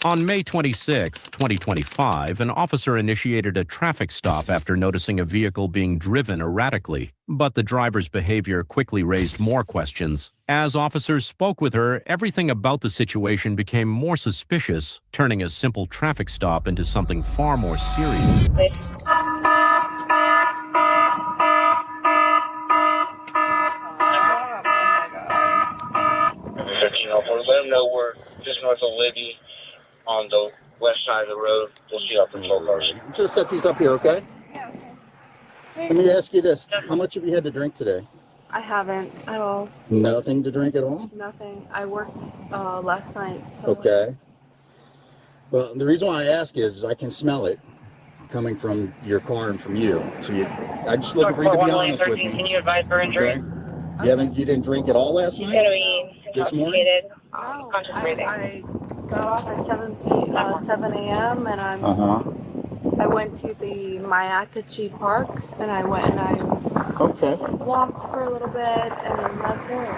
On May 26, 2025, an officer initiated a traffic stop after noticing a vehicle being driven erratically. But the driver's behavior quickly raised more questions. As officers spoke with her, everything about the situation became more suspicious, turning a simple traffic stop into something far more serious. Let them know we're just north of Libby on the west side of the road. We'll see our patrol cars. I'm just gonna set these up here, okay? Yeah, okay. Let me ask you this. How much have you had to drink today? I haven't at all. Nothing to drink at all? Nothing. I worked last night. So. Okay. Well, the reason why I ask is I can smell it coming from your car and from you. So I just looking for you to be honest with me. Can you advise for injury? Okay. You didn't drink at all last night? This morning? No, I got off at 7 a.m. and I went to the Mayakachi Park and I went and I walked for a little bit and that's it.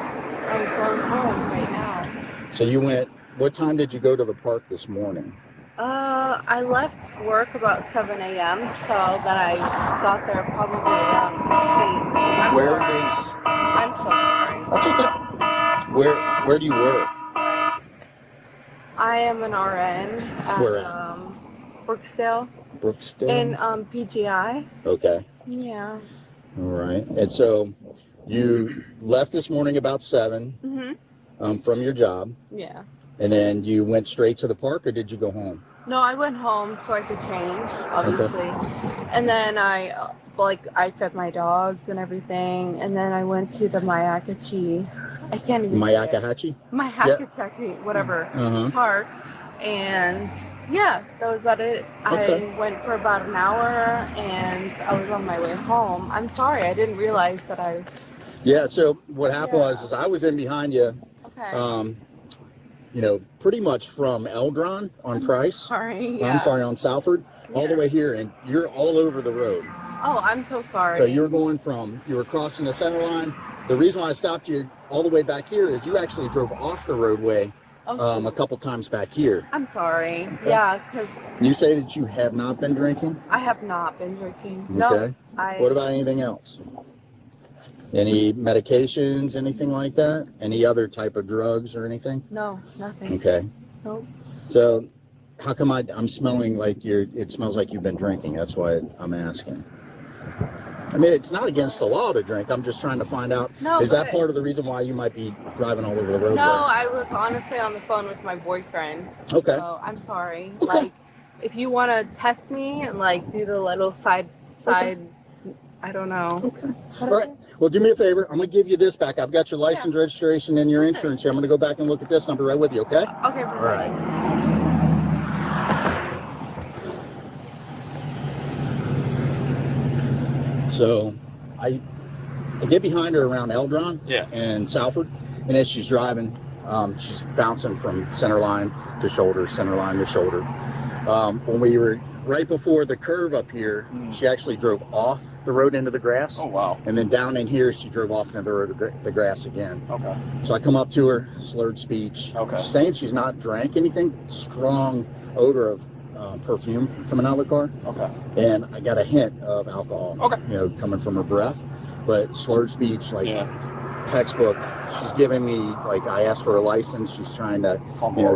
I was going home right now. So you went, what time did you go to the park this morning? I left work about 7 a.m. so then I got there probably around 8. Where is... I'm so sorry. That's okay. Where do you work? I am an RN at Brookdale. Brookdale? In PGI. Okay. Yeah. All right. And so you left this morning about 7 from your job. Yeah. And then you went straight to the park, or did you go home? No, I went home so I could change, obviously. Okay. And then I fed my dogs and everything. And then I went to the Mayakachi. I can't even Mayakachi? Mayakachi, whatever, park. And yeah, that was about it. Okay. I went for about an hour and I was on my way home. I'm sorry, I didn't realize that I... Yeah, so what happened was I was in behind you. Okay. You know, pretty much from Eldron on Price. Sorry, yeah. I'm sorry, on Salford, all the way here, and you're all over the road. Oh, I'm so sorry. So you were crossing the center line. The reason why I stopped you all the way back here is you actually drove off the roadway a couple times back here. I'm sorry. Okay. Yeah, because... You say that you have not been drinking? I have not been drinking. Okay. No. What about anything else? Any medications, anything like that? Any other type of drugs or anything? No, nothing. Okay. Nope. So how come I'm smelling like it smells like you've been drinking? That's why I'm asking. I mean, it's not against the law to drink. I'm just trying to find out, is that part of the reason why you might be driving all over the road? No, I was honestly on the phone with my boyfriend. Okay. So I'm sorry. Okay. Like, if you want to test me and like do the little side, I don't know. Okay. All right. Well, do me a favor. I'm going to give you this back. I've got your license, registration, and your insurance here. I'm going to go back and look at this number right with you, okay? Okay. All right. So I get behind her around Eldron and Salford, and as she's driving, she's bouncing from center line to shoulder, center line to shoulder. When we were right before the curve up here, she actually drove off the road into the grass. Oh, wow. And then down in here, she drove off into the road, the grass again. Okay. So I come up to her, slurred speech. Okay. She's saying she's not drank anything, strong odor of perfume coming out of the car. Okay. And I got a hint of alcohol. Okay. You know, coming from her breath. But slurred speech, like textbook. She's giving me, like, I asked for a license. She's trying to,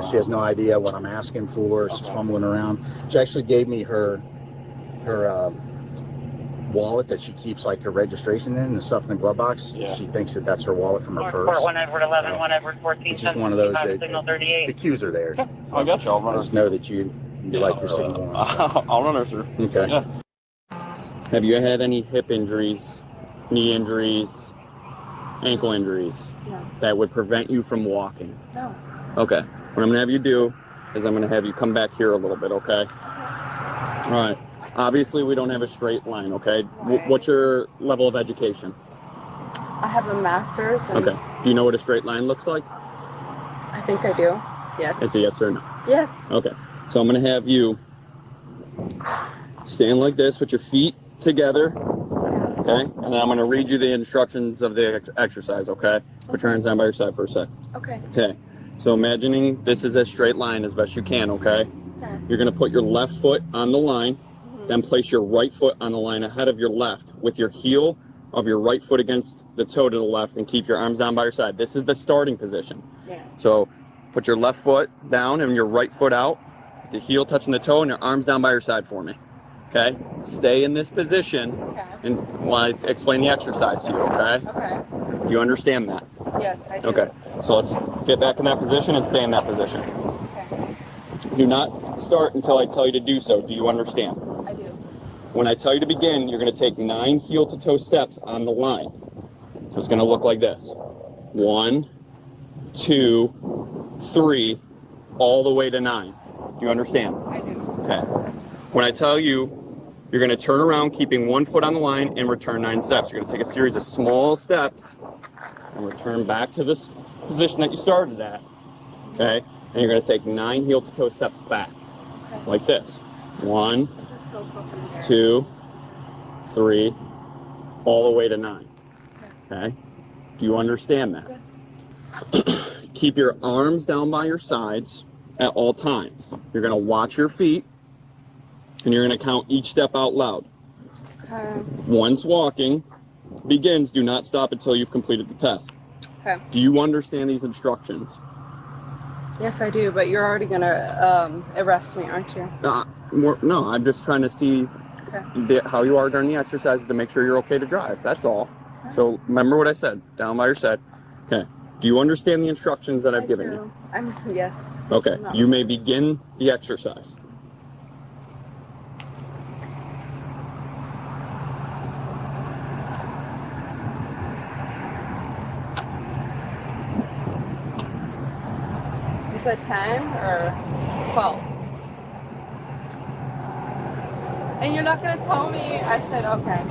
she has no idea what I'm asking for. She's fumbling around. She actually gave me her wallet that she keeps like her registration in and stuff in the glove box. Yeah. She thinks that that's her wallet from her purse. 1 Edward 11, 1 Edward 14. It's just one of those that the cues are there. I got you. I'll run her. Just know that you like your signal. I'll run her through. Okay. Yeah. Have you had any hip injuries, knee injuries, ankle injuries that would prevent you from walking? No. Okay. What I'm going to have you do is I'm going to have you come back here a little bit, okay? All right. Obviously, we don't have a straight line, okay? What's your level of education? I have a master's. Okay. Do you know what a straight line looks like? I think I do. Yes. It's a yes or no? Yes. Okay. So I'm going to have you stand like this with your feet together, okay? And then I'm going to read you the instructions of the exercise, okay? Put your hands down by your side for a sec. Okay. Okay. So imagining this is a straight line as best you can, okay? Okay. You're gonna put your left foot on the line, then place your right foot on the line ahead of your left with your heel of your right foot against the toe to the left and keep your arms down by your side. This is the starting position. Yeah. So put your left foot down and your right foot out, the heel touching the toe and your arms down by your side for me. Okay? Stay in this position and while I explain the exercise to you, okay? Okay. You understand that? Yes, I do. Okay. So let's get back in that position and stay in that position. Okay. Do not start until I tell you to do so. Do you understand? I do. When I tell you to begin, you're going to take 9 heel to toe steps on the line. So it's going to look like this. 1, 2, 3, all the way to 9. Do you understand? I do. Okay. When I tell you, you're going to turn around, keeping 1 foot on the line and return 9 steps. You're going to take a series of small steps and return back to this position that you started at. Okay? And you're going to take 9 heel to toe steps back. Okay. Like this. 1, 2, 3, all the way to 9. Okay? Do you understand that? Yes. Keep your arms down by your sides at all times. You're going to watch your feet and you're going to count each step out loud. Okay. Once walking begins, do not stop until you've completed the test. Okay. Do you understand these instructions? Yes, I do, but you're already going to arrest me, aren't you? No, I'm just trying to see how you are during the exercises to make sure you're okay to drive. That's all. Okay. So remember what I said, down by your side. Okay. Do you understand the instructions that I've given you? Yes. Okay. No. You may begin the exercise. You said 10 or 12? And you're not going to tell me? I said, okay.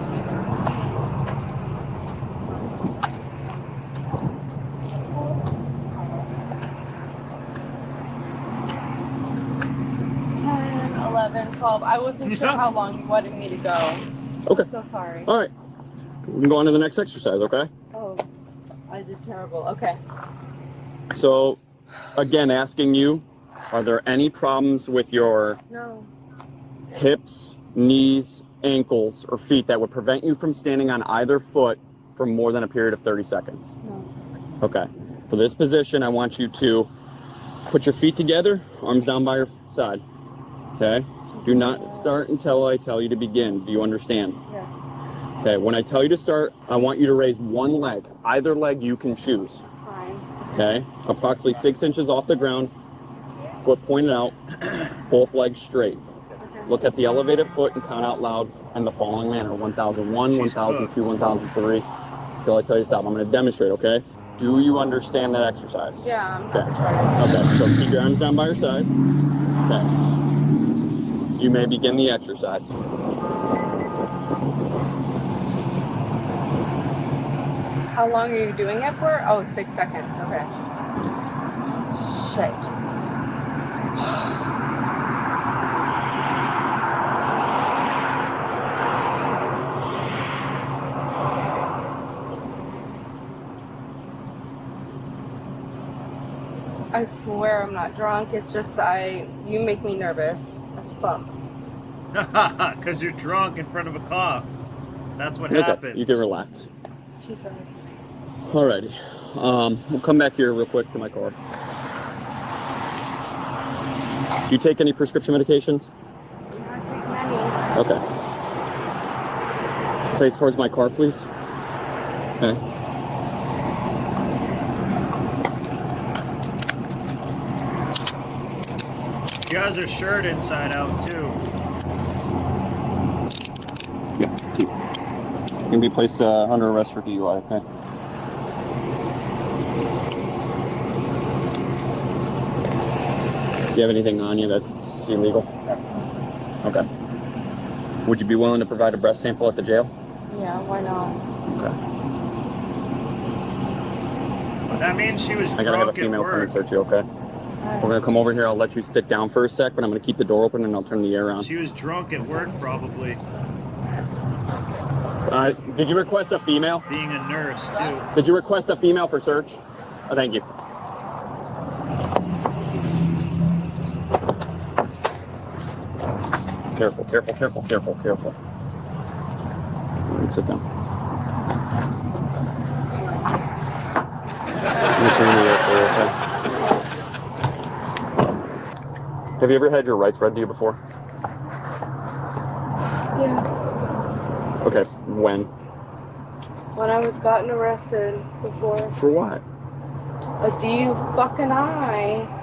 I wasn't sure how long you wanted me to go. Okay. I'm so sorry. All right. We can go on to the next exercise, okay? Oh, I did terrible. Okay. So, again, asking you, are there any problems with your hips, knees, ankles, or feet that would prevent you from standing on either foot for more than a period of 30 seconds? No. Okay. For this position, I want you to put your feet together, arms down by your side. Okay? Do not start until I tell you to begin. Do you understand? Yes. Okay, when I tell you to start, I want you to raise one leg. Either leg you can choose. Fine. Okay? Approximately 6 inches off the ground, foot pointed out, both legs straight. Okay. Look at the elevated foot and count out loud in the following manner. 1001, 1002, 1003. Until I tell you to stop. I'm going to demonstrate, okay? Do you understand that exercise? Yeah, I'm okay. going to try. Okay, so keep your arms down by your side. Okay. You may begin the exercise. How long are you doing it for? Oh, 6 seconds. Okay. Shit. I swear I'm not drunk. It's just you make me nervous as fuck. Because you're drunk in front of a cop. That's what Okay, happens. you can relax. Jesus. Alrighty. We'll come back here real quick to my car. Do you take any prescription medications? I take many. Okay. Face towards my car, please. Okay. She has her shirt inside out too. Yeah, keep. You can be placed under arrest for DUI, okay? Do you have anything on you that's illegal? Okay. Would you be willing to provide a breath sample at the jail? Yeah, why not? Okay. That means she was I gotta have a drunk female at come and work. search you, okay? We're gonna come over here. I'll let you sit down for a sec, but I'm gonna keep the door open and I'll turn the air on. She was drunk at work, probably. Did you request a female? Being a nurse, too. Did you request a female for search? Oh, thank you. Careful, careful, careful, careful, careful. All right, sit down. Let me turn the air for you, okay? Have you ever had your rights read to you before? Yes. Okay, when? When I was gotten arrested before. For what? A DUI.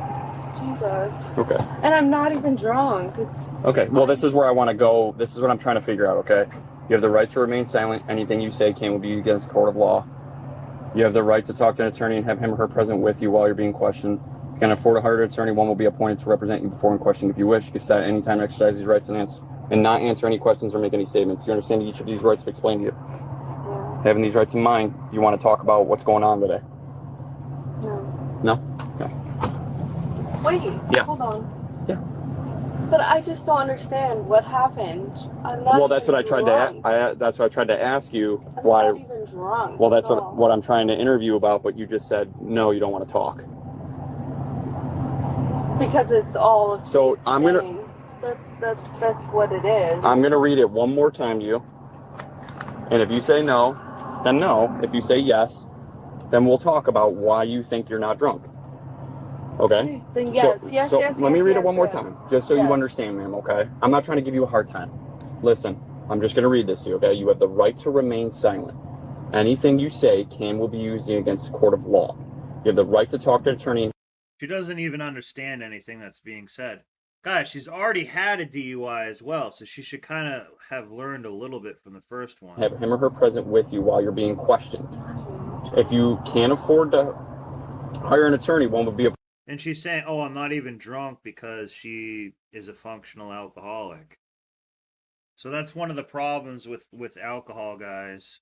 Jesus. Okay. And I'm not even drunk. It's okay. Well, this is where I want to go. This is what I'm trying to figure out. Okay. You have the right to remain silent. Anything you say can be used against a court of law. You have the right to talk to an attorney and have him or her present with you while you're being questioned. If you can afford a hired attorney, one will be appointed to represent you before and question if you wish. You can decide at any time to exercise these rights and not answer any questions or make any statements. Do you understand each of these rights I've explained to you? Yeah. Having these rights in mind, do you want to talk about what's going on today? No. No? Okay. Wait. Yeah. Hold on. Yeah. But I just don't understand what happened. I'm not. Well, that's what I tried drunk. that's what I tried to ask you. I'm Why? not even drunk. Well, that's all. what I'm trying to interview about, but you just said no, you don't want to talk. Because it's all. So I'm gonna. That's what it is. I'm gonna read it one more time to you, and if you say no, then no. If you say yes, then we'll talk about why you think you're not drunk. Okay? Then yes, yes. Let me read it one more yes. time, just so you understand, ma'am, okay? I'm not trying to give you a hard time. Listen, I'm just going to read this to you, okay? You have the right to remain silent. Anything you say will be used against a court of law. You have the right to talk to an attorney. She doesn't even understand anything that's being said. Guys, she's already had a DUI as well, so she should kind of have learned a little bit from the first one. Have him or her present with you while you're being questioned. If you can't afford to hire an attorney, one would be a... And she's saying, oh, I'm not even drunk because she is a functional alcoholic. So that's one of the problems with alcohol, guys.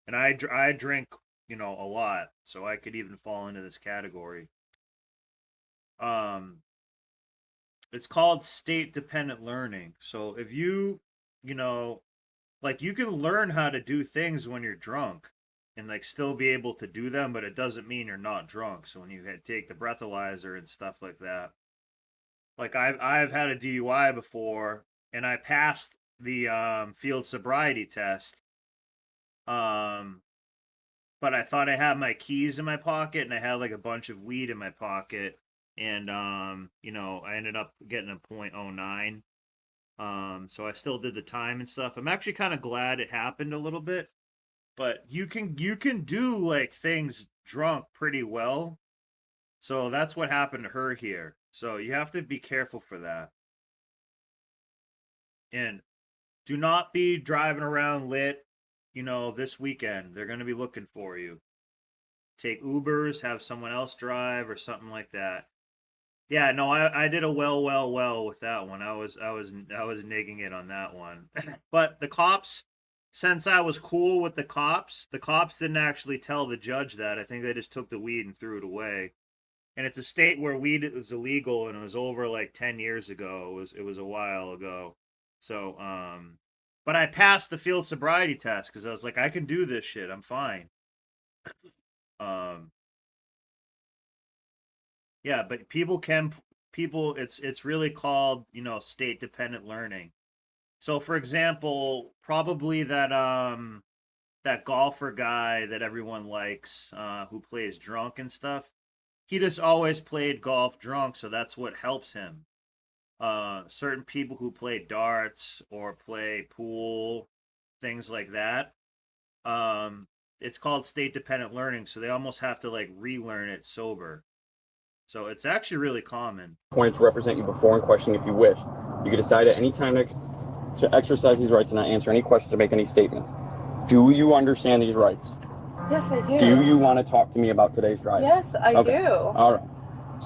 And I drink, a lot, so I could even fall into this category. It's called state-dependent learning. So if you can learn how to do things when you're drunk and still be able to do them, but it doesn't mean you're not drunk. So when you take the breathalyzer and stuff like that, I've had a DUI before and I passed the field sobriety test. But I thought I had my keys in my pocket and I had a bunch of weed in my pocket, and I ended up getting a .09. So I still did the time and stuff. I'm actually kind of glad it happened a little bit. But you can do things drunk pretty well. So that's what happened to her here. So you have to be careful for that. And do not be driving around lit, this weekend. They're going to be looking for you. Take Ubers, have someone else drive or something like that. Yeah, no, I did a well with that one. I was nigging it on that one. But the cops, since I was cool with the cops didn't actually tell the judge that. I think they just took the weed and threw it away. And it's a state where weed is illegal, and it was over 10 years ago. It was a while ago. So, but I passed the field sobriety test because I was like, I can do this shit. I'm fine. Yeah, but it's really called, state dependent learning. So for example, probably that golfer guy that everyone likes, who plays drunk and stuff, he just always played golf drunk, so that's what helps him. Certain people who play darts or play pool, things like that, it's called state dependent learning, so they almost have to relearn it sober. So it's actually really common. Appointed to represent you before and question if you wish. You can decide at any time to exercise these rights and not answer any questions or make any statements. Do you understand these rights? Yes, I do. Do you want to talk to me about today's drive? Yes, I do. All right.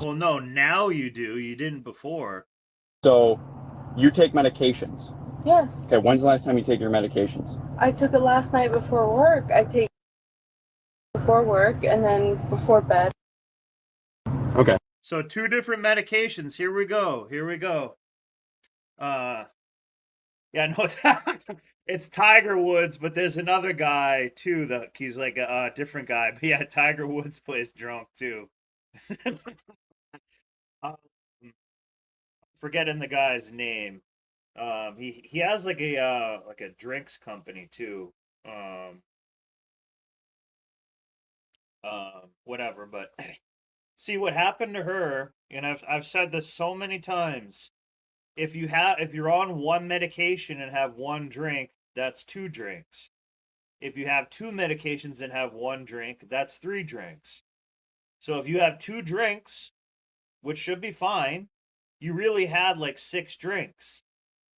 Well, no, now you do. You didn't before. So you take medications? Yes. Okay, when's the last time you take your medications? I took it last night before work. I take before work and then before bed. Okay. So 2 different medications. Here we go. Yeah, no, it's Tiger Woods, but there's another guy too that he's a different guy. But yeah, Tiger Woods plays drunk too. Forgetting the guy's name. He has like a drinks company too. Whatever, but see what happened to her, and I've said this so many times. If you're on one medication and have one drink, that's 2 drinks. If you have 2 medications and have 1 drink, that's 3 drinks. So if you have 2 drinks, which should be fine, you really had like 6 drinks.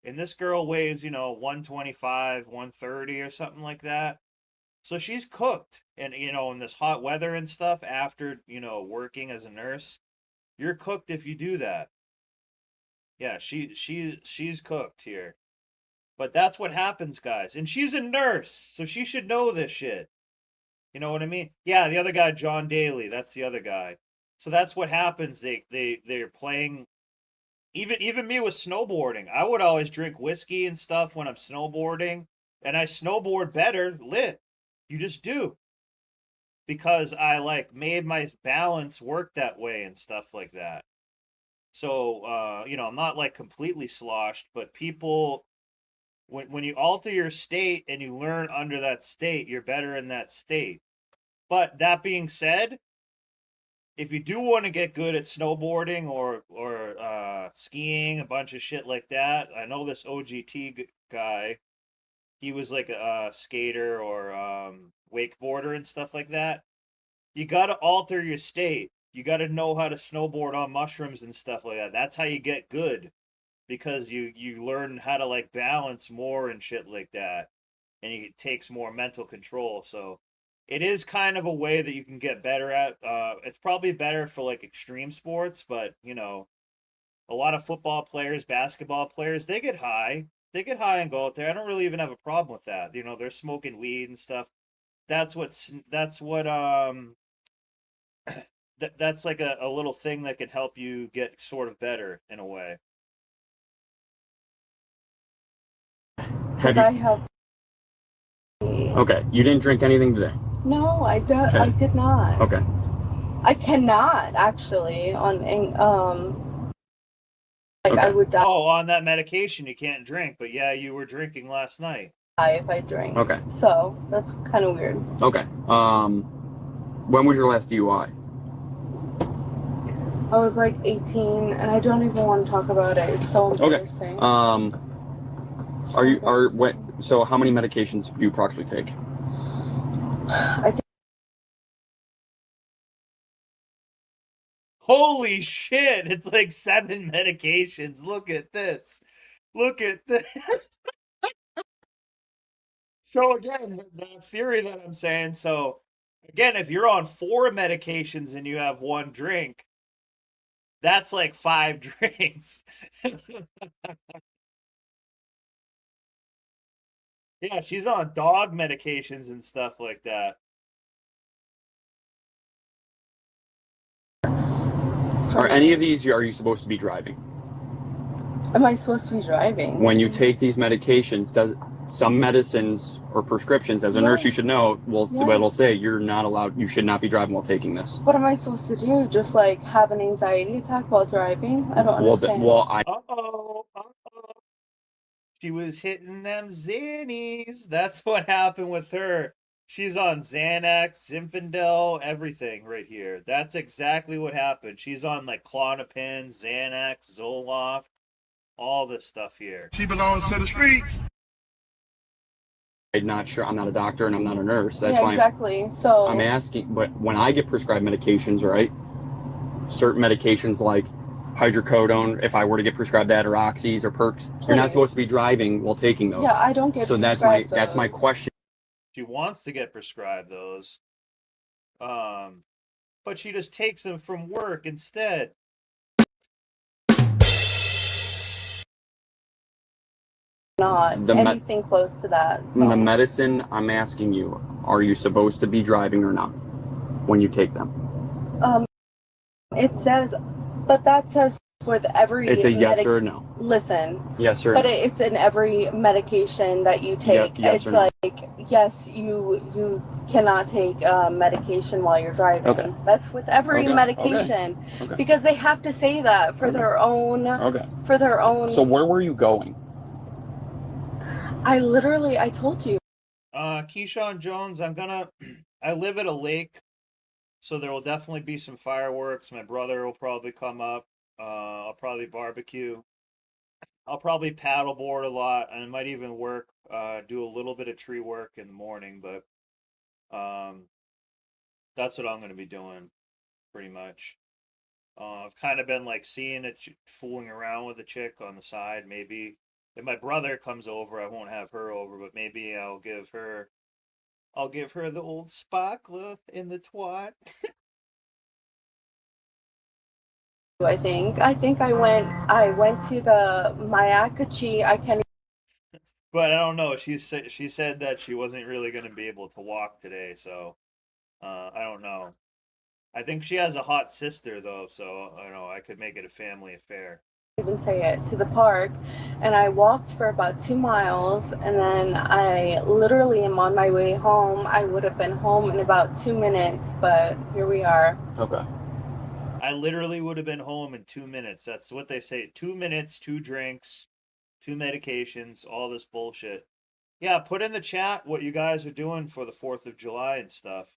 And this girl weighs, 125, 130 or something like that. So she's cooked. And, in this hot weather and stuff after, working as a nurse, you're cooked if you do that. Yeah, she's cooked here. But that's what happens, guys. And she's a nurse, so she should know this shit. You know what I mean? Yeah, the other guy, John Daly, that's the other guy. So that's what happens. They're playing. Even me with snowboarding, I would always drink whiskey and stuff when I'm snowboarding, and I snowboard better lit. You just do. Because I made my balance work that way and stuff like that. So, I'm not completely sloshed, but people, when you alter your state and you learn under that state, you're better in that state. But that being said, if you do want to get good at snowboarding or skiing, a bunch of shit like that, I know this OGT guy, he was like a skater or wakeboarder and stuff like that. You got to alter your state. You got to know how to snowboard on mushrooms and stuff like that. That's how you get good, because you learn how to balance more and shit like that, and it takes more mental control. So it is kind of a way that you can get better at. It's probably better for extreme sports, but a lot of football players, basketball players, they get high. They get high and go out there. I don't really even have a problem with that. They're smoking weed and stuff. That's like a little thing that can help you get sort of better in a way. Okay, you didn't drink anything today? No, I don't. Okay. I did not. Okay. I cannot actually Okay. I would die On that medication you can't drink, but yeah, you were drinking last night. if I drink. Okay. So that's kind of weird. Okay. When was your last DUI? I was 18, and I don't even want to talk about it. It's so embarrassing. So how many medications do you approximately take? I take Holy shit, it's 7 medications. Look at this. Look at this. So again, the theory that I'm saying, so again, if you're on 4 medications and you have 1 drink, that's 5 drinks. Yeah, she's on dog medications and stuff like that. Are any of these, are you supposed to be driving? Am I supposed to be driving? When you take these medications, some medicines or prescriptions, as a nurse you should know, it'll say you're not allowed, you should not be driving while taking this. What am I supposed to do? Just have an anxiety attack while driving? I don't understand. Uh-oh. She was hitting them Xannies. That's what happened with her. She's on Xanax, Zinfandel, everything right here. That's exactly what happened. She's on Klonopin, Xanax, Zoloft, all this stuff here. She belongs to the streets. I'm not sure. I'm not a doctor and I'm not a nurse. That's why exactly. So I'm asking. But when I get prescribed medications, right? Certain medications like hydrocodone, if I were to get prescribed that, or oxys or perks, you're not supposed to be driving while taking those. Yeah, I don't get. So that's my question. She wants to get prescribed those, but she just takes them from work instead. Not anything close to that. So. The medicine, I'm asking you, are you supposed to be driving or not when you take them? It says, but that says with every. It's a yes or no. Listen. Yes or but no. But it's in every medication that you take. Yes it's or no. Yes, you cannot take medication while you're driving. Okay. That's with every medication. Okay. Because they have to say that for their own. Okay. For their own. So where were you going? I told you. Keyshawn Jones, I live at a lake, so there will definitely be some fireworks. My brother will probably come up. I'll probably barbecue. I'll probably paddleboard a lot, and I might even do a little bit of tree work in the morning, but um, that's what I'm going to be doing pretty much. I've kind of been like seeing it, fooling around with a chick on the side. Maybe if my brother comes over, I won't have her over, but maybe I'll give her the old sparkler in the twat. I think I went to the Mayakachi. I can't. But I don't know. She said that she wasn't really going to be able to walk today, so I don't know. I think she has a hot sister though, so I don't know. I could make it a family affair. Even say it, to the park, and I walked for about 2 miles, and then I literally am on my way home. I would have been home in about 2 minutes, but here we are. Okay. I literally would have been home in 2 minutes. That's what they say. 2 minutes, two drinks, two medications, all this bullshit. Yeah, put in the chat what you guys are doing for the 4th of July and stuff.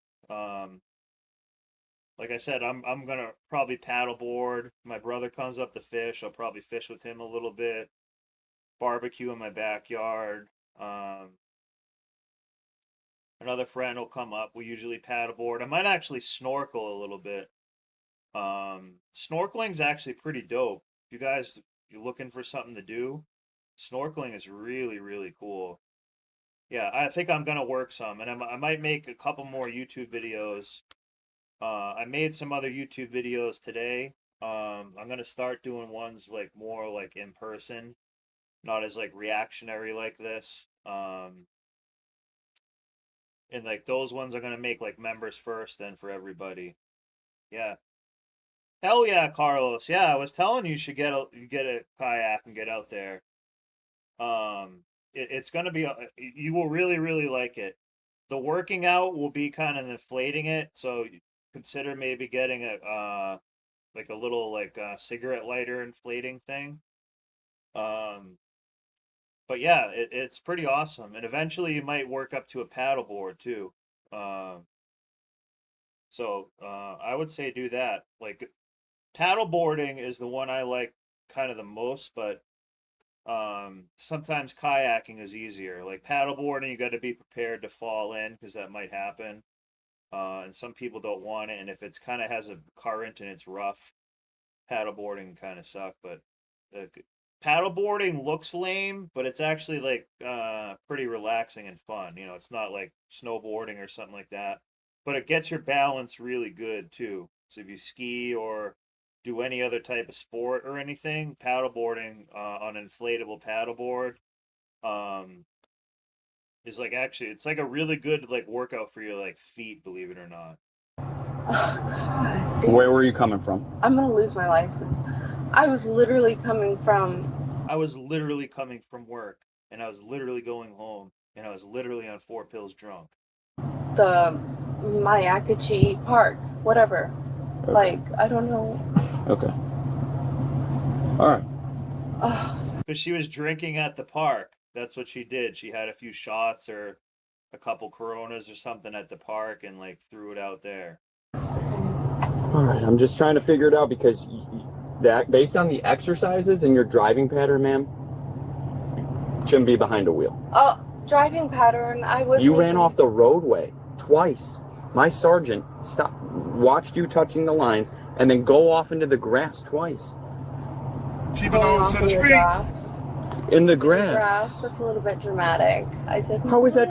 Like I said, I'm gonna probably paddleboard. My brother comes up to fish. I'll probably fish with him a little bit. Barbecue in my backyard. Another friend will come up. We usually paddleboard. I might actually snorkel a little bit. Snorkeling's actually pretty dope. If you're looking for something to do, snorkeling is really, really cool. Yeah, I think I'm gonna work some, and I might make a couple more YouTube videos. I made some other YouTube videos today. I'm gonna start doing ones like more like in person, not as like reactionary like this. And like those ones are gonna make like members first, then for everybody. Yeah. Hell yeah, Carlos. Yeah, I was telling you should get a kayak and get out there. It's gonna be you will really really like it. The working out will be kind of inflating it, so consider maybe getting like a little like cigarette lighter inflating thing. Um, but yeah, it's pretty awesome, and eventually you might work up to a paddleboard too. I would say do that. Like paddleboarding is the one I like kind of the most, but sometimes kayaking is easier. Like paddleboarding, you got to be prepared to fall in because that might happen. And some people don't want it, and if it's kind of has a current and it's rough, paddleboarding kind of suck. But uh, paddleboarding looks lame, but it's actually like pretty relaxing and fun. You know, it's not like snowboarding or something like that, but it gets your balance really good too. So if you ski or do any other type of sport or anything, paddleboarding on an inflatable paddleboard um, is like actually it's like a really good like workout for your like feet, believe it or not. Oh God. Dude. Where were you coming from? I'm gonna lose my license. I was literally coming from Work, and I was literally going home, and I was literally on 4 pills drunk. the Mayakachi Park, whatever. Okay. Like, I don't know. Okay. All right. Because she was drinking at the park. That's what she did. She had a few shots or a couple Coronas or something at the park and like threw it out there. All right. I'm just trying to figure it out because that based on the exercises and your driving pattern, ma'am, shouldn't be behind a wheel. Oh, driving pattern. You ran off the roadway twice. My sergeant watched you touching the lines and then go off into the grass twice. She belongs to the streets. In the grass. That's a little bit dramatic. I said. How is that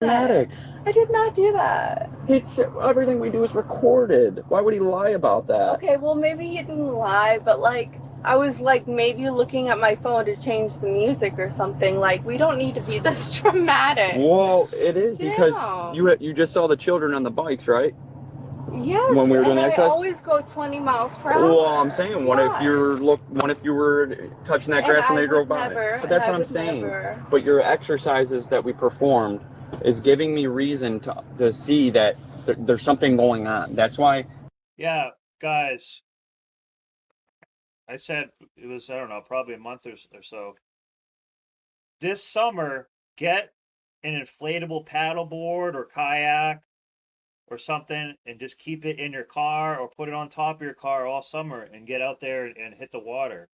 dramatic? I did not do that. It's everything we do is recorded. Why would he lie about that? Okay, well maybe he didn't lie, but like I was like maybe looking at my phone to change the music or something. Like we don't need to be this dramatic. Well, it is because you just saw the children on the bikes, right? Yes. When we were doing the exercise, I always go 20 miles per hour. Well, I'm saying, what if you were touching that grass and they drove by? But that's what I'm saying. But your exercises that we performed is giving me reason to see that there's something going on. That's why. Yeah, guys. I said it was, I don't know, probably a month or so. this summer, get an inflatable paddleboard or kayak or something and just keep it in your car or put it on top of your car all summer and get out there and hit the water.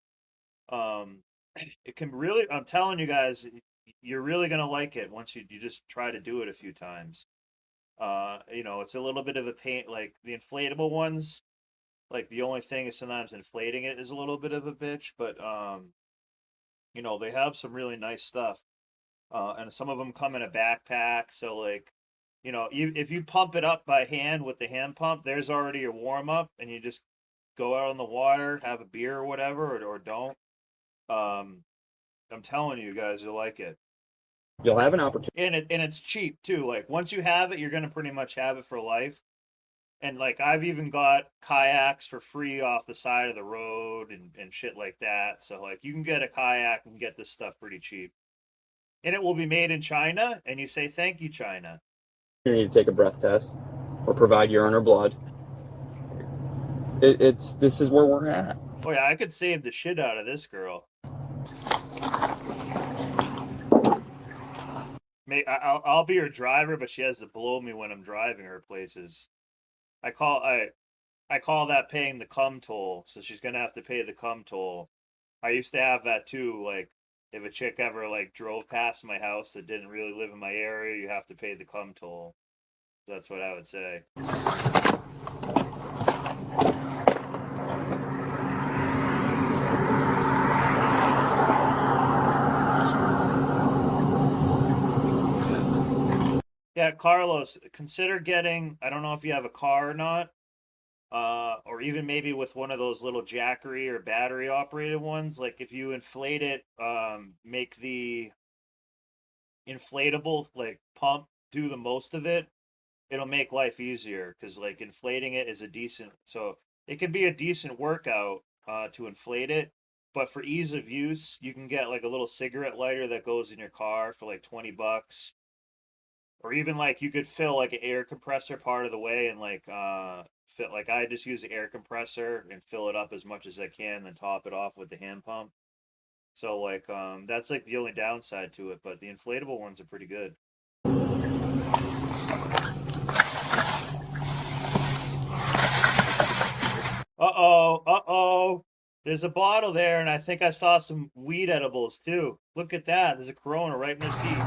It can really, I'm telling you guys, you're really going to like it once you just try to do it a few times. It's a little bit of a pain, like the inflatable ones, like the only thing is sometimes inflating it is a little bit of a bitch, but they have some really nice stuff. And some of them come in a backpack, so like, if you pump it up by hand with the hand pump, there's already your warm up, and you just go out on the water, have a beer or whatever, or don't. I'm telling you guys, you'll like it. You'll have an opportunity. And it's cheap too. Like once you have it, you're gonna pretty much have it for life. And like I've even got kayaks for free off the side of the road and shit like that. So like you can get a kayak and get this stuff pretty cheap. And it will be made in China, and you say thank you, China. You need to take a breath test or provide urine or blood. This is where we're at. Oh yeah, I could save the shit out of this girl. I'll be her driver, but she has to blow me when I'm driving her places. I call that paying the cum toll. So she's gonna have to pay the cum toll. I used to have that too. Like if a chick ever like drove past my house that didn't really live in my area, you have to pay the cum toll. That's what I would say. Yeah, Carlos, consider getting, I don't know if you have a car or not, or even maybe with one of those little Jackery or battery operated ones. Like if you inflate it, make the inflatable like pump do the most of it, it'll make life easier because like inflating it is so it can be a decent workout to inflate it. But for ease of use, you can get like a little cigarette lighter that goes in your car for like $20. Or even like you could fill like an air compressor part of the way and like fit, like I just use the air compressor and fill it up as much as I can, then top it off with the hand pump. So like that's like the only downside to it, but the inflatable ones are pretty good. Uh-oh. There's a bottle there, and I think I saw some weed edibles too. Look at that. There's a Corona right in the seat.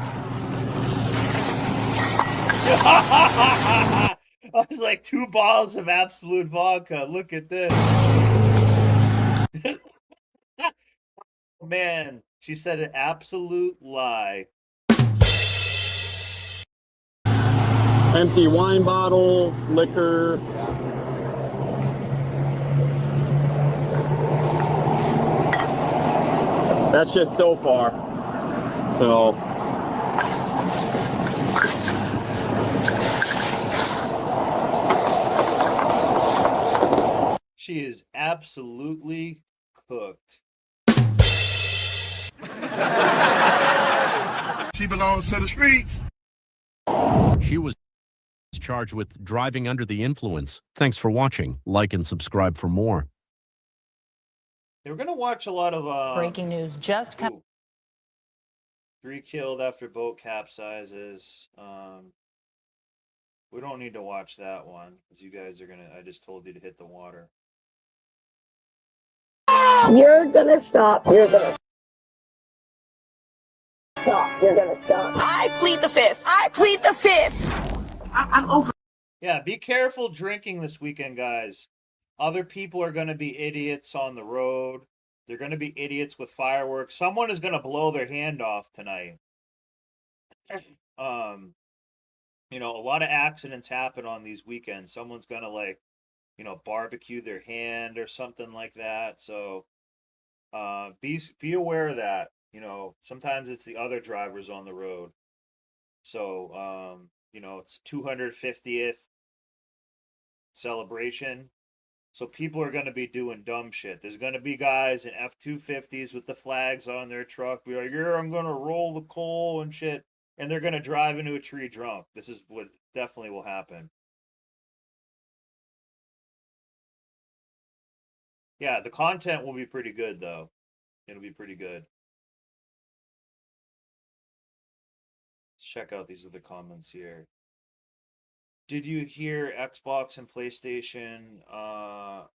I was like 2 bottles of Absolute vodka. Look at this. Man, she said an absolute lie. Empty wine bottles, liquor. That's just so far. So she is absolutely cooked. She belongs to the streets. She was charged with driving under the influence. Thanks for watching. Like and subscribe for more. They were going to watch a lot of breaking news just 3 killed after boat capsizes. We don't need to watch that one because you guys are I just told you to hit the water. You're gonna stop. You're gonna stop. You're gonna stop. I plead the fifth. I plead the fifth. I'm over. Yeah, be careful drinking this weekend, guys. Other people are going to be idiots on the road. They're going to be idiots with fireworks. Someone is going to blow their hand off tonight. A lot of accidents happen on these weekends. Someone's going to like, barbecue their hand or something like that. So, be aware of that. Sometimes it's the other drivers on the road. So, it's 250th celebration. So people are going to be doing dumb shit. There's going to be guys in F-250s with the flags on their truck. Be like, yeah, I'm going to roll the coal and shit. And they're going to drive into a tree drunk. This is what definitely will happen. Yeah, the content will be pretty good, though. It'll be pretty good. check out these other comments here. Did you hear Xbox and PlayStation are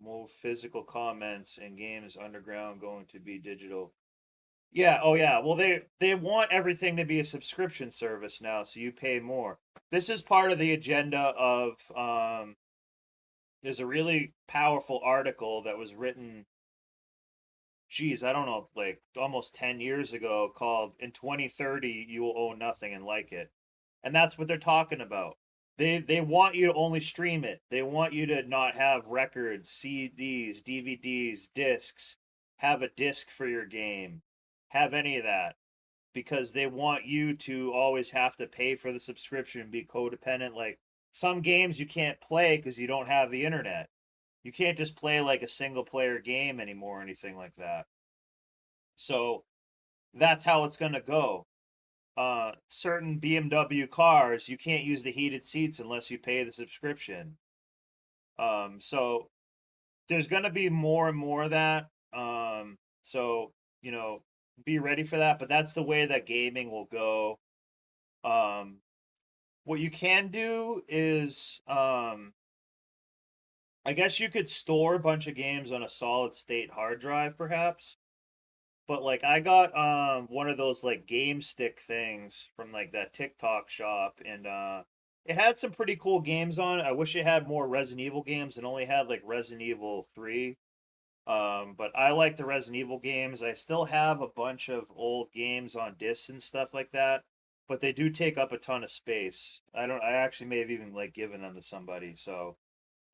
more physical comments and games underground going to be digital? Yeah, oh yeah. Well, they want everything to be a subscription service now, so you pay more. This is part of the agenda of there's a really powerful article that was written, geez, I don't know, like almost 10 years ago, called "In 2030 You Will Own Nothing and Like It." And that's what they're talking about. They want you to only stream it. They want you to not have records, CDs, DVDs, discs, have a disc for your game, have any of that, because they want you to always have to pay for the subscription, be codependent. Like some games you can't play because you don't have the internet. You can't just play like a single player game anymore or anything like that. So that's how it's going to go. Certain BMW cars, you can't use the heated seats unless you pay the subscription. So there's going to be more and more of that. So, you know, be ready for that, but that's the way that gaming will go. What you can do is, I guess you could store a bunch of games on a solid state hard drive, perhaps. But like I got one of those like game stick things from like that TikTok shop, and it had some pretty cool games on it. I wish it had more Resident Evil games and only had like Resident Evil 3. But I like the Resident Evil games. I still have a bunch of old games on discs and stuff like that, but they do take up a ton of space. I actually may have even like given them to somebody. So,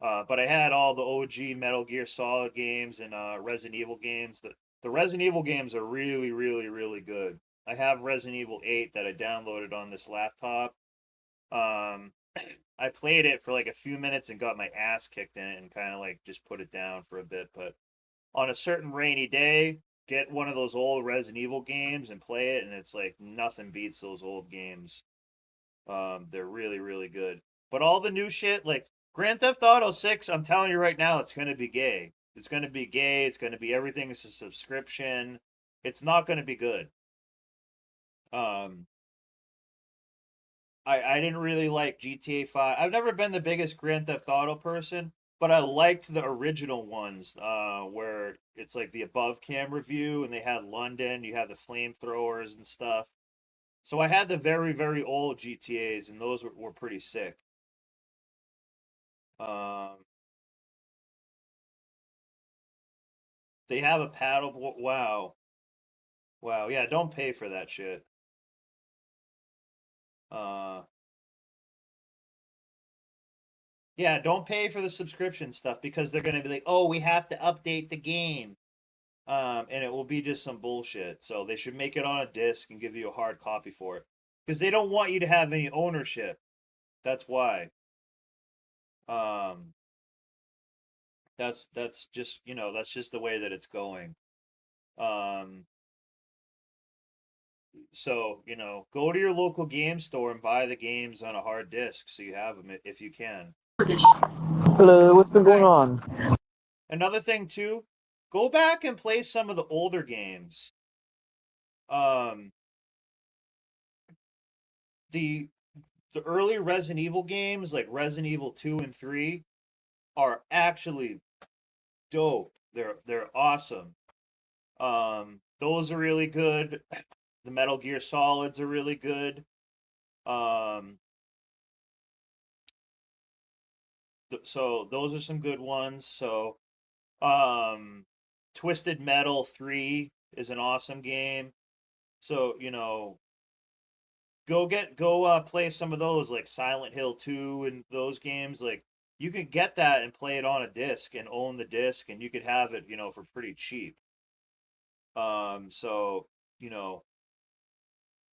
but I had all the OG Metal Gear Solid games and Resident Evil games. The Resident Evil games are really, really, really good. I have Resident Evil 8 that I downloaded on this laptop. I played it for like a few minutes and got my ass kicked in it and kind of like just put it down for a bit. But on a certain rainy day, get one of those old Resident Evil games and play it, and it's like nothing beats those old games. They're really, really good. But all the new shit, like Grand Theft Auto 6, I'm telling you right now, it's going to be gay. It's going to be gay. It's going to be everything is a subscription. It's not going to be good. I didn't really like GTA 5. I've never been the biggest Grand Theft Auto person, but I liked the original ones where it's like the above camera view and they had London, you had the flamethrowers and stuff. So I had the very, very old GTAs, and those were pretty sick. They have a paddle. Wow. Wow. Yeah, don't pay for that shit. Yeah, don't pay for the subscription stuff because they're going to be like, oh, we have to update the game. And it will be just some bullshit. So they should make it on a disc and give you a hard copy for it. Because they don't want you to have any ownership. That's why. That's just, you know, that's just the way that it's going. So, you know, go to your local game store and buy the games on a hard disk so you have them if you can. Hello, what's been going on? Another thing too, go back and play some of the older games. The early Resident Evil games, like Resident Evil 2 and 3, are actually dope. They're awesome. Those are really good. The Metal Gear Solids are really good. So those are some good ones. So, Twisted Metal 3 is an awesome game. So, you know, go play some of those, like Silent Hill 2 and those games. Like, you can get that and play it on a disc and own the disc, and you could have it, you know, for pretty cheap. So, you know,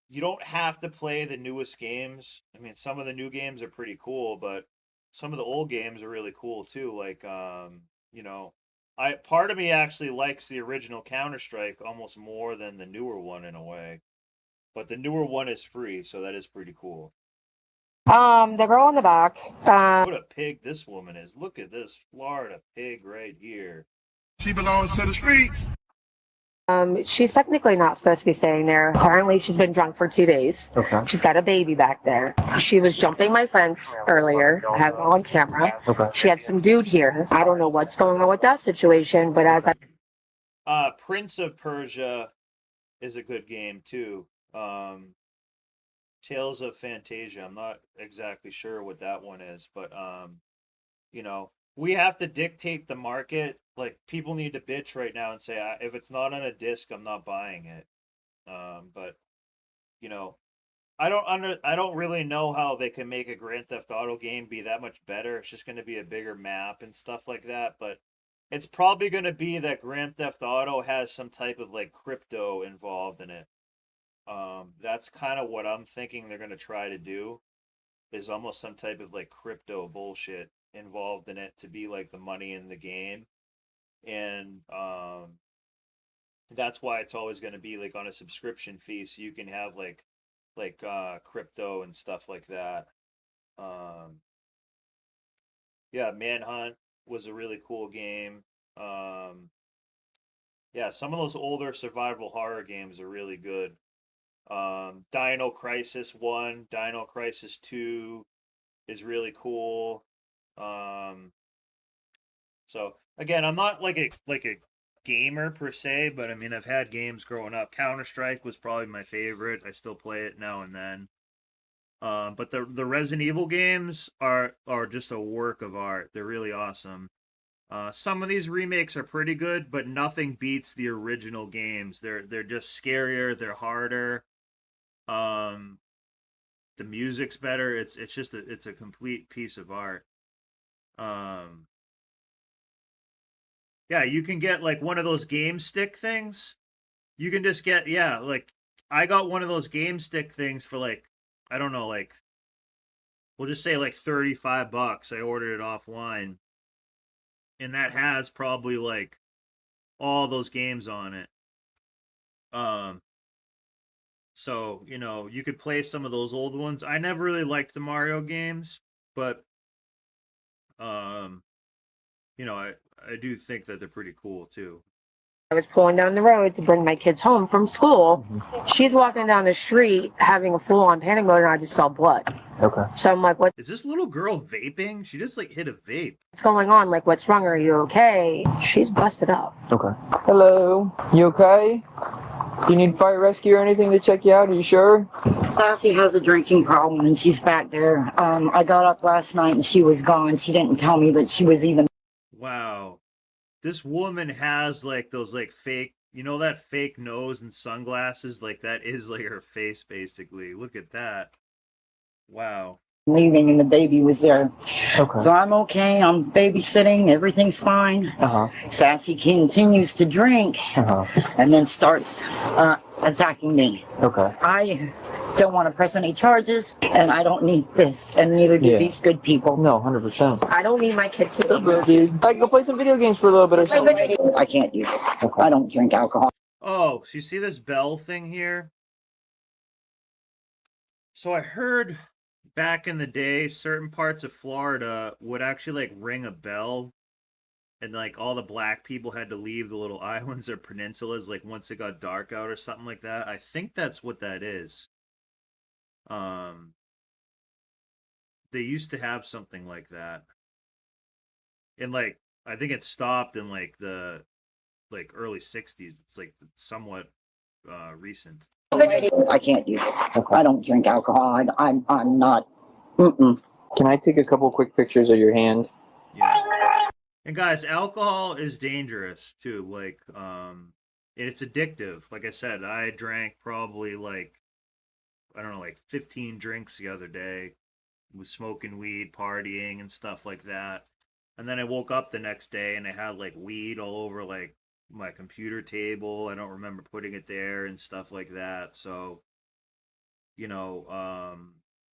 you don't have to play the newest games. I mean, some of the new games are pretty cool, but some of the old games are really cool too. Like, you know, part of me actually likes the original Counter-Strike almost more than the newer one in a way. But the newer one is free, so that is pretty cool. The girl in the back. What a pig this woman is. Look at this Florida pig right here. She belongs to the streets. She's technically not supposed to be staying there. Apparently, she's been drunk for 2 days. Okay. She's got a baby back there. She was jumping my fence earlier. I have it on camera. Okay. She had some dude here. I don't know what's going on with that situation, but as I Prince of Persia is a good game too. Tales of Fantasia. I'm not exactly sure what that one is, but you know, we have to dictate the market. Like, people need to bitch right now and say, if it's not on a disc, I'm not buying it. But you know, I don't really know how they can make a Grand Theft Auto game be that much better. It's just going to be a bigger map and stuff like that, but it's probably going to be that Grand Theft Auto has some type of like crypto involved in it. That's kind of what I'm thinking they're going to try to do, is almost some type of like crypto bullshit involved in it to be like the money in the game. And that's why it's always going to be like on a subscription fee, so you can have like crypto and stuff like that. Yeah, Manhunt was a really cool game. Yeah, some of those older survival horror games are really good. Dino Crisis 1, Dino Crisis 2 is really cool. So again, I'm not like a gamer per se, but I mean, I've had games growing up. Counter-Strike was probably my favorite. I still play it now and then. But the Resident Evil games are just a work of art. They're really awesome. Some of these remakes are pretty good, but nothing beats the original games. They're just scarier. They're harder. The music's better. It's just it's a complete piece of art. Yeah, you can get like one of those game stick things. You can just get, yeah, like I got one of those game stick things for like, I don't know, like we'll just say like $35. I ordered it offline. And that has probably like all those games on it. So, you know, you could play some of those old ones. I never really liked the Mario games, but you know, I do think that they're pretty cool too. was pulling down the road to bring my kids home from school. She's walking down the street having a full-on panic mode, and I just saw blood. Okay. So I'm like, Is this little girl vaping? She just like hit a vape. what's going on? Like, what's wrong? Are you okay? She's busted up. Okay. Hello. You okay? Do you need fire rescue or anything to check you out? Are you sure? Sassy has a drinking problem and she's back there. I got up last night and she was gone. She didn't tell me that she was even. Wow. This woman has like those like fake, you know, that fake nose and sunglasses? Like that is like her face basically. Look at that. Wow. Leaving and the baby was there. Okay. So I'm okay. I'm babysitting. Everything's fine. Sassy continues to drink and then starts attacking me. Okay. I don't want to press any charges and I don't need this, and neither do these good people. No, 100%. I don't need my kids to be dude. I can go play some video games for a little bit or something. I can't do this. I don't drink alcohol. Oh, so you see this bell thing here? So I heard back in the day, certain parts of Florida would actually like ring a bell, and like all the black people had to leave the little islands or peninsulas like once it got dark out or something like that. I think that's what that is. They used to have something like that. And like I think it stopped in like the early 60s. It's like somewhat recent. I can't do this. I don't drink alcohol. I'm not. Can I take a couple quick pictures of your hand? Yeah. And guys, alcohol is dangerous too. Like, it's addictive. Like I said, I drank probably like, I don't know, like 15 drinks the other day. Was smoking weed, partying, and stuff like that. And then I woke up the next day and I had like weed all over like my computer table. I don't remember putting it there and stuff like that. So, you know,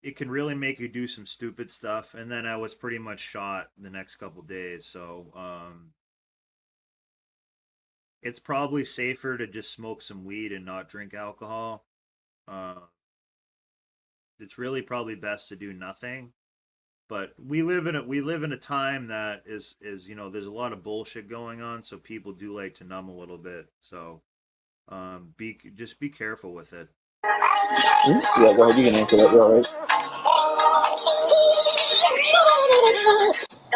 it can really make you do some stupid stuff. And then I was pretty much shot the next couple days. So, it's probably safer to just smoke some weed and not drink alcohol. It's really probably best to do nothing. But we live in a time that is, you know, there's a lot of bullshit going on, so people do like to numb a little bit. So Just be careful with it. Yeah, go ahead. You can answer that. You're all right.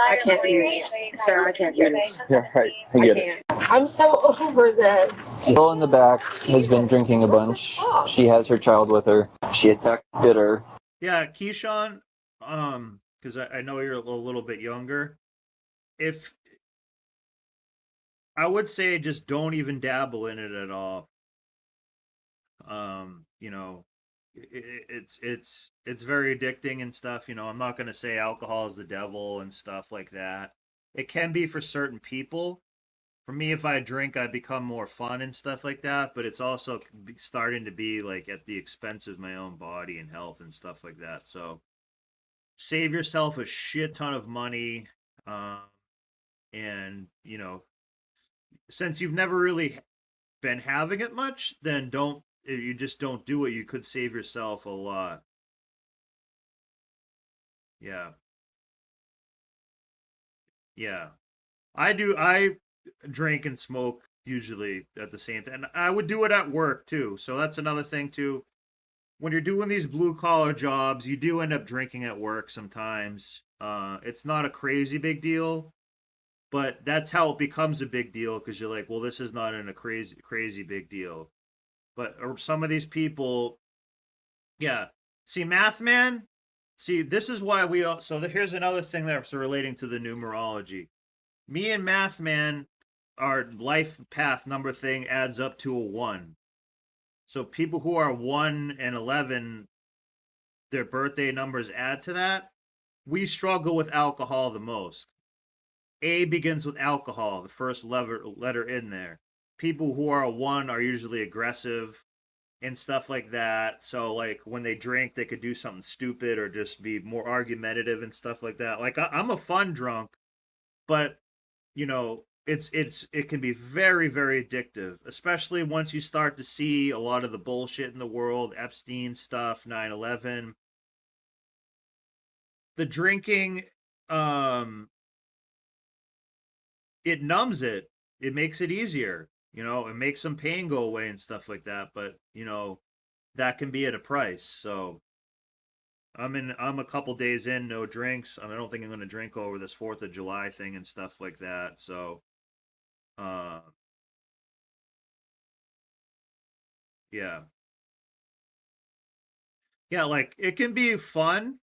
I can't do this. Sir, I can't do this. Yeah, right. I get it. I'm so over this. Girl in the back has been drinking a bunch. She has her child with her. She attacked, bit her. Yeah, Keyshawn, because I know you're a little bit younger. If I would say just don't even dabble in it at all. You know, it's very addicting and stuff. You know, I'm not gonna say alcohol is the devil and stuff like that. It can be for certain people. For me, if I drink, I become more fun and stuff like that. But it's also starting to be like at the expense of my own body and health and stuff like that. So save yourself a shit ton of money, and you know, since you've never really been having it much, then don't you just don't do it. You could save yourself a lot. Yeah. Yeah. I drink and smoke usually at the same time. And I would do it at work too. So that's another thing too. When you're doing these blue collar jobs, you do end up drinking at work sometimes. It's not a crazy big deal, but that's how it becomes a big deal because you're like, well, this is not in a crazy big deal. But some of these people, yeah. See, Math Man. See, this is why we all. So here's another thing that's relating to the numerology. Me and Math Man, our life path number thing adds up to a 1. So people who are 1 and 11, their birthday numbers add to that. We struggle with alcohol the most. A begins with alcohol, the first letter in there. People who are a 1 are usually aggressive and stuff like that. So like when they drink, they could do something stupid or just be more argumentative and stuff like that. Like I'm a fun drunk, but you know, it can be very, very addictive, especially once you start to see a lot of the bullshit in the world, Epstein stuff, 9/11. The drinking, it numbs it. It makes it easier. You know, it makes some pain go away and stuff like that. But you know, that can be at a price. So I'm a couple days in, no drinks. I don't think I'm gonna drink over this 4th of July thing and stuff like that. So uh yeah. Yeah, like it can be fun,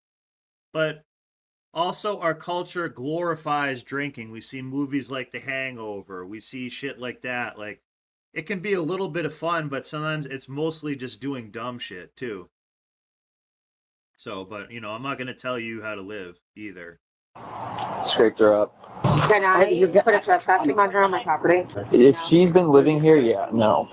but also our culture glorifies drinking. We see movies like The Hangover, we see shit like that. Like it can be a little bit of fun, but sometimes it's mostly just doing dumb shit too. So, but you know, I'm not gonna tell you how to live either. Scraped her up. Can I put a trespassing under on my property? If she's been living here, yeah, no.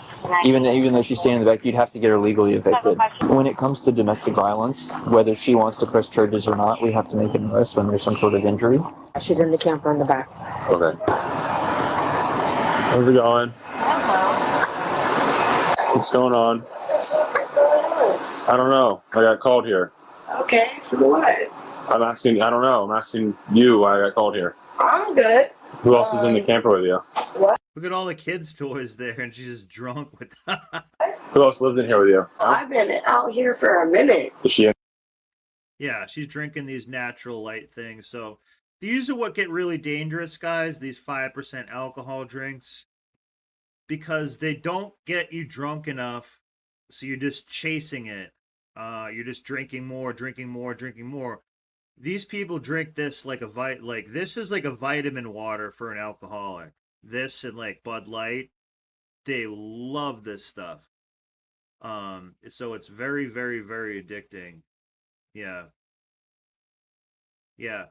Even though she's staying in the back, you'd have to get her legally evicted. When it comes to domestic violence, whether she wants to press charges or not, we have to make an arrest when there's some sort of injury. She's in the camper in the back. Okay. How's it going? What's going on? I don't know. I got called here. Okay, for what? I'm asking, I don't know. I'm asking you why I got called here. I'm good. Who else is in the camper with you? What? Look at all the kids' toys there, and she's just drunk with Who else lives in here with you? I've been out here for a minute. Is she in? Yeah, she's drinking these natural light things. So these are what get really dangerous, guys, these 5% alcohol drinks. Because they don't get you drunk enough, so you're just chasing it. You're just drinking more, drinking more, drinking more. These people drink this like this is like a vitamin water for an alcoholic. This and like Bud Light, they love this stuff. So it's very, very, very addicting. Yeah. Yeah.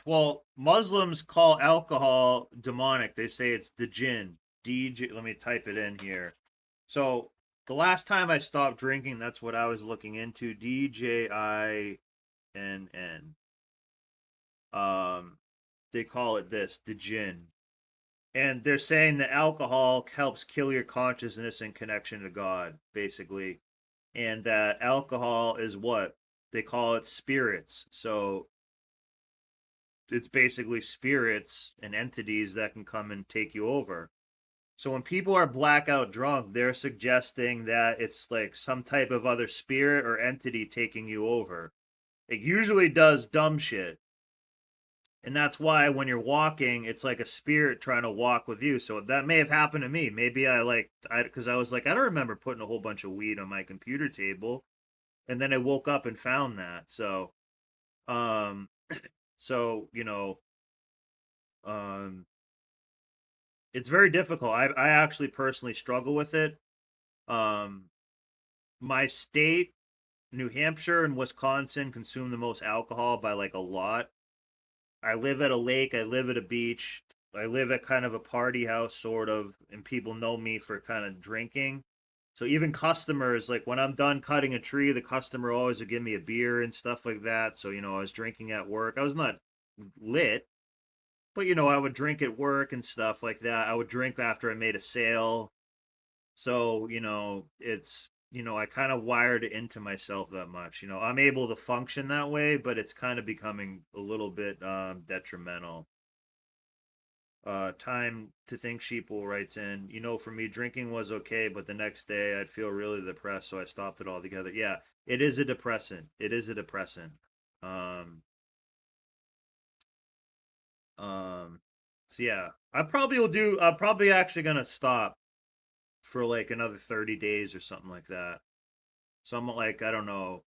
Well, Muslims call alcohol demonic. They say it's the jinn. DJ. Let me type it in here. So the last time I stopped drinking, that's what I was looking into. DJINN. They call it this, the jinn. And they're saying that alcohol helps kill your consciousness and connection to God, basically. And that alcohol is what? They call it spirits. So it's basically spirits and entities that can come and take you over. So when people are blackout drunk, they're suggesting that it's like some type of other spirit or entity taking you over. It usually does dumb shit. And that's why when you're walking, it's like a spirit trying to walk with you. So that may have happened to me. Maybe because I was like, I don't remember putting a whole bunch of weed on my computer table. And then I woke up and found that. So, you know, it's very difficult. I actually personally struggle with it. My state, New Hampshire and Wisconsin, consume the most alcohol by like a lot. I live at a lake, I live at a beach, I live at kind of a party house, sort of, and people know me for kind of drinking. So even customers, like when I'm done cutting a tree, the customer always would give me a beer and stuff like that. So, you know, I was drinking at work. I was not lit, but, you know, I would drink at work and stuff like that. I would drink after I made a sale. So, you know, it's, you know, I kind of wired it into myself that much. You know, I'm able to function that way, but it's kind of becoming a little bit detrimental. Time to think Sheeple writes in, you know, for me, drinking was okay, but the next day I'd feel really depressed, so I stopped it altogether. Yeah, it is a depressant. It is a depressant. So yeah, I'm probably actually gonna stop for like another 30 days or something like that. So I'm like, I don't know,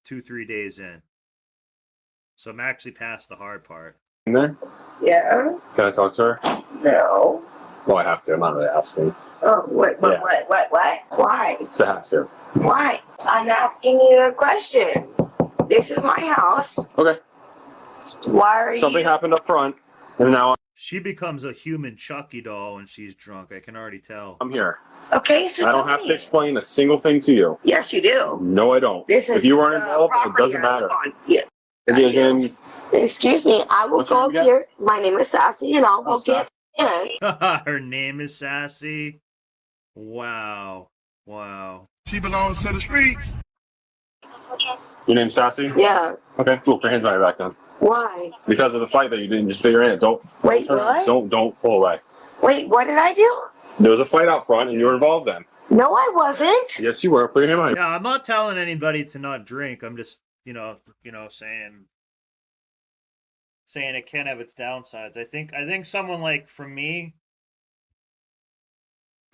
2-3 days in. So I'm actually past the hard part. In there? Yeah. Can I talk to her? No. Well, I have to. I'm not really asking. Oh, what? Yeah. Why? It's a have to. Why? I'm asking you a question. This is my house. Okay. Why are Something you? happened up front, and now She becomes a human Chucky doll when she's drunk. I can already tell. I'm here. Okay, so I don't tell have me. to explain a single thing to you. Yes, you do. No, I don't. This is if you weren't involved, it property doesn't I matter. live on. Yeah. Is it in? Excuse me, I will What's your go name up again? here. My name is Sassy, and I'll go get in. Her name is Sassy. Wow. Wow. She belongs to the streets. Your name's Sassy? Yeah. Okay, cool. Put your hands behind your back then. Why? Because of the fight that you didn't just figure in. Don't. Wait, what? Don't pull away. Wait, what did I do? There was a fight out front, and you were involved then. No, I wasn't. Yes, you were. Put your hand behind. Yeah, I'm not telling anybody to not drink. I'm just, saying it can have its downsides. I think someone like, for me,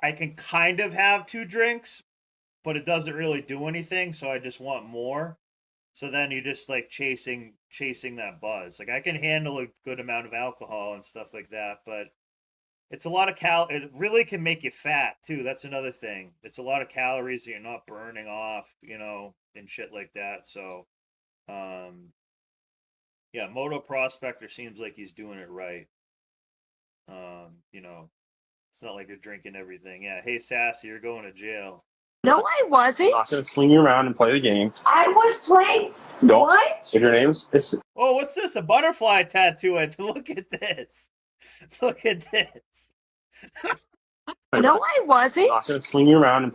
I can kind of have 2 drinks, but it doesn't really do anything, so I just want more. So then you just like chasing that buzz. Like I can handle a good amount of alcohol and stuff like that, but it's a lot of it really can make you fat too. That's another thing. It's a lot of calories that you're not burning off, and shit like that. So yeah, Moto Prospector seems like he's doing it right. It's not like you're drinking everything. Yeah, hey Sassy, you're going to jail. No, I wasn't. I'm not going to sling you around and play the game. I was playing. Don't. What? If your name's... Oh, what's this? A butterfly tattoo. Look at this. Look at this. No, I wasn't. I'm not going to sling you around and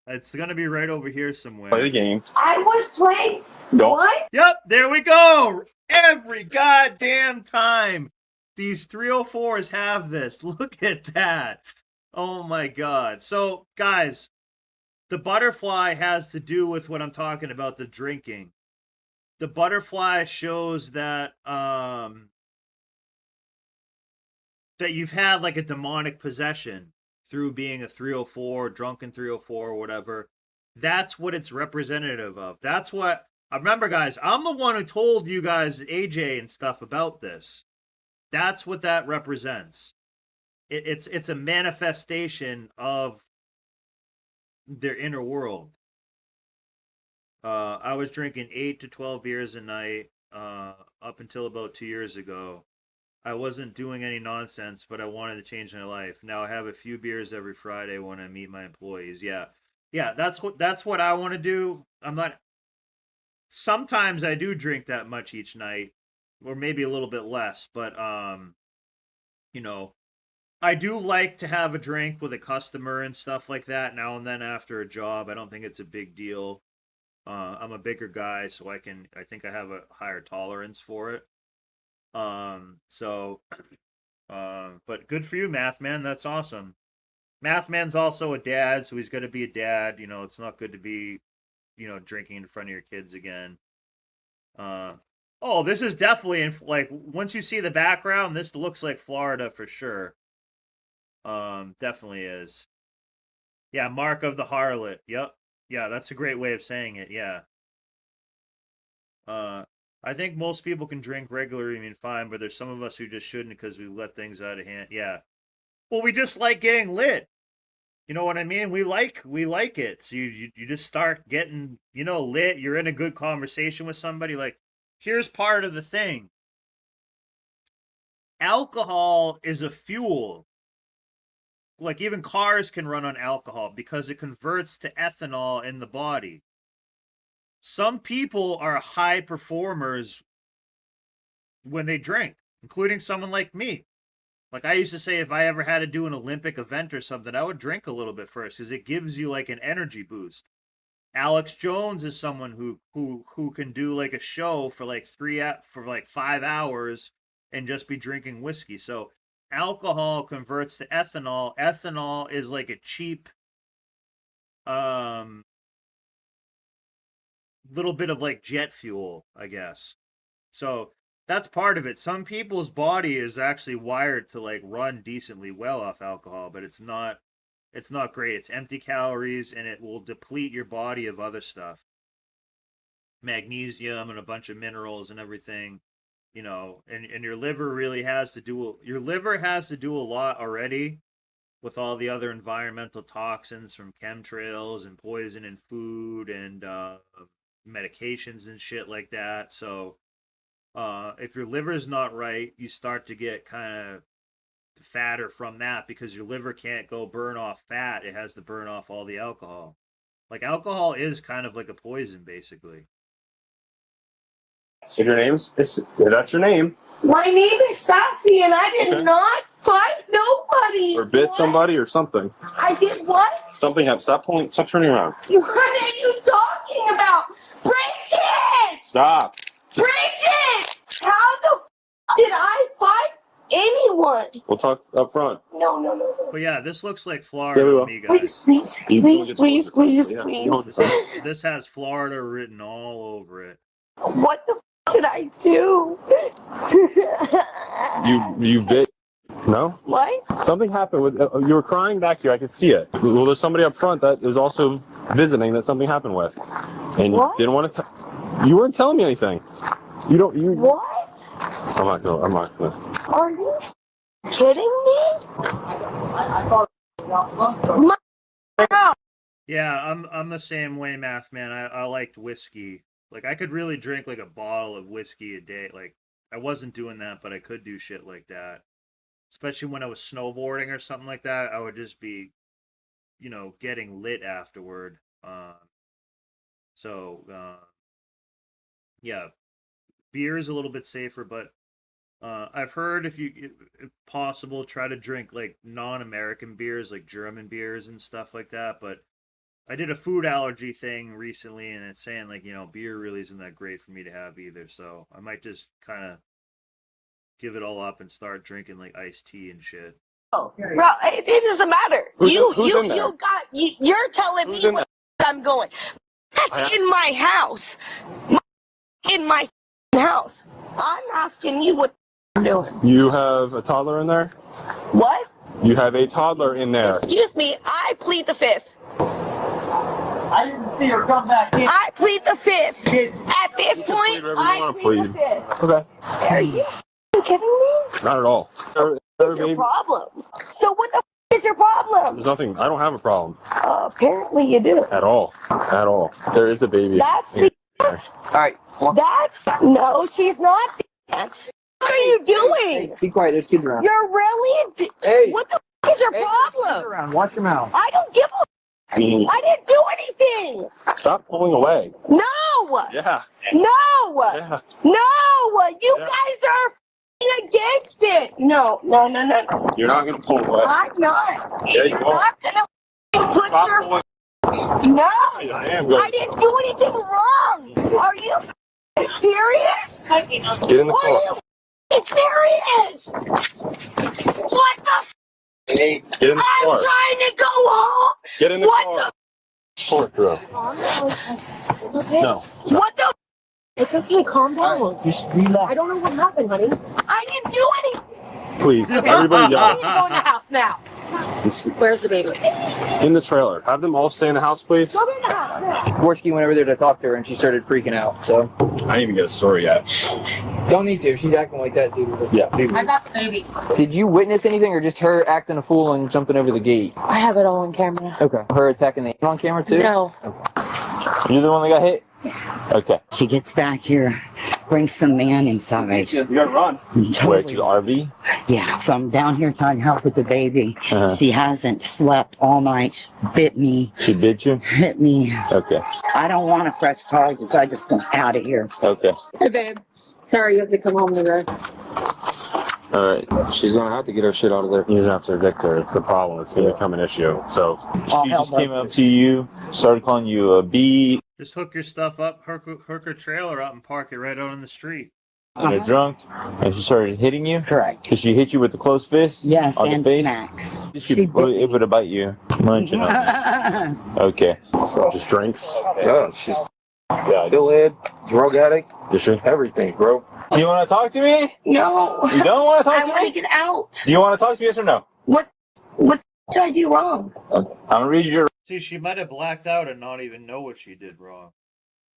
It's going to be right over here somewhere. play the game. I was playing. Don't. What? Yep, there we go. Every goddamn time these 304s have this. Look at that. Oh my God. So, guys, the butterfly has to do with what I'm talking about, the drinking. The butterfly shows that that you've had like a demonic possession through being a 304, drunken 304 or whatever. That's what it's representative of. That's what I remember, guys. I'm the one who told you guys, AJ and stuff, about this. That's what that represents. It's a manifestation of their inner world. I was drinking 8 to 12 beers a night up until about 2 years ago. I wasn't doing any nonsense, but I wanted to change my life. Now I have a few beers every Friday when I meet my employees. Yeah, that's what I want to do. I'm not. Sometimes I do drink that much each night, or maybe a little bit less. But I do like to have a drink with a customer and stuff like that now and then after a job. I don't think it's a big deal. I'm a bigger guy, so I think I have a higher tolerance for it. But good for you, Math Man. That's awesome. Math Man's also a dad, so he's going to be a dad. You know, it's not good to be, you know, drinking in front of your kids again. Oh, this is definitely in, like, once you see the background, this looks like Florida for sure. Definitely is. Yeah, Mark of the Harlot. Yep. Yeah, that's a great way of saying it. Yeah. I think most people can drink regularly, I mean, fine, but there's some of us who just shouldn't because we let things out of hand. Yeah. Well, we just like getting lit. You know what I mean? We like it. So you just start getting, you know, lit. You're in a good conversation with somebody. Like, here's part of the thing. Alcohol is a fuel. Like, even cars can run on alcohol because it converts to ethanol in the body. Some people are high performers when they drink, including someone like me. Like, I used to say if I ever had to do an Olympic event or something, I would drink a little bit first because it gives you like an energy boost. Alex Jones is someone who can do like a show for like 5 hours and just be drinking whiskey. So alcohol converts to ethanol. Ethanol is like a cheap little bit of like jet fuel, I guess. So that's part of it. Some people's body is actually wired to like run decently well off alcohol, but it's not great. It's empty calories and it will deplete your body of other stuff. Magnesium and a bunch of minerals and everything, you know, and your liver really has to do a lot already with all the other environmental toxins from chemtrails and poison in food and medications and shit like that. So if your liver's not right, you start to get kind of fatter from that because your liver can't go burn off fat. It has to burn off all the alcohol. Like, alcohol is kind of like a poison, basically. If your name's that's your name. My name is Sassy, and I did not fight nobody. Or bit somebody or something. I did what? Something happened. Stop turning around. What are you talking about? Bridget! Stop. Bridget! How the did I fight anyone? We'll talk up front. No. But yeah, this looks like Florida to me, guys. Please. This has Florida written all over it. What the did I do? You bit. No? What? Something happened with you were crying back here. I could see it. Well, there's somebody up front that is also visiting that something happened with, and you didn't want to. You weren't telling me anything. You don't. You. What? I'm not gonna. Are you kidding me? Yeah, I'm the same way, Math Man. I liked whiskey. Like, I could really drink like a bottle of whiskey a day. Like, I wasn't doing that, but I could do shit like that. Especially when I was snowboarding or something like that, I would just be, you know, getting lit afterward. Yeah, beer is a little bit safer, but I've heard if possible, try to drink like non-American beers, like German beers and stuff like that. But I did a food allergy thing recently, and it's saying like, you know, beer really isn't that great for me to have either. So I might just kind of give it all up and start drinking like iced tea and shit. Oh, bro, it doesn't matter. You're telling me where I'm going. That's in my house. In my house. I'm asking you what I'm doing. You have a toddler in there? What? You have a toddler in there. Excuse me, I plead the fifth. I didn't see her come back in. I plead the fifth. At this point, I plead the fifth. Okay. Are you kidding me? Not at all. What's your problem? So what the is your problem? There's nothing. I don't have a problem. Apparently you do. At all. At all. There is a baby. That's the aunt. All right. That's no, she's not the aunt. What are you doing? Hey, be quiet. There's kids around. You're really. Hey. What the is your problem? Around. Watch your mouth. I don't give a. I didn't do anything. Stop pulling away. No. Yeah. No. Yeah. No. You guys are against it. No. You're not gonna pull away. I'm not. Yeah, you You're are. not gonna put Stop your. pulling. No. I am going. I didn't do anything wrong. Are you serious? Get in the car. Are you serious? What the? Hey, get in the I'm car. trying to go home. Get in the what car. Pull it through. It's okay. No. What the? It's okay. Calm down. Just relax. I don't know what happened, honey. I didn't do anything. Please, Okay. everybody I down. need to go in the house now. Where's the baby? In the trailer. Have them all stay in the house, please. Go in the house now. Gorski went over there to talk to her and she started freaking out. So I didn't even get a story yet. don't need to. She's acting like that, dude. Yeah. I got the baby. Did you witness anything or just her acting a fool and jumping over the gate? I have it all on camera. Okay. Her attacking the on camera too? No. You're the one that got hit? Okay. She gets back here, brings some man inside. You gotta run. Where, to the RV? Yeah, so I'm down here trying to help with the baby. She hasn't slept all night. Bit me. She bit you? Hit me. Okay. I don't want to press charges. I just want out of here. Okay. Hey, babe. Sorry, you have to come home to rest. Alright. She's gonna have to get her shit out of there. You don't have to evict her. It's the problem. It's gonna become an issue. So All she hell just came broke up to you, started calling you a B. Just hook your stuff up, hook her trailer up, and park it right out on the street. And they're drunk, and she started hitting you. Correct. Did she hit you with the closed fist? Yes, on and the face? smacks. She was able to bite you, munching on you. Okay. Just drinks. Yeah, she's still drug addict, everything, bro. Do you want to talk to me? No. You don't want to talk I to want me? to get out. Do you want to talk to me? Yes or no? What did I do wrong? I'm gonna read you your See, she might have blacked out and not even know what she did wrong.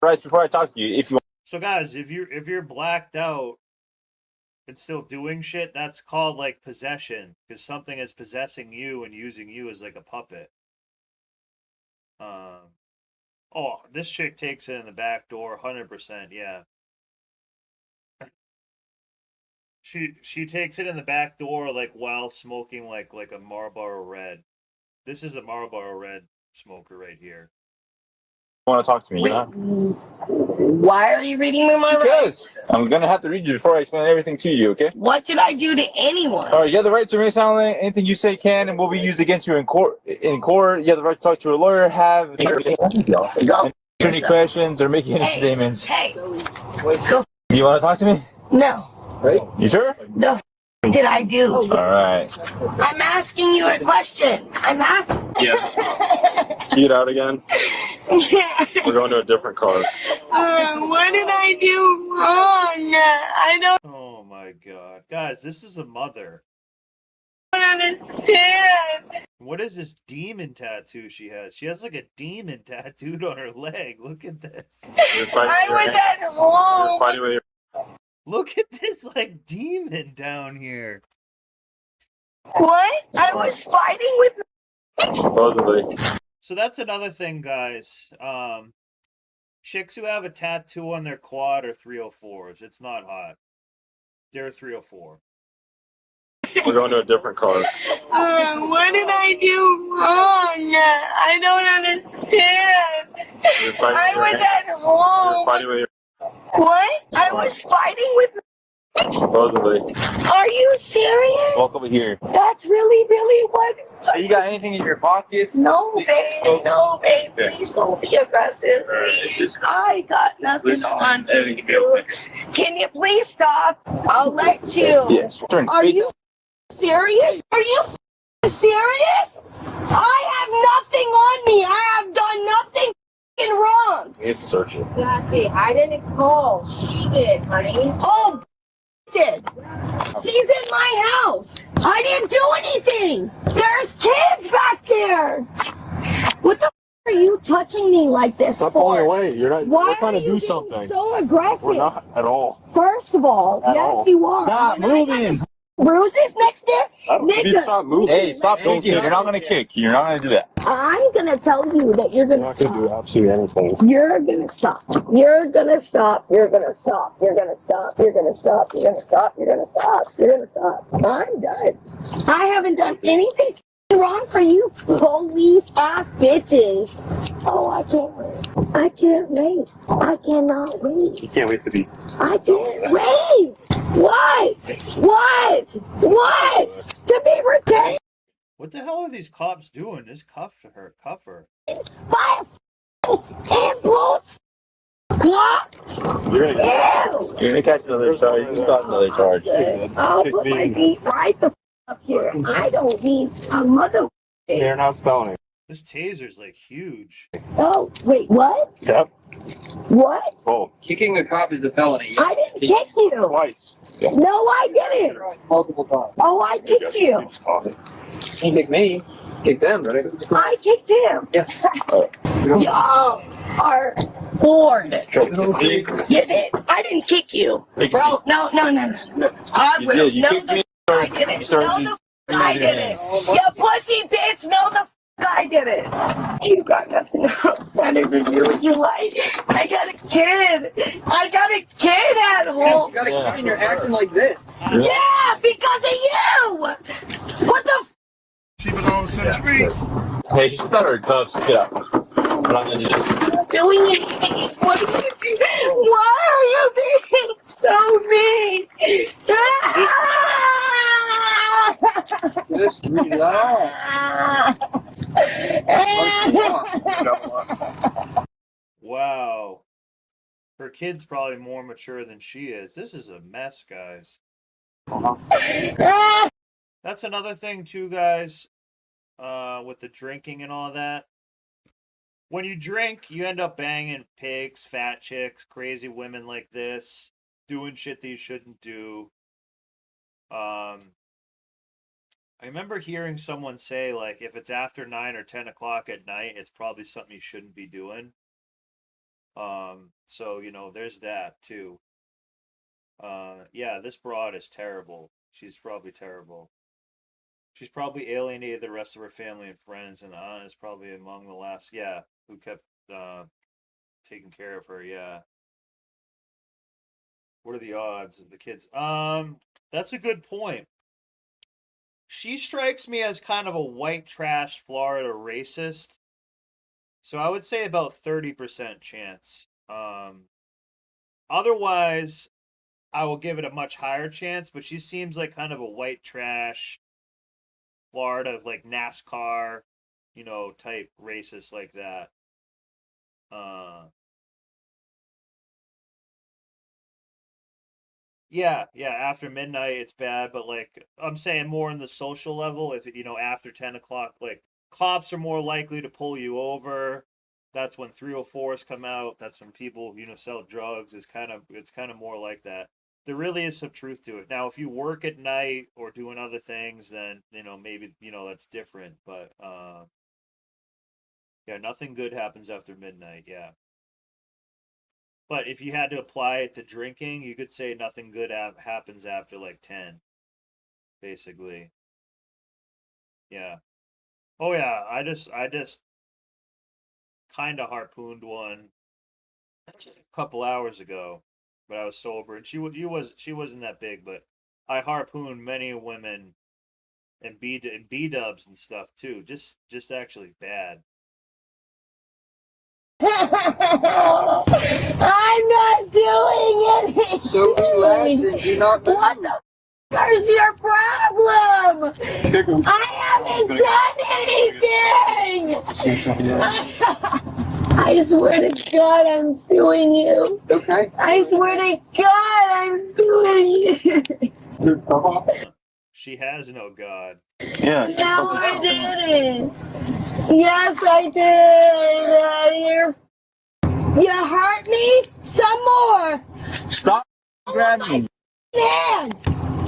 rights before I talk to you. If you So guys, if you're blacked out and still doing shit, that's called like possession, because something is possessing you and using you as like a puppet. Oh, this chick takes it in the back door, 100%. Yeah. She takes it in the back door like while smoking like a Marlboro Red. This is a Marlboro Red smoker right here. want to talk to me, Wait, why are you reading me my rights? Because I'm gonna have to read you before I explain everything to you. Okay? What did I do to anyone? All right. You have the right to remain silent. Anything you say can and will be used against you in court. You have the right to talk to a lawyer. Have any questions or make any statements. Hey, Do you want to talk to me? no. Right? You sure? The did I do? All right. I'm asking you a question. I'm asking. Yeah. Get out again. We're going to a different car. What did I do wrong? I don't Oh my god. Guys, this is a mother. understand. What is this demon tattoo she has? She has like a demon tattooed on her leg. Look at this. I was at home. Look at this like demon down here. What? I was fighting with. Supposedly. So that's another thing, guys. Chicks who have a tattoo on their quad are 304s. It's not hot. They're 304. We're going to a different car. What did I do wrong? I don't understand. I was at home. What? I was fighting with. Supposedly. Are you serious? Walk over here. That's really what? Hey, you got anything in your pockets? No, babe. No, babe. Please don't be aggressive. Please. I got nothing on to you. Can you please stop? I'll let you. Yes. Are you serious? Are you serious? I have nothing on me. I have done nothing wrong. It's searching. Sassy, I didn't call. She did, honey. Oh, did. She's in my house. I didn't do anything. There's kids back there. What the are you touching me like this Stop for? pulling away. You're not. Why We're trying are to you do being something. so aggressive? We're not at all. First of all, At yes, all. you are. Stop moving. Bruises next there? Nigga, Stop moving. Hey, stop kicking. You're not gonna kick. You're not gonna do that. I'm gonna tell you that you're gonna You're not stop. gonna do absolutely anything. You're gonna stop. You're gonna stop. You're gonna stop. You're gonna stop. You're gonna stop. You're gonna stop. You're gonna stop. You're gonna stop. I'm done. I haven't done anything wrong for you police ass bitches. Oh, I can't wait. I can't wait. I cannot wait. You can't wait to be. I can't wait. What? To be retained What the hell are these cops doing? Just cuff her. by a ambulance cop? You're gonna catch another charge. You got another charge. I'll put my feet right the up here. I don't need a mother. They're not spelling it. This taser's like huge. Oh, wait, what? Yep. What? Both. Kicking a cop is a felony. I didn't kick you. Twice. Yeah. No, I didn't. Multiple times. Oh, I kicked you. He kicked me. Kicked them, right? I kicked him. Yes. Y'all are bored. You did. I didn't kick you. Bro, no. I will. You No, kicked me. I didn't. No, the I didn't. You pussy bitch. No, the I didn't. You got nothing else better to do with your life. I got a kid. At home. You gotta and you're acting like this. Yeah, because of you. What the She belongs to the streets. Hey, she's got her cuffs. Get out. I'm not gonna do this. doing it? What are you doing? Why are you being so mean? Just relax. Wow. Her kid's probably more mature than she is. This is a mess, guys. That's another thing too, guys, with the drinking and all that. When you drink, you end up banging pigs, fat chicks, crazy women like this, doing shit that you shouldn't do. I remember hearing someone say, like, if it's after 9 or 10 o'clock at night, it's probably something you shouldn't be doing. So, you know, there's that too. Yeah, this broad is terrible. She's probably terrible. She's probably alienated the rest of her family and friends, and Anna is probably among the last, yeah, who kept taking care of her, yeah. What are the odds of the kids? That's a good point. She strikes me as kind of a white trash Florida racist. So I would say about 30% chance. Otherwise, I will give it a much higher chance, but she seems like kind of a white trash Florida, like NASCAR, you know, type racist like that. Yeah, after midnight it's bad, but like I'm saying more in the social level, if you know, after 10 o'clock, like cops are more likely to pull you over. That's when 304s come out. That's when people, you know, sell drugs. It's kind of more like that. There really is some truth to it. Now, if you work at night or doing other things, then, you know, maybe, you know, that's different. But yeah, nothing good happens after midnight. Yeah. But if you had to apply it to drinking, you could say nothing good happens after like 10, basically. Yeah. Oh yeah, I just kind of harpooned one a couple hours ago, but I was sober, and she wasn't that big, but I harpooned many women and B-dubs and stuff too. Just actually bad. I'm not doing anything. So relax and do not move. What the f is your problem? I haven't done anything. I swear to God, I'm suing you. Okay. I swear to God, I'm suing you. She has no God. Yeah. No, I didn't. Yes, I did. You hurt me some more. Stop grabbing me. Hand.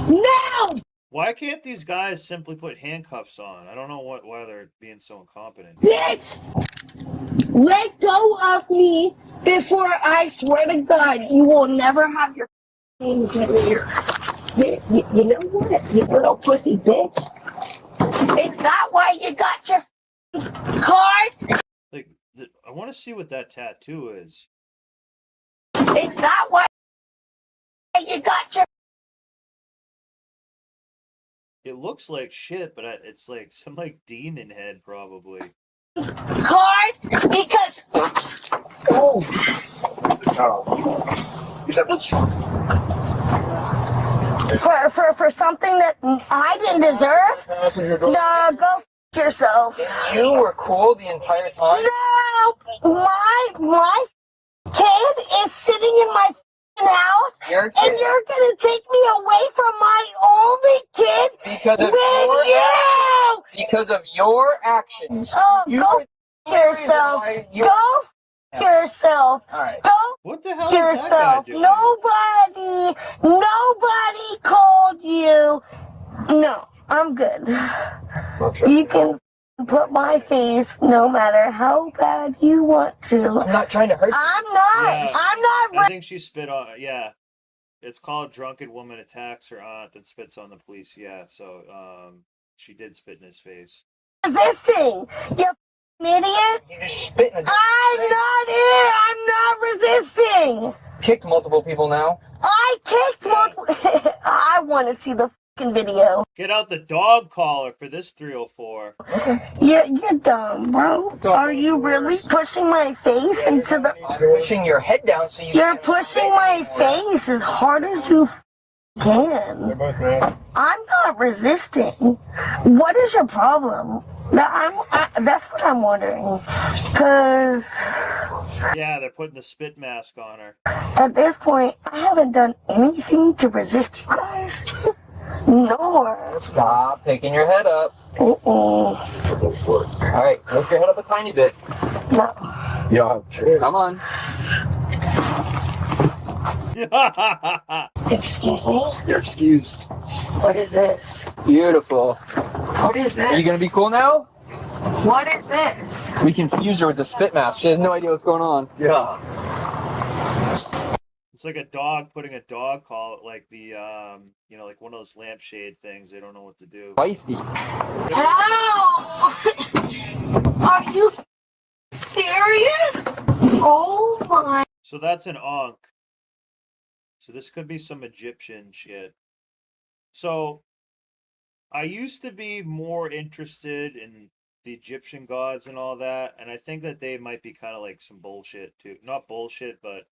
No. Why can't these guys simply put handcuffs on? I don't know why they're being so incompetent. Bitch, let go of me before I swear to God you will never have your hands in here. You know what, you little pussy bitch? Is that why you got your card? Like, I want to see what that tattoo is. Is that why you got your... It looks like shit, but it's like some like demon head probably. card? Because... Oh. For something that I didn't deserve? No, go f yourself. You were cool the entire time? No! My kid is sitting in my house, and you're gonna take me away from my only kid Because of your actions. Oh, go f yourself. Go f yourself. All right. Go What the hell f is that guy yourself. doing? Nobody called you. No, I'm good. You can put my face no matter how bad you want to. I'm not trying to hurt you. I'm not. Yeah. I'm not. I think she spit on. Yeah, it's called drunken woman attacks her aunt and spits on the police. Yeah, so she did spit in his face. Resisting. You idiot. You just spit in a I'm not resisting. Kicked multiple people now. I kicked multiple. I want to see the fucking video. Get out the dog collar for this 304. You're dumb, bro. Are you really pushing my face into the... You're pushing your head down so you... You're pushing my face as hard as you can. I'm not resisting. What is your problem? That's what I'm wondering. Because... Yeah, they're putting the spit mask on her. At this point, I haven't done anything to resist you guys. Nor. Stop picking your head up. All right, lift your head up a tiny bit. No. Yeah, sure. Come on. Excuse me? You're excused. What is this? Beautiful. What is Are you this? gonna be cool now? What is this? We confused her with the spit mask. She has no idea what's going on. Yeah. It's like a dog putting a dog collar, like the like one of those lampshade things. They don't know what to do. Feisty. Ow! Are you serious? Oh my. So that's an ankh. So this could be some Egyptian shit. So I used to be more interested in the Egyptian gods and all that, and I think that they might be kind of like some bullshit too. Not bullshit, but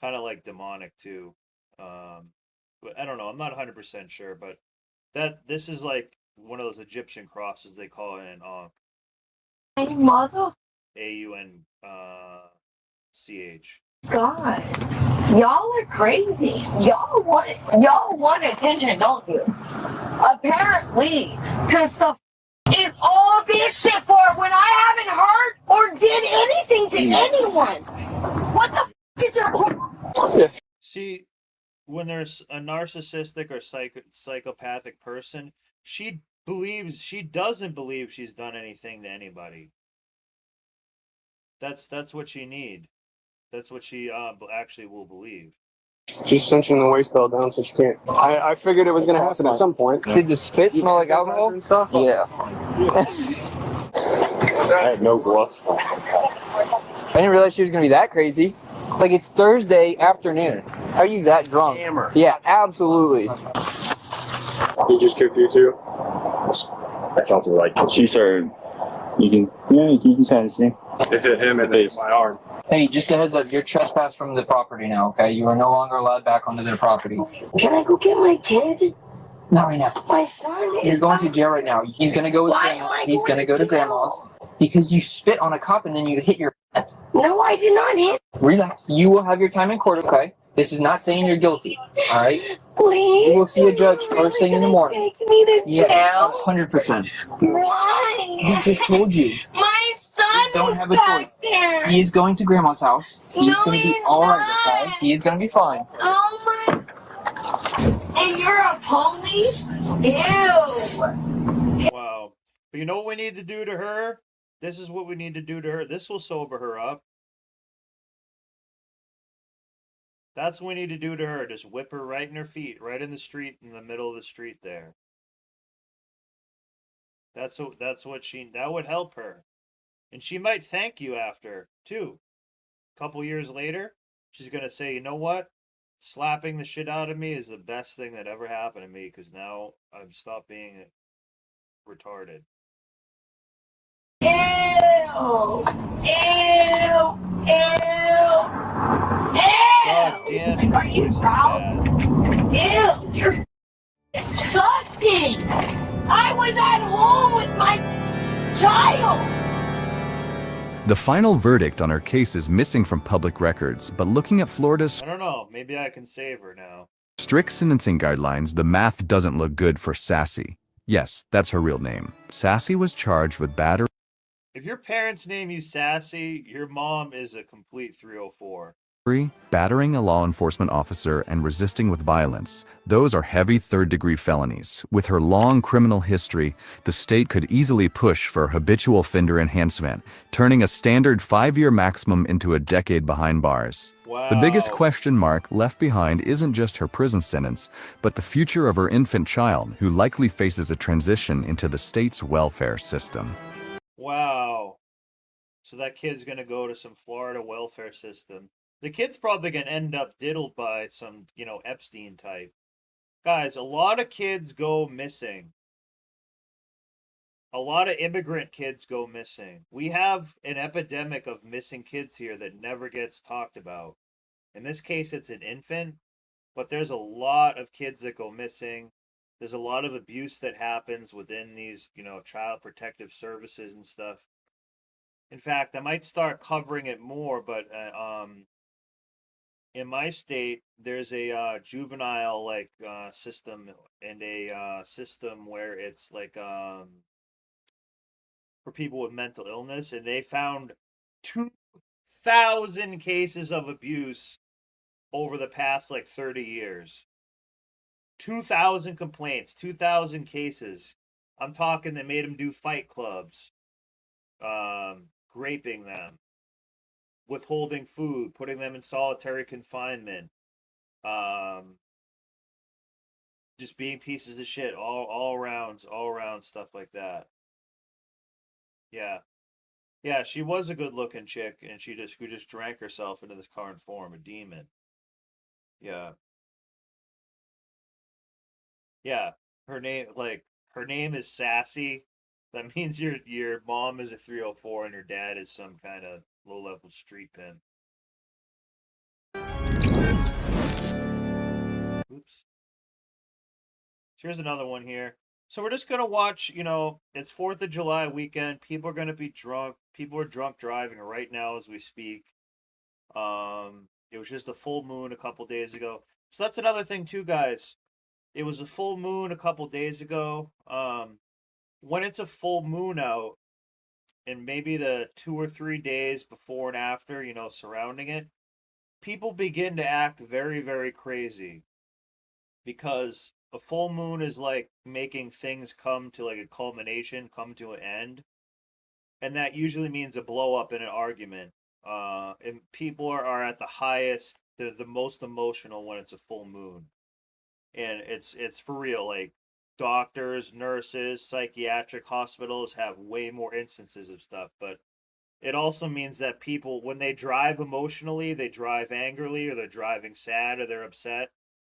kind of like demonic too. But I don't know. I'm not 100% sure, but this is like one of those Egyptian crosses they call it an ankh. My mother. AUNCH. God, y'all are crazy. Y'all want attention, don't you? Apparently, because the is all this shit for when I haven't hurt or did anything to anyone. What the is your problem? See, when there's a narcissistic or psychopathic person, she doesn't believe she's done anything to anybody. That's what she need. That's what she actually will believe. She's cinching the waist belt down so she can't. I figured it was going to happen at some point. Did the spit smell like alcohol? Yeah. I had no gloves. I didn't realize she was going to be that crazy. Like, it's Thursday afternoon. How are you that drunk? Hammer. Yeah, absolutely. He just kicked you too? I felt it like She started. You can kind of see. it hit him and then hit my arm. Hey, just a heads up, you're trespassed from the property now, okay? You are no longer allowed back onto their property. Can I go get my kid? Not right now. My son is. He's going to jail right now. He's going to go with grandma. He's going to go to grandma's because you spit on a cop and then you hit your head. No, I did not hit. Relax. You will have your time in court, okay? This is not saying you're guilty, all right? Please. You will see a judge first thing in the morning. Take me to jail. Yeah, 100%. Why? He just told you. My son Don't is have a back choice. there. He is going to grandma's house. He's No, going to be he's all right, not. okay? He is going to be fine. Oh my. And you're a police? Ew. Wow. But you know what we need to do to her? This is what we need to do to her. This will sober her up. That's what we need to do to her. Just whip her right in her feet, right in the street, in the middle of the street there. That would help her. And she might thank you after, too. A couple years later, she's going to say, you know what? Slapping the shit out of me is the best thing that ever happened to me because now I've stopped being retarded. Ew. Ew. Ew. God damn. Are you proud? Ew. You're disgusting. I was at home with my child. The final verdict on her case is missing from public records, but looking at Florida's I don't know. Maybe I can save her now. strict sentencing guidelines, the math doesn't look good for Sassy. Yes, that's her real name. Sassy was charged with battery. If your parents name you Sassy, your mom is a complete 304. Battering a law enforcement officer, and resisting with violence. Those are heavy third-degree felonies. With her long criminal history, the state could easily push for habitual offender enhancement, turning a standard 5-year maximum into a decade behind bars. Wow. The biggest question mark left behind isn't just her prison sentence, but the future of her infant child, who likely faces a transition into the state's welfare system. Wow. So that kid's gonna go to some Florida welfare system. The kid's probably going to end up diddled by some, Epstein type. Guys, a lot of kids go missing. A lot of immigrant kids go missing. We have an epidemic of missing kids here that never gets talked about. In this case, it's an infant, but there's a lot of kids that go missing. There's a lot of abuse that happens within these, child protective services and stuff. In fact, I might start covering it more, but, in my state, there's a juvenile system and a system where it's for people with mental illness, and they found 2,000 cases of abuse over the past 30 years. 2,000 complaints, 2,000 cases. I'm talking they made them do fight clubs, raping them, withholding food, putting them in solitary confinement, just being pieces of shit, all around stuff like that. Yeah, she was a good looking chick, and who just drank herself into this current form, a demon. Yeah, her name is Sassy. That means your mom is a 304 and your dad is some kind of low-level street pimp. Oops. Here's another one here. So we're just going to watch, it's 4th of July weekend. People are going to be drunk. People are drunk driving right now as we speak. It was just a full moon a couple days ago. So that's another thing too, guys. It was a full moon a couple days ago. When it's a full moon out, and maybe the 2 or 3 days before and after, surrounding it, people begin to act very, very crazy. Because a full moon is like making things come to a culmination, come to an end. And that usually means a blow up in an argument. And people are at the highest, they're the most emotional when it's a full moon. And it's for real, doctors, nurses, psychiatric hospitals have way more instances of stuff, but it also means that people, when they drive emotionally, they drive angrily, or they're driving sad, or they're upset,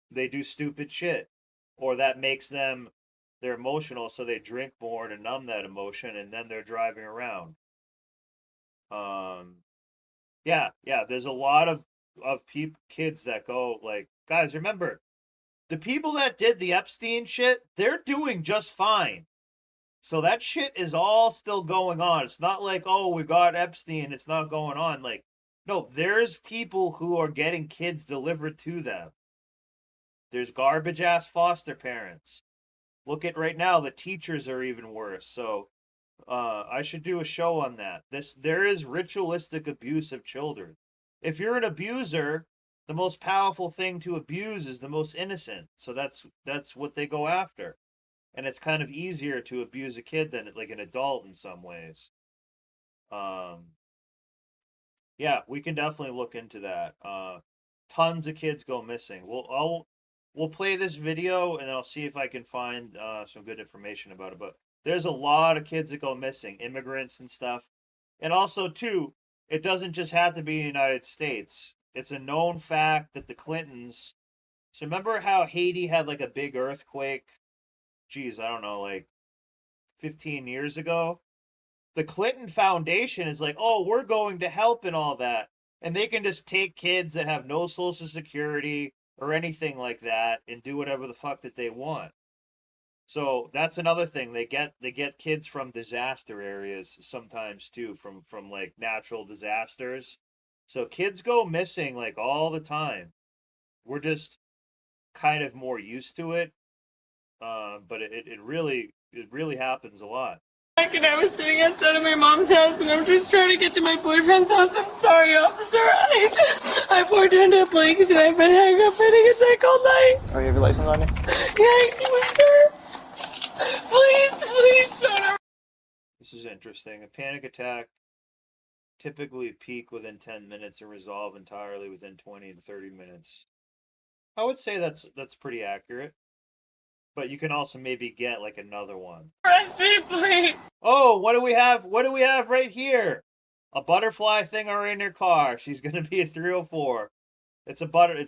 they do stupid shit. Or that makes them, they're emotional, so they drink more to numb that emotion, and then they're driving around. Yeah, there's a lot of kids that go, guys, remember, the people that did the Epstein shit, they're doing just fine. So that shit is all still going on. It's not like, oh, we got Epstein, it's not going on. No, there's people who are getting kids delivered to them. There's garbage ass foster parents. Look at right now, the teachers are even worse. So I should do a show on that. There is ritualistic abuse of children. If you're an abuser, the most powerful thing to abuse is the most innocent. So that's what they go after. And it's kind of easier to abuse a kid than an adult in some ways. Yeah, we can definitely look into that. Tons of kids go missing. We'll play this video, and I'll see if I can find some good information about it. But there's a lot of kids that go missing, immigrants and stuff. And also, too, it doesn't just have to be in the United States. It's a known fact that the Clintons... So remember how Haiti had a big earthquake? Geez, I don't know, 15 years ago? The Clinton Foundation is oh, we're going to help and all that. And they can just take kids that have no Social Security or anything like that and do whatever the fuck that they want. So that's another thing. They get kids from disaster areas sometimes too, from like natural disasters. So kids go missing like all the time. We're just kind of more used to it. But it really happens a lot. And I was sitting outside of my mom's house and I'm just trying to get to my boyfriend's house. I'm sorry, officer. I poured into blinks and I've been hanging up in a sick all night. Oh, you have your license on you? Yeah, I do, sir. Please don't. This is interesting. A panic attack typically peak within 10 minutes and resolve entirely within 20 to 30 minutes. I would say that's pretty accurate. But you can also maybe get like another one. Arrest me, please. Oh, what do we have? What do we have right here? A butterfly thing are in her car. She's gonna be a 304. It's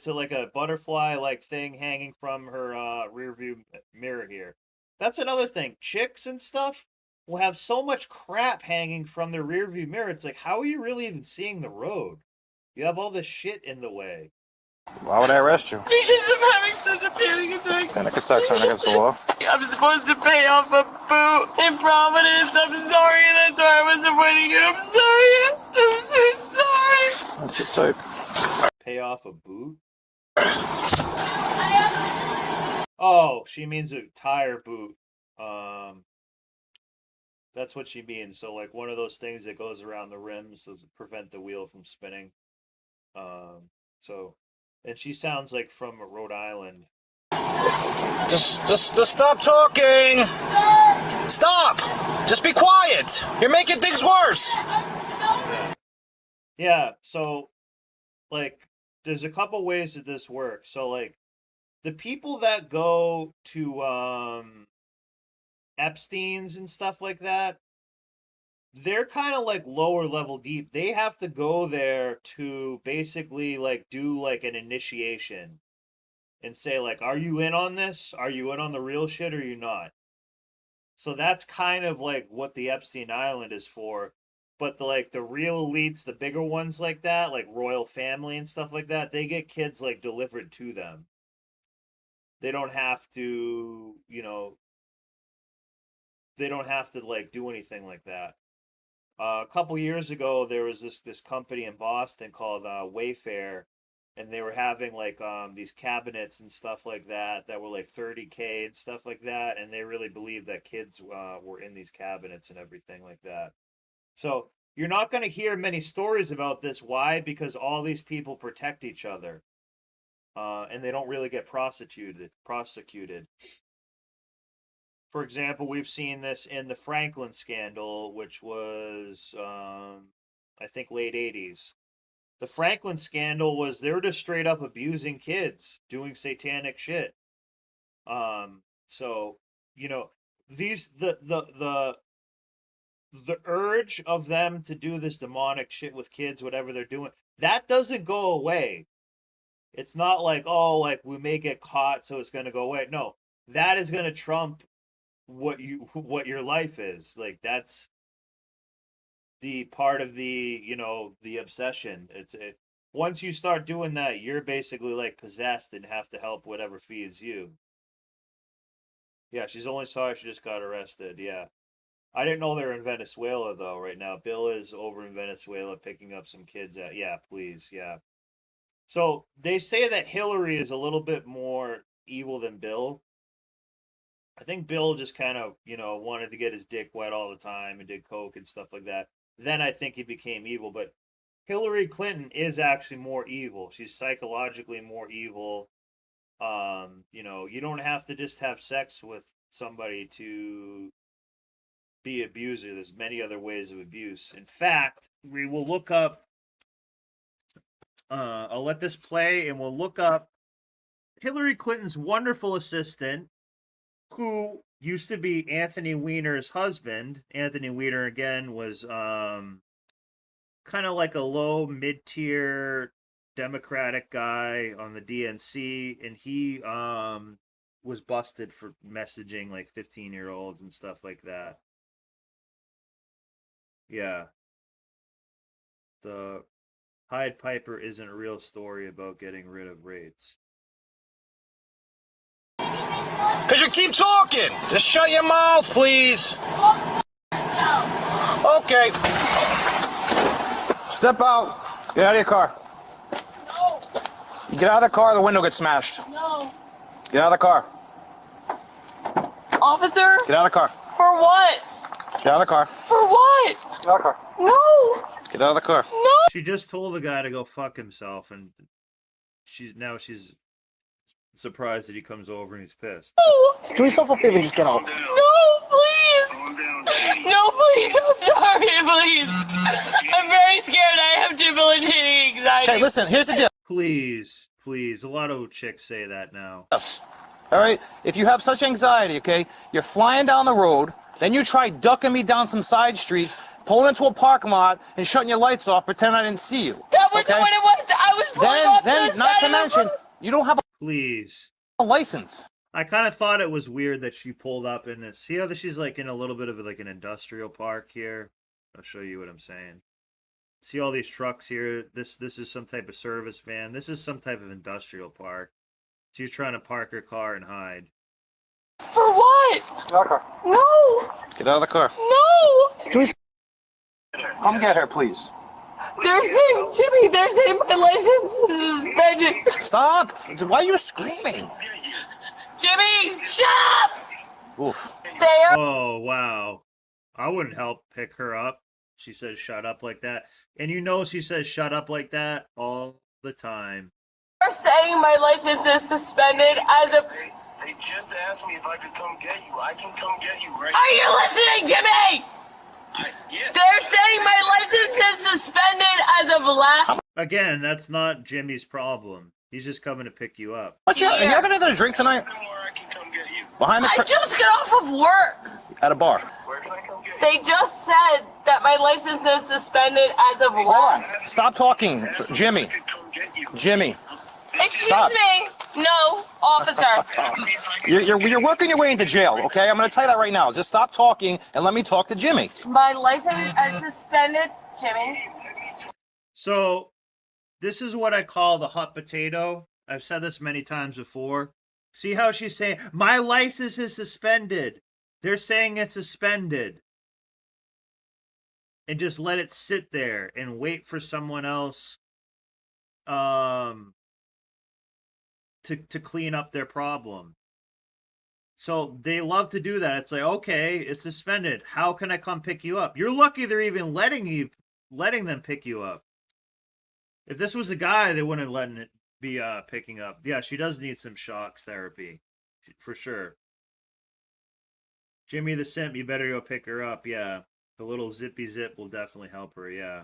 like a butterfly like thing hanging from her rear view mirror here. That's another thing. Chicks and stuff will have so much crap hanging from their rear view mirror. It's like, how are you really even seeing the road? You have all this shit in the way. Why would I arrest you? Because I'm having such a panic attack. Panic attacks aren't against the law. I'm supposed to pay off a boot in Providence. I'm sorry. That's why I wasn't waiting. I'm sorry. I'm so sorry. That's just like... Pay off a boot? Oh, she means a tire boot. That's what she means. So like one of those things that goes around the rims to prevent the wheel from spinning. And she sounds like from Rhode Island. Just stop talking. Stop. Just be quiet. You're making things worse. Yeah. So, like, there's a couple ways that this works. So, like, the people that go to Epstein's and stuff like that, they're kind of like lower level deep. They have to go there to basically like do like an initiation and say like, are you in on this? Are you in on the real shit or are you not? So that's kind of like what the Epstein Island is for. But the real elites, the bigger ones like that, like royal family and stuff like that, they get kids like delivered to them. They don't have to, they don't have to like do anything like that. A couple years ago, there was this company in Boston called Wayfair, and they were having like these cabinets and stuff like that were like $30K and stuff like that, and they really believed that kids were in these cabinets and everything like that. So you're not going to hear many stories about this. Why? Because all these people protect each other, and they don't really get prosecuted. For example, we've seen this in the Franklin scandal, which was, I think, late 80s. The Franklin scandal was they were just straight up abusing kids, doing satanic shit. So, the urge of them to do this demonic shit with kids, whatever they're doing, that doesn't go away. It's not like, oh, like we may get caught, so it's going to go away. No, that is going to trump what your life is. Like that's the part of the the obsession. Once you start doing that, you're basically like possessed and have to help whatever feeds you. Yeah, she's only sorry she just got arrested. Yeah, I didn't know they're in Venezuela though right now. Bill is over in Venezuela picking up some kids at, yeah, please. Yeah, so they say that Hillary is a little bit more evil than Bill. I think Bill just kind of, wanted to get his dick wet all the time and did coke and stuff like that. Then I think he became evil. But Hillary Clinton is actually more evil. She's psychologically more evil. You don't have to just have sex with somebody to be abuser. There's many other ways of abuse. In fact, we will look up, I'll let this play and we'll look up Hillary Clinton's wonderful assistant, who used to be Anthony Weiner's husband. Anthony Weiner, again, was kind of like a low, mid-tier Democratic guy on the DNC, and he was busted for messaging like 15-year-olds and stuff like that. Yeah. The Pied Piper isn't a real story about getting rid of rates. Because you keep talking. Just shut your mouth, please. Okay. Step out. Get out of your car. No. You get out of the car, the window gets smashed. No. Get out of the car. Officer? Get out of the car. For what? Get out of the car. For what? Get out of the car. No. Get out of the car. No. She just told the guy to go fuck himself, and she's surprised that he comes over and he's pissed. No. Do yourself a favor and just get out. No, please. No, please. I'm sorry, please. I'm very scared. I have debilitating anxiety. Okay, listen, here's the deal. Please, please. A lot of chicks say that now. All right, if you have such anxiety, okay, you're flying down the road, then you try ducking me down some side streets, pulling into a parking lot, and shutting your lights off, pretending I didn't see you. That wasn't what it was. I was pulling off Then, the not side to of the mention, road. you don't have Please. a license. I kind of thought it was weird that she pulled up in this. See how she's like in a little bit of like an industrial park here? I'll show you what I'm saying. See all these trucks here? This is some type of service van. This is some type of industrial park. She's trying to park her car and hide. For what? Get out of the car. No. Get out of the car. No. Come get her, please. They're saying, Jimmy, they're saying my license is suspended. Stop! Why are you screaming? Jimmy, shut up! Oof. They are. Oh, wow. I wouldn't help pick her up. She says shut up like that. And you know she says shut up like that all the time. They're saying my license is suspended as of. They just asked me if I could come get you. I can come get you right Are you listening, Jimmy? Yes. They're saying my license is suspended as of last. Again, that's not Jimmy's problem. He's just coming to pick you up. Are you having another drink tonight? Behind the I just got off of work. at a bar. They just said that my license is suspended as of last. Stop talking, Jimmy. Jimmy. Excuse Stop. me. No, officer. You're working your way into jail, okay? I'm going to tell you that right now. Just stop talking and let me talk to Jimmy. My license is suspended, Jimmy. So, this is what I call the hot potato. I've said this many times before. See how she's saying, my license is suspended. They're saying it's suspended. And just let it sit there and wait for someone else to clean up their problem. So they love to do that. It's like, okay, it's suspended. How can I come pick you up? You're lucky they're even letting them pick you up. If this was a guy, they wouldn't let it be picking up. Yeah, she does need some shock therapy, for sure. Jimmy the simp, you better go pick her up. Yeah, the little zippy zip will definitely help her. Yeah.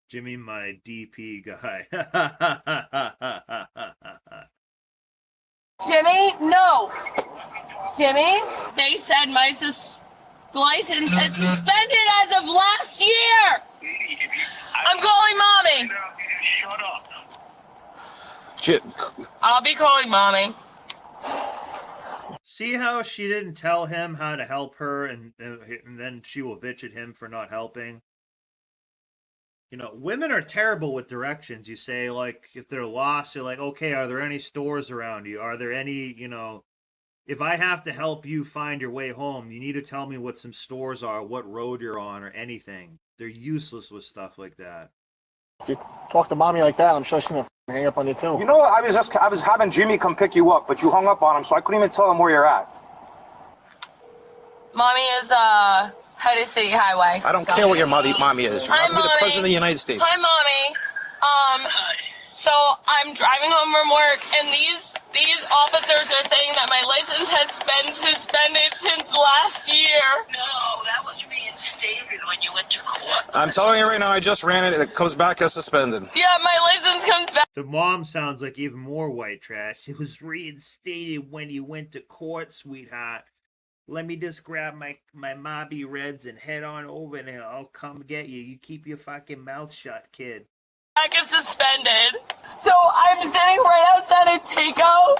Jimmy, my DP guy. Jimmy, no. Jimmy, they said my license is suspended as of last year. I'm calling mommy. Shut up. I'll be calling mommy. See how she didn't tell him how to help her, and then she will bitch at him for not helping? You know, women are terrible with directions. You say, like, if they're lost, you're like, okay, are there any stores around you? Are there any, you know, if I have to help you find your way home, you need to tell me what some stores are, what road you're on, or anything. They're useless with stuff like that. If you talk to mommy like that, I'm sure she's gonna hang up on you too. You know, I was having Jimmy come pick you up, but you hung up on him, so I couldn't even tell him where you're at. Mommy is Huddy City Highway. I don't care what your mommy is. You're Hi, not gonna be the president of the United States. Hi, mommy. So I'm driving home from work, and these officers are saying that my license has been suspended since last year. No, that was reinstated when you went to court. I'm telling you right now, I just ran it. It comes back as suspended. Yeah, my license comes back. The mom sounds like even more white trash. It was reinstated when you went to court, sweetheart. Let me just grab my Mobby Reds and head on over and I'll come get you. You keep your fucking mouth shut, kid. Back is suspended. So I'm sitting right outside of Taco.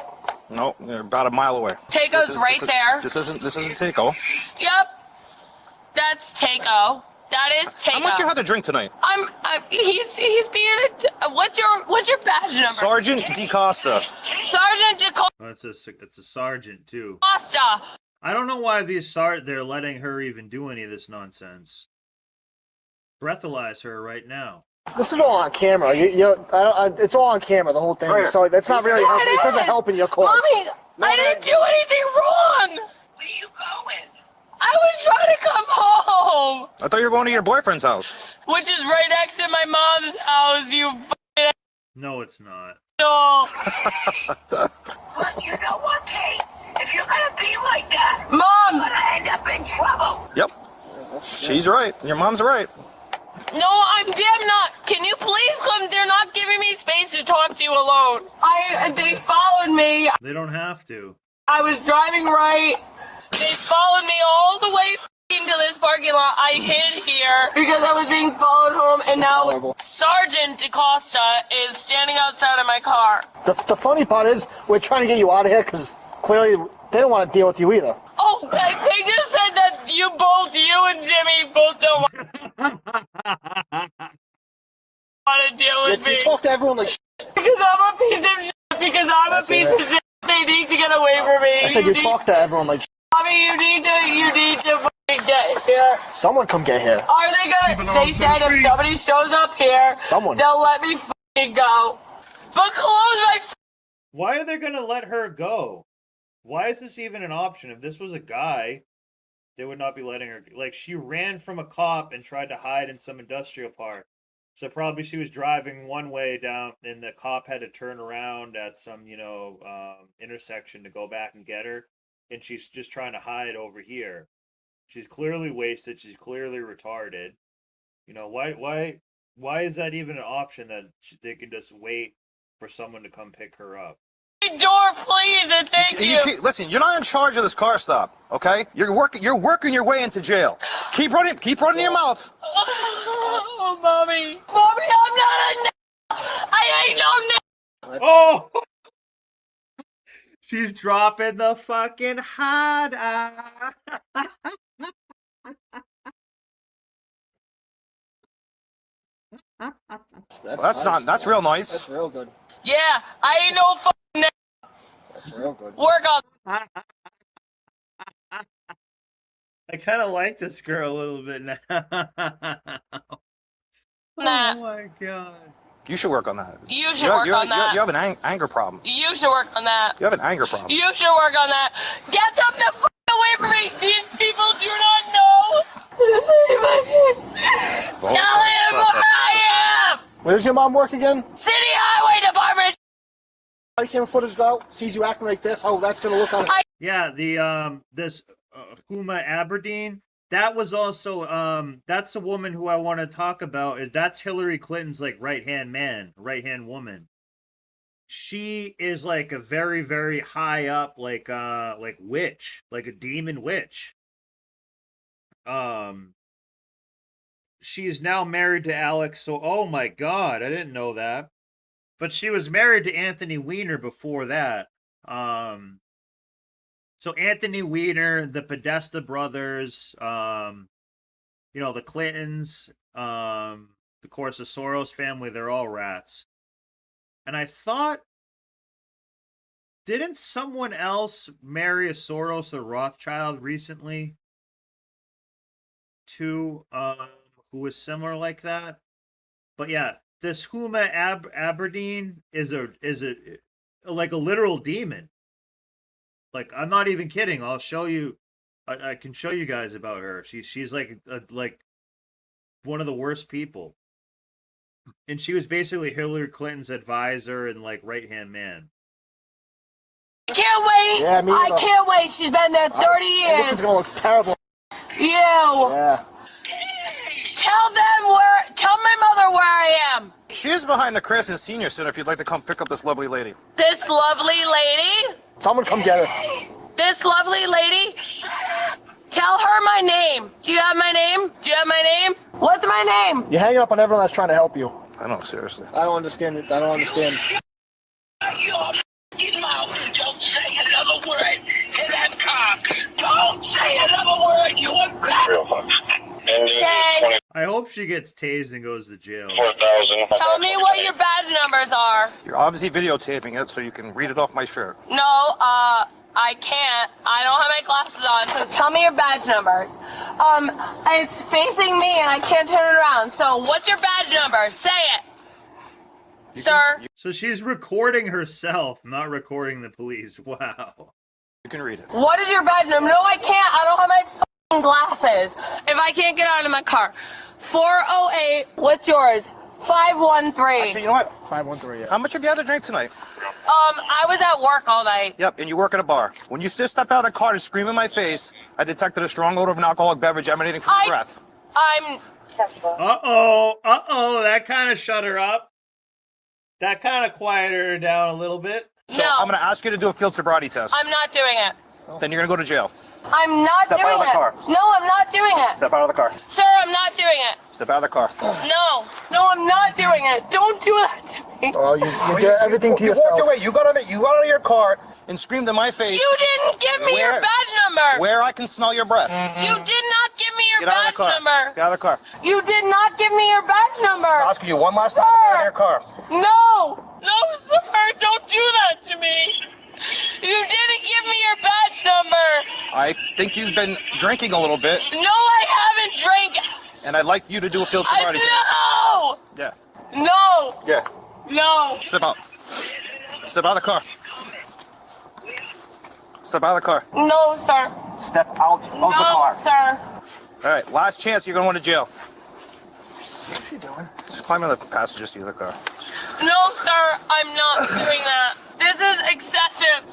No, you're about a mile away. Taco's right there. This isn't Taco. Yep. That's Taco. That is take. How much you had to drink tonight? He's being what's your badge number? Sergeant DeCosta. Sergeant DeCosta. Oh, it's a sergeant too. Costa. I don't know why they're letting her even do any of this nonsense. Breathalyze her right now. This is all on camera. It's all on camera, the whole thing. Right. So that's not really helping. It doesn't help in your cause. Mommy, I didn't do anything wrong. Where you going? I was trying to come home. I thought you were going to your boyfriend's house. Which is right next to my mom's house, you f***ing No, it's not. asshole. Well, you know what, Kate? If you're gonna be like that, Mom! you're gonna end up in trouble. Yep. She's right. Your mom's right. No, I'm damn not. Can you please come? They're not giving me space to talk to you alone. They followed me. They don't have to. I was driving right. They followed me all the way into this parking lot. I hid here because I was being followed home, and now Sergeant DeCosta is standing outside of my car. The funny part is, we're trying to get you out of here because clearly they don't want to deal with you either. Oh, they just said that you and Jimmy both don't want to deal with me. You talk to everyone like shit. Because I'm a piece of shit. Because I'm a piece of shit. They need to get away from me. I said you talk to everyone like shit. Mommy, you need to fucking get here. Someone come get here. Are they gonna? They said if somebody shows up here, they'll let me fucking go. But close my. Why are they gonna let her go? Why is this even an option? If this was a guy, they would not be letting her. Like, she ran from a cop and tried to hide in some industrial park. So probably she was driving one way down, and the cop had to turn around at some, intersection to go back and get her. And she's just trying to hide over here. She's clearly wasted. She's clearly retarded. Why is that even an option that they can just wait for someone to come pick her up? Door, please, and thank you. Listen, you're not in charge of this car stop, okay? You're working your way into jail. Keep running your mouth. Oh, mommy, I'm not a. I ain't no. Oh! She's dropping the fucking hot eye. That's real nice. That's real good. Yeah, I ain't no fucking. That's real good. Work on. I kind of like this girl a little bit now. Nah. Oh my god. You should work on that. You should work on that. You have an anger problem. You should work on that. You have an anger problem. You should work on that. Get them the fuck away from me. These people do not know. Tell him where I am. Where's your mom work again? City Highway Department. Body camera footage out, sees you acting like this. Oh, that's gonna look on. Yeah, the this Huma Aberdeen. That was also that's the woman who I want to talk about. That's Hillary Clinton's like right-hand woman. She is like a very, very high up like witch, like a demon witch. She's now married to Alex. So oh my god, I didn't know that. But she was married to Anthony Weiner before that. So Anthony Weiner, the Podesta brothers, the Clintons, of course, the Soros family, they're all rats. And I thought, didn't someone else marry a Soros or Rothschild recently? Too, who was similar like that? But yeah, this Huma Aberdeen is a like a literal demon. Like, I'm not even kidding. I'll show you. I can show you guys about her. She's like one of the worst people. And she was basically Hillary Clinton's advisor and like right-hand man. I can't wait. Yeah, me I either. can't wait. She's been there 30 years. This is gonna look terrible. You. Yeah. Tell my mother where I am. She is behind the Crescent Senior Center if you'd like to come pick up this lovely lady. This lovely lady. Someone come get her. This lovely lady. Tell her my name. Do you have my name? What's my name? You're hanging up on everyone that's trying to help you. I don't, seriously. I don't understand it. I don't understand. Your f***ing mouth. Don't say another word to them cops. Don't say another word. You are bad. Okay. I hope she gets tased and goes to jail. 4,000. Tell me what your badge numbers are. You're obviously videotaping it, so you can read it off my shirt. No, I can't. I don't have my glasses on, so tell me your badge numbers. It's facing me and I can't turn it around. So what's your badge number? Say it. Sir. So she's recording herself, not recording the police. Wow. You can read it. What is your badge number? No, I can't. I don't have my fucking glasses. If I can't get out of my car. 408. What's yours? 513. Actually, you know what? 513, yeah. How much have you had to drink tonight? I was at work all night. Yep, and you work at a bar. When you just stepped out of the car to scream in my face, I detected a strong odor of an alcoholic beverage emanating from your breath. Uh-oh, that kind of shut her up. That kind of quieted her down a little bit. So I'm going to ask you to do a field sobriety test. I'm not doing it. Then you're going to go to jail. I'm not Step doing out of the it. car. No, I'm not doing it. Step out of the car. Sir, I'm not doing it. Step out of the car. No, I'm not doing it. Don't do that to me. Oh, you did everything to yourself. You walked away. You got out of your car and screamed in my face. You didn't give me your badge number. Where I can smell your breath. You did not give me your Get out of badge the car. number. Get out of the car. You did not give me your badge number. I'm asking you one last time to get out of your car. No, sir, don't do that to me. You didn't give me your badge number. I think you've been drinking a little bit, No, I haven't drank. and I'd like you to do a field sobriety test. No. Yeah. No. Yeah. No. Step out. Step out of the car. Step out of the car. No, sir. Step out of the car. No, sir. All right, last chance. You're going to jail. What's she doing? Just climb in the passenger seat of the car. No, sir. I'm not doing that. This is excessive.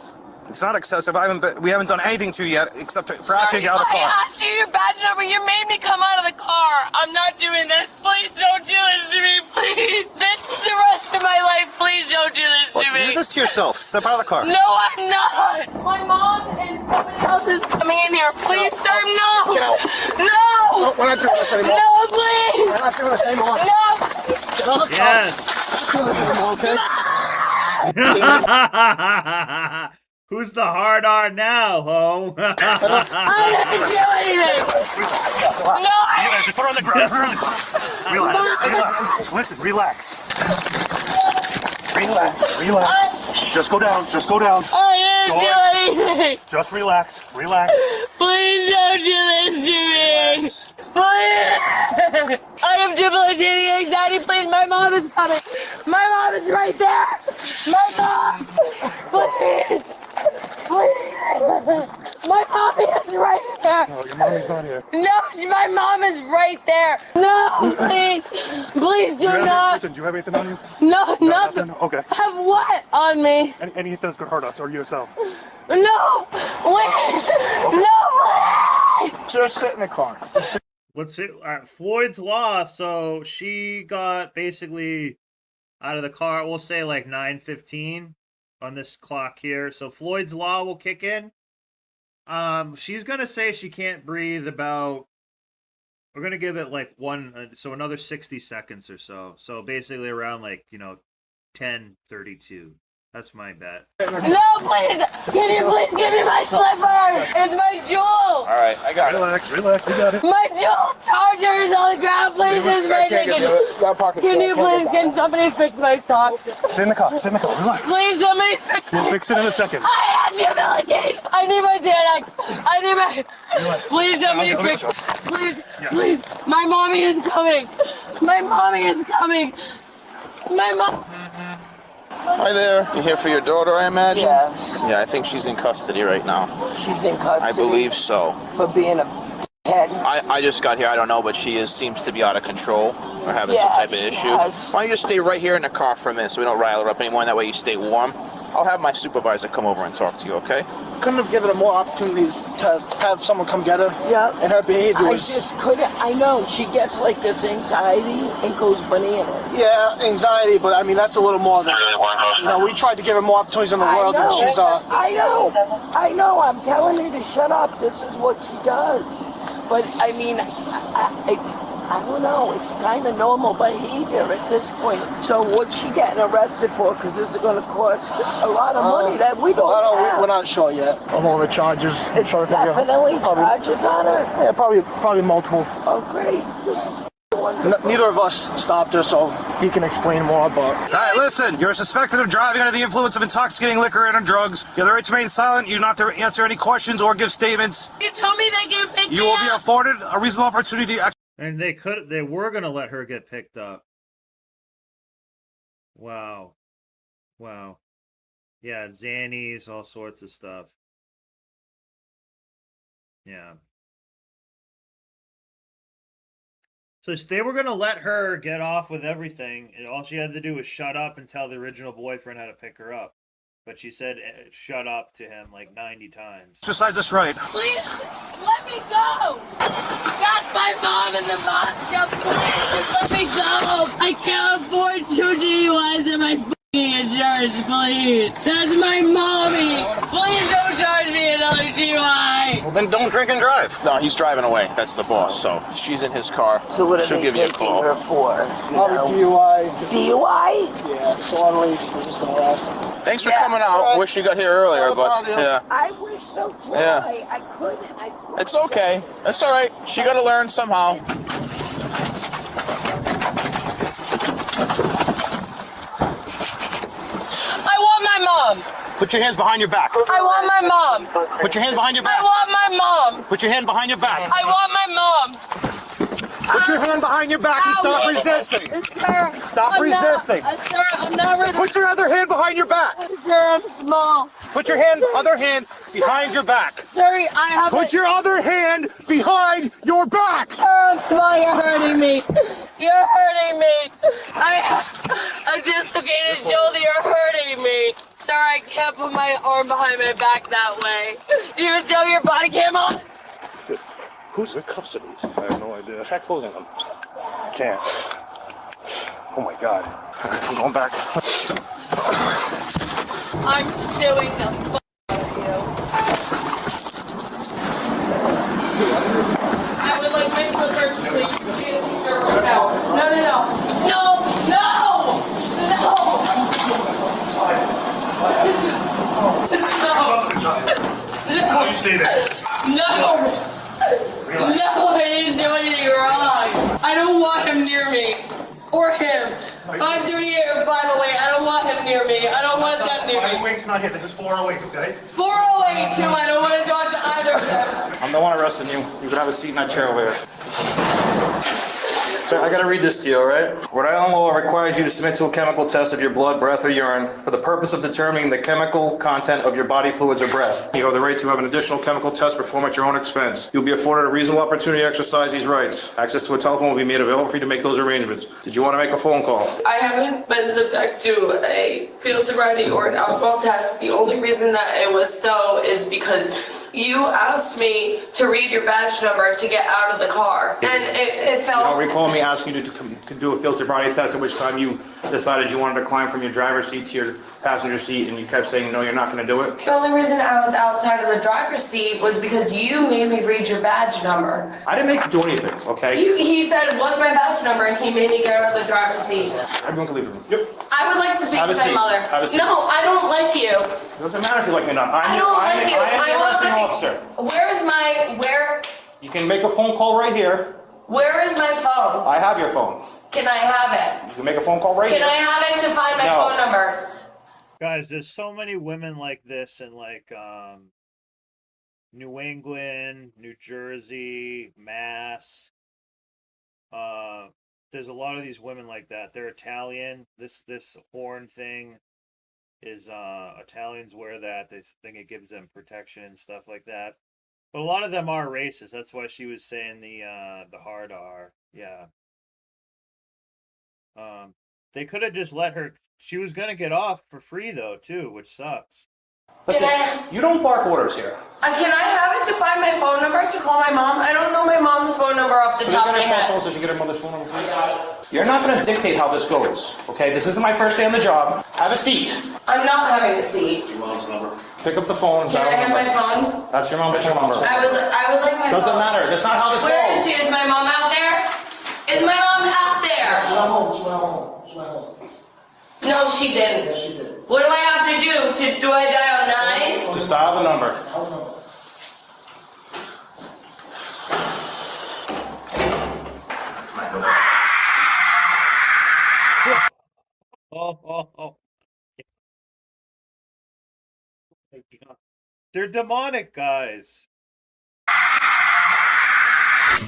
It's not excessive. We haven't done anything to you yet, except for asking you to get out of the car. I asked you your badge number. You made me come out of the car. I'm not doing this. Please don't do this to me. Please. This is the rest of my life. Please don't do this to me. Do this to yourself. Step out of the car. No, I'm not. My mom and somebody else is coming in here. Please, sir, no. Get out. No. We're not doing this anymore. No, please. We're not doing this anymore. No. Get out of the car. Yes. Let's do this anymore, okay? Who's the hard R now, ho? I didn't do anything. No. Just put her on the ground. Relax. Listen, relax. Relax. Just go down. I didn't do anything. Just relax. Please don't do this to me. Please. I have debilitating anxiety. Please, my mom is coming. My mom is right there. My mom. Please. My mommy is right there. No, your mommy's not here. No, my mom is right there. No, please. Please do not. Listen, do you have anything on you? No, nothing. Okay. Have what on me? Anything that's gonna hurt us or yourself? No. Wait. No, please. Just sit in the car. What's it? Floyd's Law. So she got basically out of the car. We'll say like 9:15 on this clock here. So Floyd's Law will kick in. She's gonna say she can't breathe about. We're gonna give it like so another 60 seconds or so. So basically around 10:32. That's my bet. No, please. Can you please give me my slippers? It's my jewel. All right, I got it. Relax. We got it. My jewel charger is on the ground. Please, can somebody fix my socks? Sit in the car. Relax. Please, somebody fix We'll it. fix it in a second. I have humility. I need my Xanax. Please, somebody fix it. Please. My mommy is coming. My mom. Hi there. You're here for your daughter, I imagine? Yes. Yeah, I think she's in custody right now. She's in custody. I believe so. For being a head. I just got here. I don't know, but she seems to be out of control or having some type of issue. Yes. Why don't you just stay right here in the car for a minute so we don't rile her up anymore, and that way you stay warm. I'll have my supervisor come over and talk to you, okay? Couldn't have given her more opportunities to have someone come get her. Yeah. And her behavior I was... just couldn't. I know. She gets like this anxiety and goes bananas. Yeah, anxiety, but I mean, that's a little more than... we tried to give her more opportunities in the world, and she's... I know. I'm telling her to shut up. This is what she does. But, I mean, I don't know. It's kind of normal behavior at this point. So what's she getting arrested for? Because this is going to cost a lot of money that we don't have. We're not sure yet of all the charges. It's definitely charges on her? Yeah, probably multiple. Oh, great. This is Neither of us stopped her, so he can explain more. But all right, listen. You're suspected of driving under the influence of intoxicating liquor and drugs. You have the right to remain silent. You do not have to answer any questions or give statements. You told me they can pick You me will be up. afforded a reasonable opportunity to. And they were gonna let her get picked up. Wow. Wow. Yeah, Xannies, all sorts of stuff. Yeah. So they were gonna let her get off with everything, and all she had to do was shut up and tell the original boyfriend how to pick her up. But she said shut up to him like 90 times. Exercise this right. Please, let me go. Got my mom in the bathtub. Please, just let me go. I can't afford 2 DUIs in my insurance, please. That's my mommy. Please don't charge me another DUI. Well, then don't drink and drive. No, he's driving away. That's the boss. So she's in his car. So what are She'll they give you a taking call. her for? DUI. DUI? Yeah, so unleashed. We're just gonna arrest. Thanks for coming out. Wish you got here earlier, but yeah. I wish so too. Yeah. I couldn't. It's okay. That's all right. She got to learn somehow. I want my mom. Put your hands behind your back. I want my mom. Put your hands behind your back. I want my mom. Put your hand behind your back. I want my mom. Put your hand behind your back and stop resisting. Sir, Stop I'm resisting. Sir, I'm not resisting. Put your other hand behind your back. Sir, I'm small. Put your other hand behind your back. Sorry, I have. Put your other hand behind your back. Sir, I'm small. You're hurting me. You're hurting me. I have a dislocated shoulder. You're hurting me. Sir, I can't put my arm behind my back that way. Do you still have your body cam on? Whose cuffs are these? I have no idea. Try closing them. Can't. Oh my god. I'm going back. I'm suing the fuck out of you. I would like my slippers, please. No. How you say that? No, I didn't do anything wrong. I don't want him near me. Or him. 538 or 508, I don't want him near me. I don't want them near me. 508's not here. This is 408, okay? 408 too, I don't want to talk to either of them. I'm the one arresting you. You can have a seat in that chair over there. I gotta read this to you, all right? Rhode Island law requires you to submit to a chemical test of your blood, breath, or urine for the purpose of determining the chemical content of your body fluids or breath. You have the right to have an additional chemical test performed at your own expense. You'll be afforded a reasonable opportunity to exercise these rights. Access to a telephone will be made available for you to make those arrangements. Did you want to make a phone call? I haven't been subject to a field sobriety or an alcohol test. The only reason that it was so is because you asked me to read your badge number to get out of the car. And it felt... I don't recall me asking you to do a field sobriety test, at which time you decided you wanted to climb from your driver's seat to your passenger seat, and you kept saying, no, you're not going to do it? The only reason I was outside of the driver's seat was because you made me read your badge number. I didn't make you do anything, okay? He said, what's my badge number? And he made me get out of the driver's seat. Everyone can leave the room. Yep. I would like to speak Have to a my seat. mother. Have a seat. No, I don't like you. It doesn't matter if you like me or not. I don't like you. I am the arresting officer. Where You can make a phone call right here. Where is my phone? I have your phone. Can I have it? You can make a phone call right Can here. I have it to find my No. phone numbers? Guys, there's so many women like this in like New England, New Jersey, Mass. There's a lot of these women like that. They're Italian. This horn thing is Italians wear that. They think it gives them protection and stuff like that. But a lot of them are racist. That's why she was saying the hard R. Yeah. They could have just let her. She was gonna get off for free though too, which sucks. Listen, you don't bark orders here. Can I have it to find my phone number to call my mom? I don't know my mom's phone number off the So top of my you're gonna cell head. phone so she can get her mother's phone number, please? You're not gonna dictate how this goes, okay? This isn't my first day on the job. Have a seat. I'm not having a seat. Your mom's number. Pick up the phone. Can I have my phone? That's your mom's number. I would like my phone. Doesn't matter. That's not how this Where goes. is she? Is my mom out there? Is my mom out there? She went home. She went home. She went home. No, she didn't. Yes, she did. What do I have to do? Do I dial 9? Just dial the number. my God. They're demonic, guys.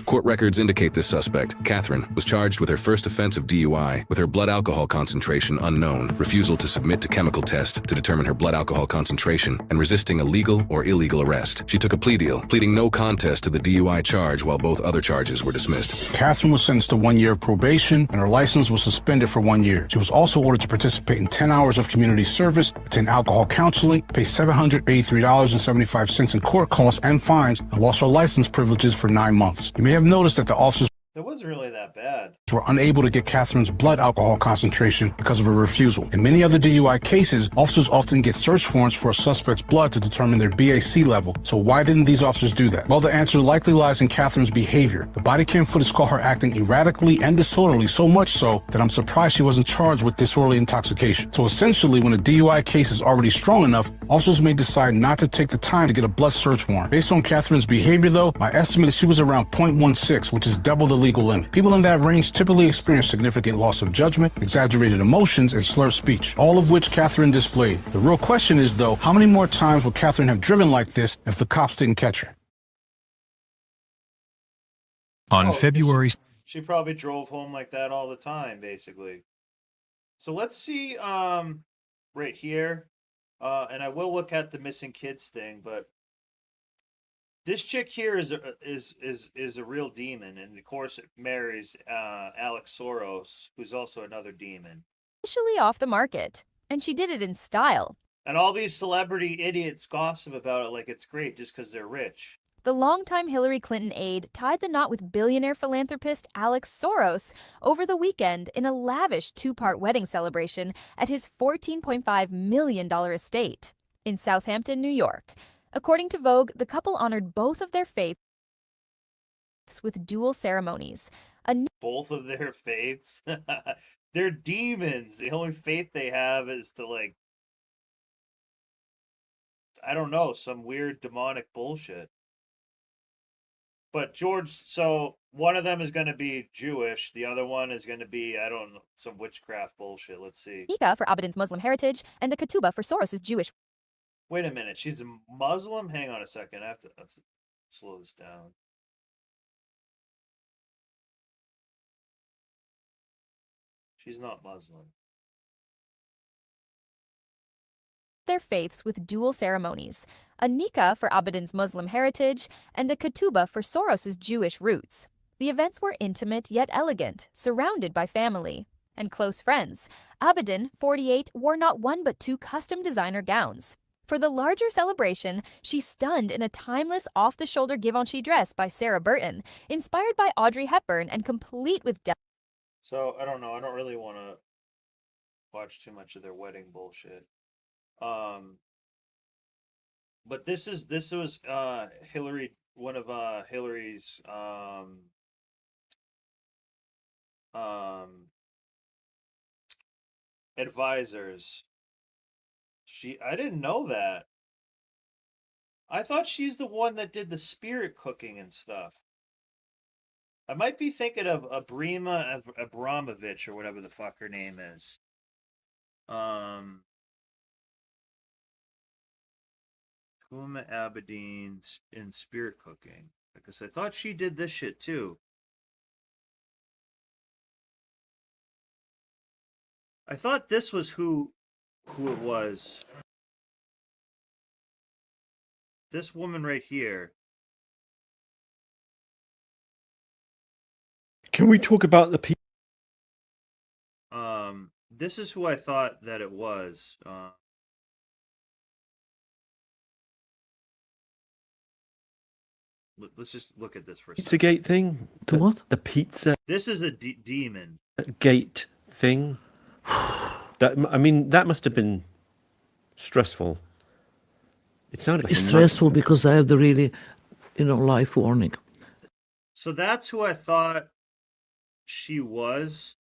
Court records indicate this suspect, Catherine, was charged with her first offense of DUI, with her blood alcohol concentration unknown, refusal to submit to chemical test to determine her blood alcohol concentration, and resisting a legal or illegal arrest. She took a plea deal, pleading no contest to the DUI charge while both other charges were dismissed. Catherine was sentenced to 1 year of probation, and her license was suspended for 1 year. She was also ordered to participate in 10 hours of community service, attend alcohol counseling, pay $783.75 in court costs and fines, and lost her license privileges for 9 months. You may have noticed that the officers It wasn't really that bad. were unable to get Catherine's blood alcohol concentration because of her refusal. In many other DUI cases, officers often get search warrants for a suspect's blood to determine their BAC level. So why didn't these officers do that? Well, the answer likely lies in Catherine's behavior. The body cam footage caught her acting erratically and disorderly, so much so that I'm surprised she wasn't charged with disorderly intoxication. So essentially, when a DUI case is already strong enough, officers may decide not to take the time to get a blood search warrant. Based on Catherine's behavior, though, my estimate is she was around 0.16, which is double the legal limit. People in that range typically experience significant loss of judgment, exaggerated emotions, and slurred speech, all of which Catherine displayed. The real question is, though, how many more times would Catherine have driven like this if the cops didn't catch her? On February... She probably drove home like that all the time, basically. So let's see, right here, and I will look at the missing kids thing, but this chick here is a real demon, and of course it marries Alex Soros, who's also another demon. Initially off the market, and she did it in style. And all these celebrity idiots gossip about it like it's great just because they're rich. The longtime Hillary Clinton aide tied the knot with billionaire philanthropist Alex Soros over the weekend in a lavish two-part wedding celebration at his $14.5 million estate in Southampton, New York. According to Vogue, the couple honored both of their faiths with dual ceremonies. Both of their faiths? They're demons. The only faith they have is to, like, I don't know, some weird demonic bullshit. But George, so one of them is going to be Jewish. The other one is going to be, I don't know, some witchcraft bullshit. Let's see. Nikah for Abedin's Muslim heritage and a ketubah for Soros's Jewish. Wait a minute. She's a Muslim? Hang on a second. I have to slow this down. She's not Muslim. Their faiths with dual ceremonies, a nikah for Abedin's Muslim heritage and a ketubah for Soros's Jewish roots. The events were intimate yet elegant, surrounded by family and close friends. Abedin, 48, wore not one but two custom designer gowns. For the larger celebration, she stunned in a timeless off-the-shoulder Givenchy dress by Sarah Burton, inspired by Audrey Hepburn and complete with So, I don't know. I don't really want to watch too much of their wedding bullshit. But this was Hillary, one of Hillary's advisors. I didn't know that. I thought she's the one that did the spirit cooking and stuff. I might be thinking of Abrima Abramovich or whatever the fuck her name is. Huma Abedin in spirit cooking. Because I thought she did this shit too. I thought this was who it was. This woman right here. Can we talk about the people? This is who I thought that it was. Let's just look at this for a second. Pizzagate thing? The what? The pizza This is a demon. gate thing. That, I mean, that must have been stressful. It sounded like It's stressful because I have the really, life warning. So that's who I thought she was.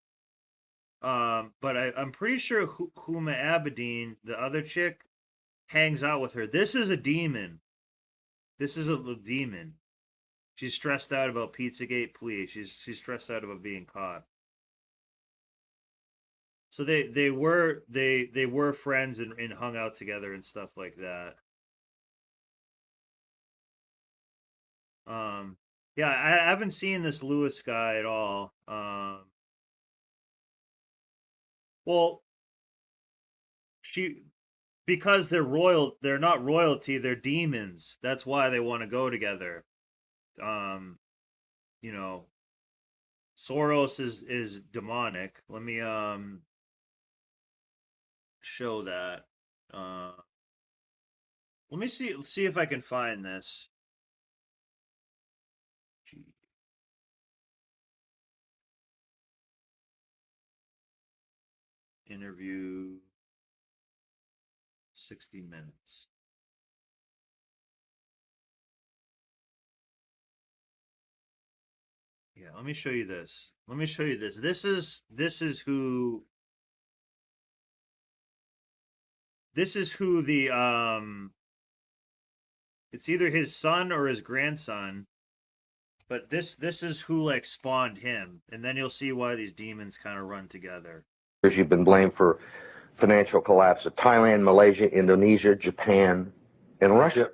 But I'm pretty sure Huma Abedin, the other chick, hangs out with her. This is a demon. This is a demon. She's stressed out about Pizzagate plea. She's stressed out about being caught. So they were friends and hung out together and stuff like that. Yeah, I haven't seen this Lewis guy at all. Well, because they're not royalty, they're demons. That's why they want to go together. You know, Soros is demonic. Let me show that. Let me see if I can find this. Interview 60 minutes. Yeah, let me show you this. This is who the it's either his son or his grandson, but this is who like spawned him, and then you'll see why these demons kind of run together. You've been blamed for financial collapse of Thailand, Malaysia, Indonesia, Japan, and Russia.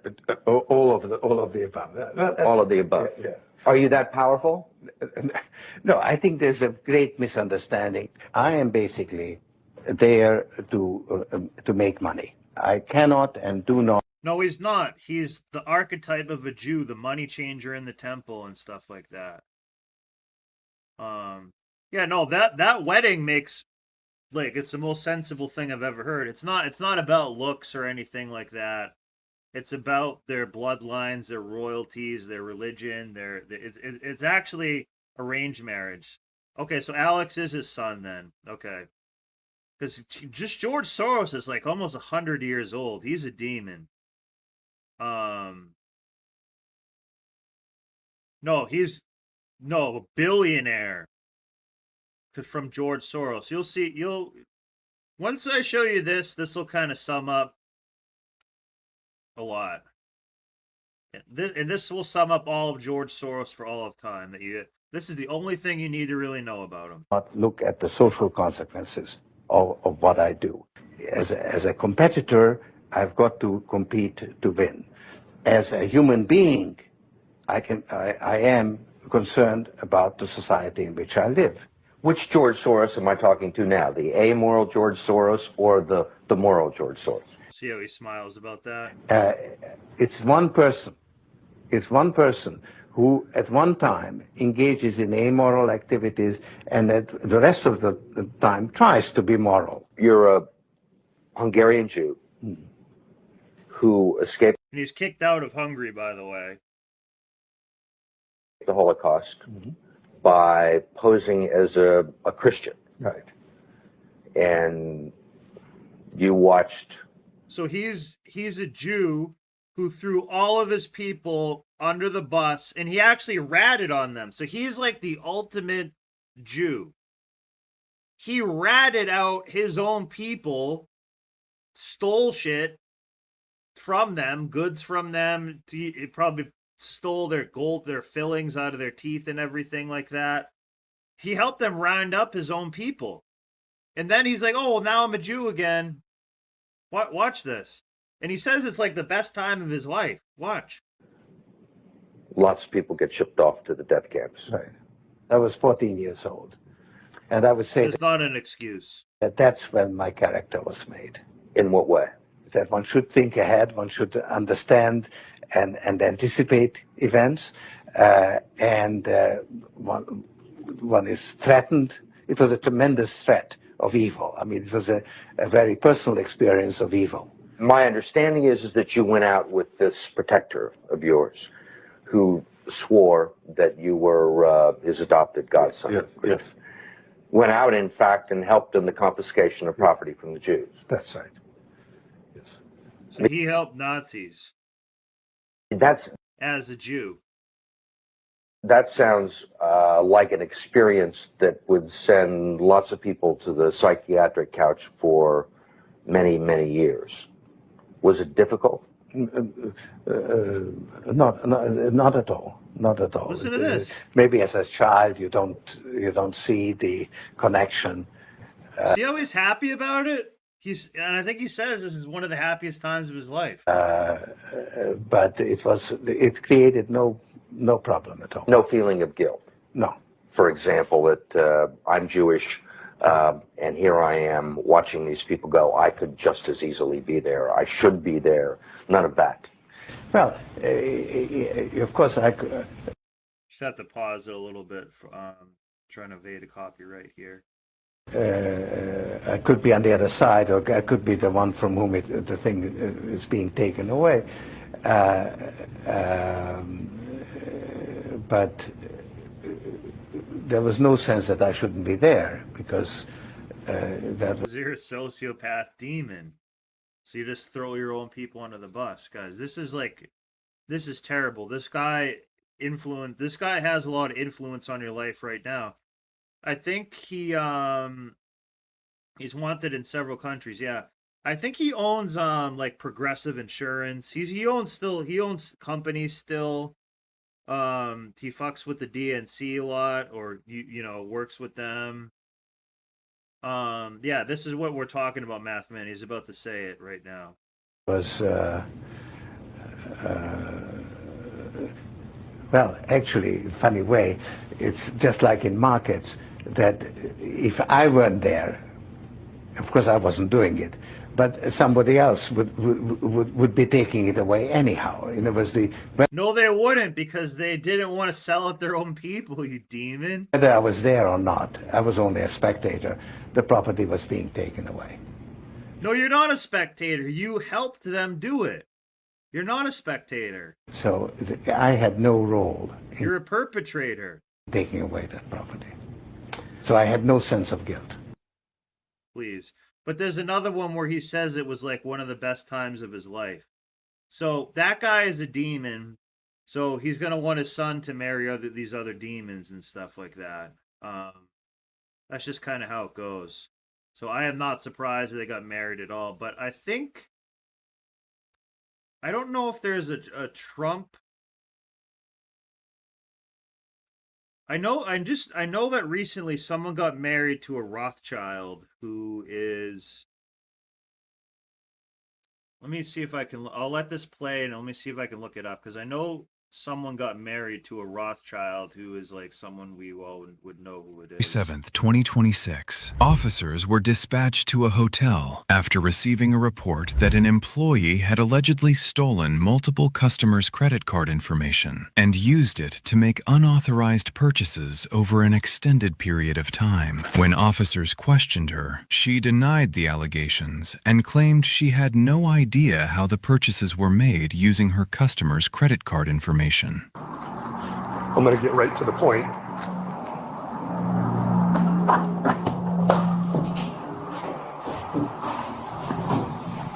All of the above. All of the above. Yeah. Are you that powerful? No, I think there's a great misunderstanding. I am basically there to make money. I cannot and do not. No, he's not. He's the archetype of a Jew, the money changer in the temple and stuff like that. Yeah, no, that wedding makes, like, it's the most sensible thing I've ever heard. It's not about looks or anything like that. It's about their bloodlines, their royalties, their religion. It's actually arranged marriage. Okay, so Alex is his son then. Okay, because just George Soros is like almost 100 years old. He's a demon. No, he's a billionaire from George Soros. You'll see. Once I show you this will kind of sum up a lot. And this will sum up all of George Soros for all of time. This is the only thing you need to really know about him. Not look at the social consequences of what I do. As a competitor, I've got to compete to win. As a human being, I am concerned about the society in which I live. Which George Soros am I talking to now? The amoral George Soros or the moral George Soros? See how he smiles about that? It's one person. It's one person who at one time engages in amoral activities and at the rest of the time tries to be moral. You're a Hungarian Jew who escaped And he's kicked out of Hungary, by the way. the Holocaust by posing as a Christian. Right. And you watched. So he's a Jew who threw all of his people under the bus, and he actually ratted on them. So he's like the ultimate Jew. He ratted out his own people, stole shit from them, goods from them. He probably stole their gold, their fillings out of their teeth and everything like that. He helped them round up his own people. And then he's like, oh, well, now I'm a Jew again. Watch this. And he says it's like the best time of his life. Watch. Lots of people get shipped off to the death camps. Right. I was 14 years old. And I would say It's not an excuse. that's when my character was made. In what way? That one should think ahead, one should understand and anticipate events, and one is threatened. It was a tremendous threat of evil. I mean, it was a very personal experience of evil. My understanding is that you went out with this protector of yours who swore that you were his adopted godson. Yes. Went out, in fact, and helped in the confiscation of property from the Jews. That's right. Yes. So he helped Nazis. As a Jew. That sounds like an experience that would send lots of people to the psychiatric couch for many, many years. Was it difficult? Not at all. Not at all. Listen to this. Maybe as a child you don't see the connection. See how he's happy about it? And I think he says this is one of the happiest times of his life. But it created no No problem at all. No feeling of guilt. No. For example, that I'm Jewish and here I am watching these people go. I could just as easily be there. I should be there. None of that. Well, of course, I could. Just have to pause it a little bit for trying to evade a copyright here. I could be on the other side, or I could be the one from whom the thing is being taken away. But there was no sense that I shouldn't be there, because that was... You're a sociopath demon. So you just throw your own people under the bus. Guys, this is terrible. This guy has a lot of influence on your life right now. I think he's wanted in several countries. Yeah. I think he owns like Progressive Insurance. He owns companies still. He fucks with the DNC a lot, or works with them. Yeah, this is what we're talking about, Mathman. He's about to say it right now. Was well, actually, funny way, it's just like in markets, that if I weren't there, of course I wasn't doing it, but somebody else would be taking it away anyhow. And it was no, they wouldn't, because they didn't want to sell out their own people, you demon. Whether I was there or not, I was only a spectator. The property was being taken away. No, you're not a spectator. You helped them do it. You're not a spectator. So I had no role in You're a perpetrator. Taking away that property. So I had no sense of guilt. Please. But there's another one where he says it was like one of the best times of his life. So that guy is a demon. So he's going to want his son to marry these other demons and stuff like that. That's just kind of how it goes. So I am not surprised that they got married at all. But I don't know if there's a Trump. I know that recently someone got married to a Rothschild who is... Let me see if I can... I'll let this play and let me see if I can look it up, because I know someone got married to a Rothschild who is like someone we all would know who it is. 7th, 2026. Officers were dispatched to a hotel after receiving a report that an employee had allegedly stolen multiple customers' credit card information and used it to make unauthorized purchases over an extended period of time. When officers questioned her, she denied the allegations and claimed she had no idea how the purchases were made using her customers' credit card information. I'm going to get right to the point.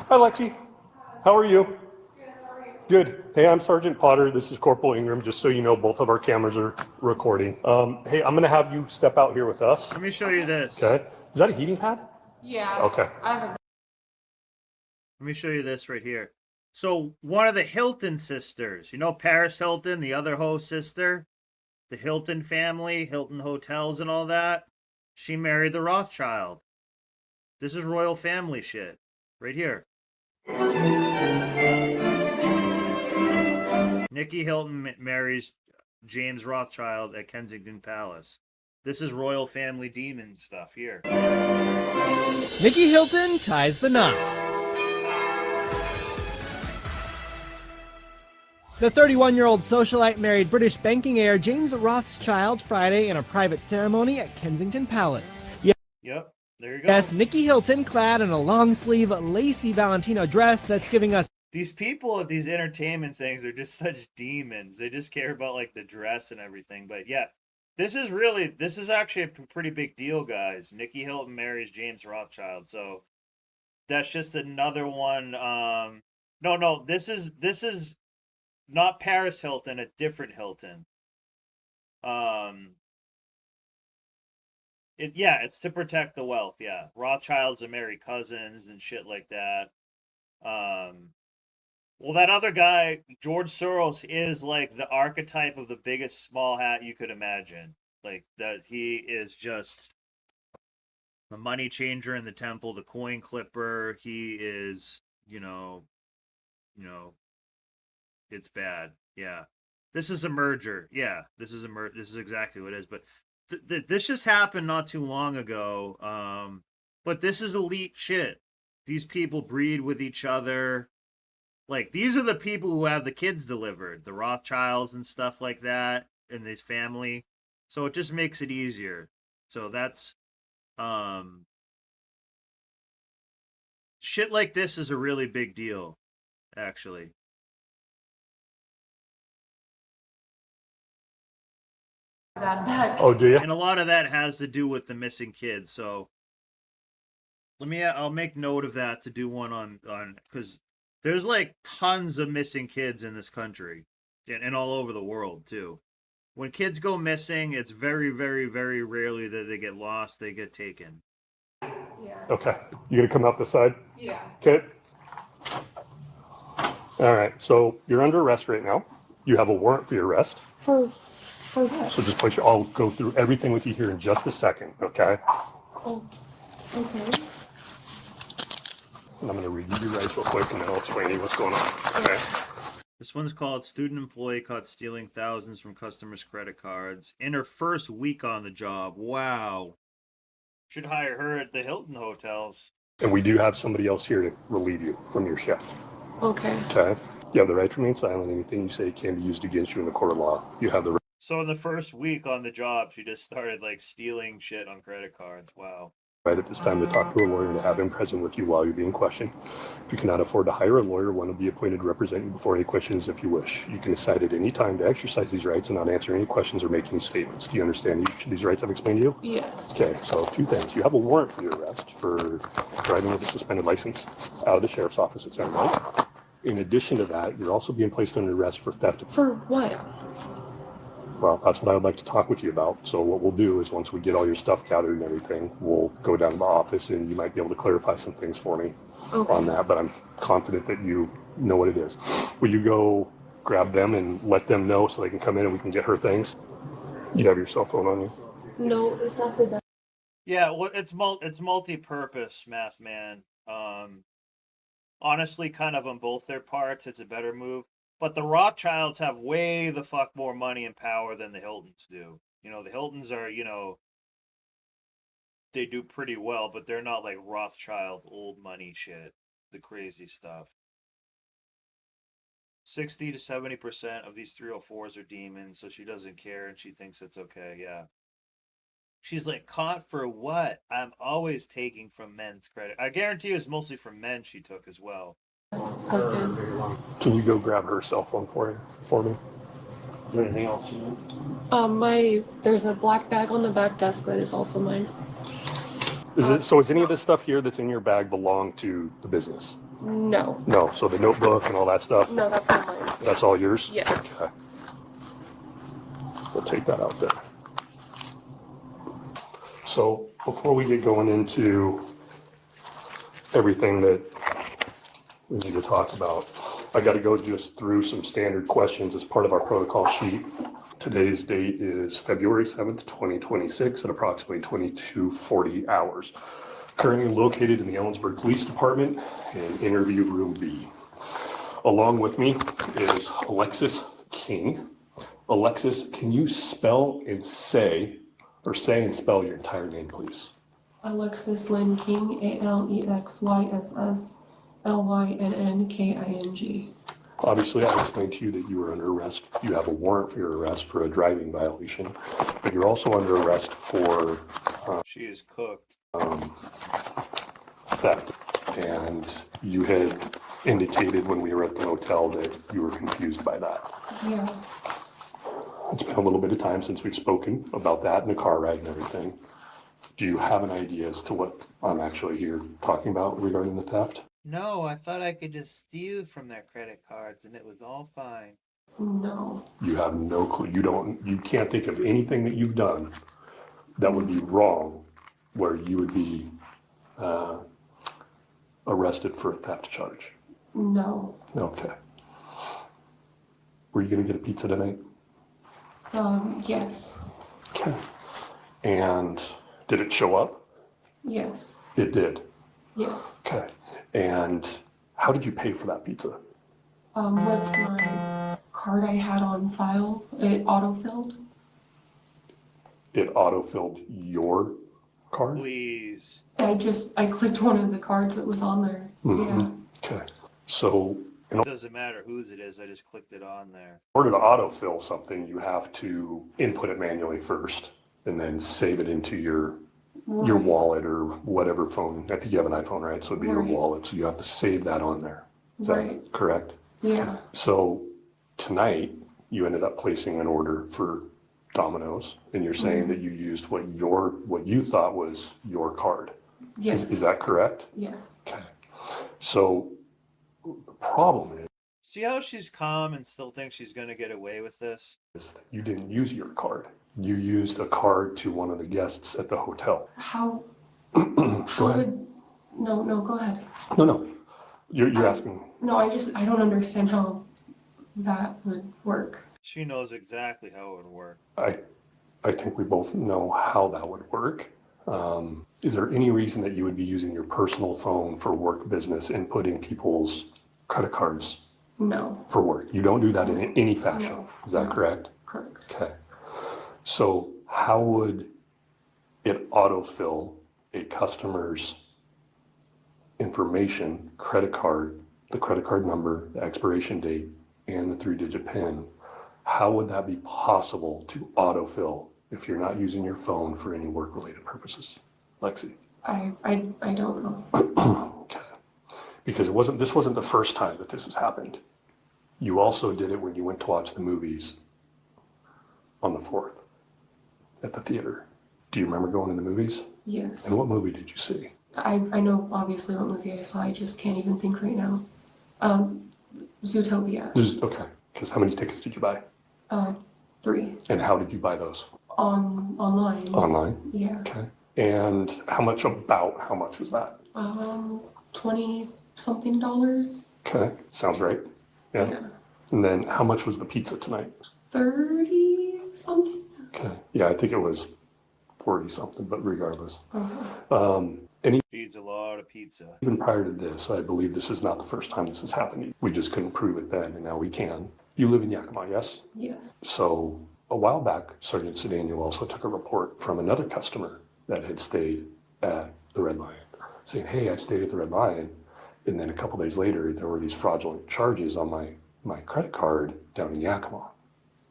Hi, Lexi. How are you? Good. Hey, I'm Sergeant Potter. This is Corporal Ingram. Just so you know, both of our cameras are recording. Hey, I'm going to have you step out here with us. Let me show you this. Okay. Is that a heating pad? Yeah. Okay. Let me show you this right here. So one of the Hilton sisters, Paris Hilton, the other host sister, the Hilton family, Hilton hotels and all that, she married the Rothschild. This is royal family shit right here. Nikki Hilton marries James Rothschild at Kensington Palace. This is royal family demon stuff here. Nikki Hilton ties the knot. The 31-year-old socialite married British banking heir James Rothschild Friday in a private ceremony at Kensington Palace. Yep, there you go. Yes, Nikki Hilton, clad in a long-sleeve, lacy Valentino dress that's giving us... These people at these entertainment things are just such demons. They just care about, like, the dress and everything. But, yeah, this is actually a pretty big deal, guys. Nikki Hilton marries James Rothschild. So, that's just another one. No, this is... Not Paris Hilton, a different Hilton. It's to protect the wealth, yeah. Rothschilds are marry cousins and shit like that. Well, that other guy, George Soros, is like the archetype of the biggest small hat you could imagine. Like, that he is just the money changer in the temple, the coin clipper. He is, it's bad. Yeah. This is a merger. Yeah, this is This is exactly what it is. But this just happened not too long ago. But this is elite shit. These people breed with each other. Like, these are the people who have the kids delivered, the Rothschilds and stuff like that, in this family. So it just makes it easier. So that's shit like this is a really big deal, actually. Oh, do you? And a lot of that has to do with the missing kids. So I'll make note of that to do one on because there's like tons of missing kids in this country and all over the world too. When kids go missing, it's very, very, very rarely that they get lost. They get taken. Okay. You gonna come out this side? Yeah. Okay. All right. So you're under arrest right now. You have a warrant for your arrest. For what? So just place your. I'll go through everything with you here in just a second. Okay. Oh, okay. And I'm gonna review your rights real quick, and then I'll explain to you what's going on. Okay. This one's called Student Employee Caught Stealing Thousands from Customers' Credit Cards in her first week on the job. Wow. Should hire her at the Hilton hotels. And we do have somebody else here to relieve you from your shift. Okay. Okay. You have the right to remain silent. Anything you say can be used against you in the court of law. You have the right. So in the first week on the job, she just started like stealing shit on credit cards. Wow. Right at this time to talk to a lawyer and to have him present with you while you're being questioned. If you cannot afford to hire a lawyer, one will be appointed to represent you before any questions if you wish. You can decide at any time to exercise these rights and not answer any questions or make any statements. Do you understand these rights I've explained to you? Yes. Okay, so two things. You have a warrant for your arrest for driving with a suspended license out of the sheriff's office at San Mike. In addition to that, you're also being placed under arrest for theft. For what? Well, that's what I would like to talk with you about. So what we'll do is once we get all your stuff gathered and everything, we'll go down to the office and you might be able to clarify some things for me on that. But I'm confident that you know what it is. Will you go grab them and let them know so they can come in and we can get her things? You have your cell phone on you? No, it's not the best. Yeah, well, it's multi-purpose, Math Man. Honestly, kind of on both their parts, it's a better move. But the Rothschilds have way the fuck more money and power than the Hiltons do. You know, the Hiltons are, they do pretty well, but they're not like Rothschild old money shit, the crazy stuff. 60 to 70% of these 304s are demons, so she doesn't care and she thinks it's okay, yeah. She's like, caught for what? I'm always taking from men's credit. I guarantee you it's mostly from men she took as well. Can you go grab her cell phone for me? Is there anything else she needs? There's a black bag on the back desk that is also mine. Is any of this stuff here that's in your bag belong to the business? No. No, so the notebook and all that stuff? No, that's not mine. That's all yours? Yes. Okay. We'll take that out there. So before we get going into everything that we need to talk about, I got to go just through some standard questions as part of our protocol sheet. Today's date is February 7th, 2026 at approximately 22:40 hours. Currently located in the Ellensburg Police Department in interview room B. Along with me is Alexis King. Alexis, can you spell and say and spell your entire name, please? Alexis Lynn King, AlexYSSLYNNKING. Obviously, I explained to you that you were under arrest. You have a warrant for your arrest for a driving violation, but you're also under arrest for she is cooked. Theft. And you had indicated when we were at the hotel that you were confused by that. Yeah. It's been a little bit of time since we've spoken about that and the car ride and everything. Do you have an idea as to what I'm actually here talking about regarding the theft? No, I thought I could just steal from their credit cards and it was all fine. No. You have no clue. You can't think of anything that you've done that would be wrong where you would be arrested for a theft charge. No. Okay. Were you going to get a pizza tonight? Yes. Okay. And did it show up? Yes. It did? Yes. Okay. And how did you pay for that pizza? With my card I had on file, it autofilled. It autofilled your card? Please. I clicked one of the cards that was on there. Mhm. Okay. So It doesn't matter whose it is. I just clicked it on there. in order to autofill something, you have to input it manually first and then save it into your Right. wallet or whatever phone. I think you have an iPhone, right? So it'd be your Right. wallet. So you have to save that on there. Is that Right. correct? Yeah. So tonight you ended up placing an order for Domino's, and you're saying that you used what you thought was your card. Yes. Is that correct? Yes. Okay. So the problem See how she's calm and still thinks she's gonna get away with this? is that you didn't use your card. You used a card to one of the guests at the hotel. How Go ahead. would, no, go ahead. No. You're asking. No, I don't understand how that would work. She knows exactly how it would work. I think we both know how that would work. Is there any reason that you would be using your personal phone for work business, inputting people's credit cards No. for work? You don't do that in any fashion. No. Is that correct? Correct. Okay. So how would it autofill a customer's information, credit card, the credit card number, the expiration date, and the 3-digit PIN? How would that be possible to autofill if you're not using your phone for any work-related purposes? Lexi? I don't know. Okay. Because this wasn't the first time that this has happened. You also did it when you went to watch the movies on the 4th at the theater. Do you remember going to the movies? Yes. And what movie did you see? I know obviously what movie I saw, I just can't even think right now. Zootopia. Okay. Because how many tickets did you buy? 3. And how did you buy those? Online. Online? Yeah. Okay. And how much was that? $20-something. Okay. Sounds right. Yeah. And then how much was the pizza tonight? 30-something. Okay. Yeah, I think it was 40 something, but regardless. Feeds a lot of pizza. Even prior to this, I believe this is not the first time this has happened. We just couldn't prove it then, and now we can. You live in Yakima, yes? Yes. So a while back, Sergeant Sedaniel also took a report from another customer that had stayed at the Red Lion, saying, hey, I stayed at the Red Lion, and then a couple days later, there were these fraudulent charges on my credit card down in Yakima,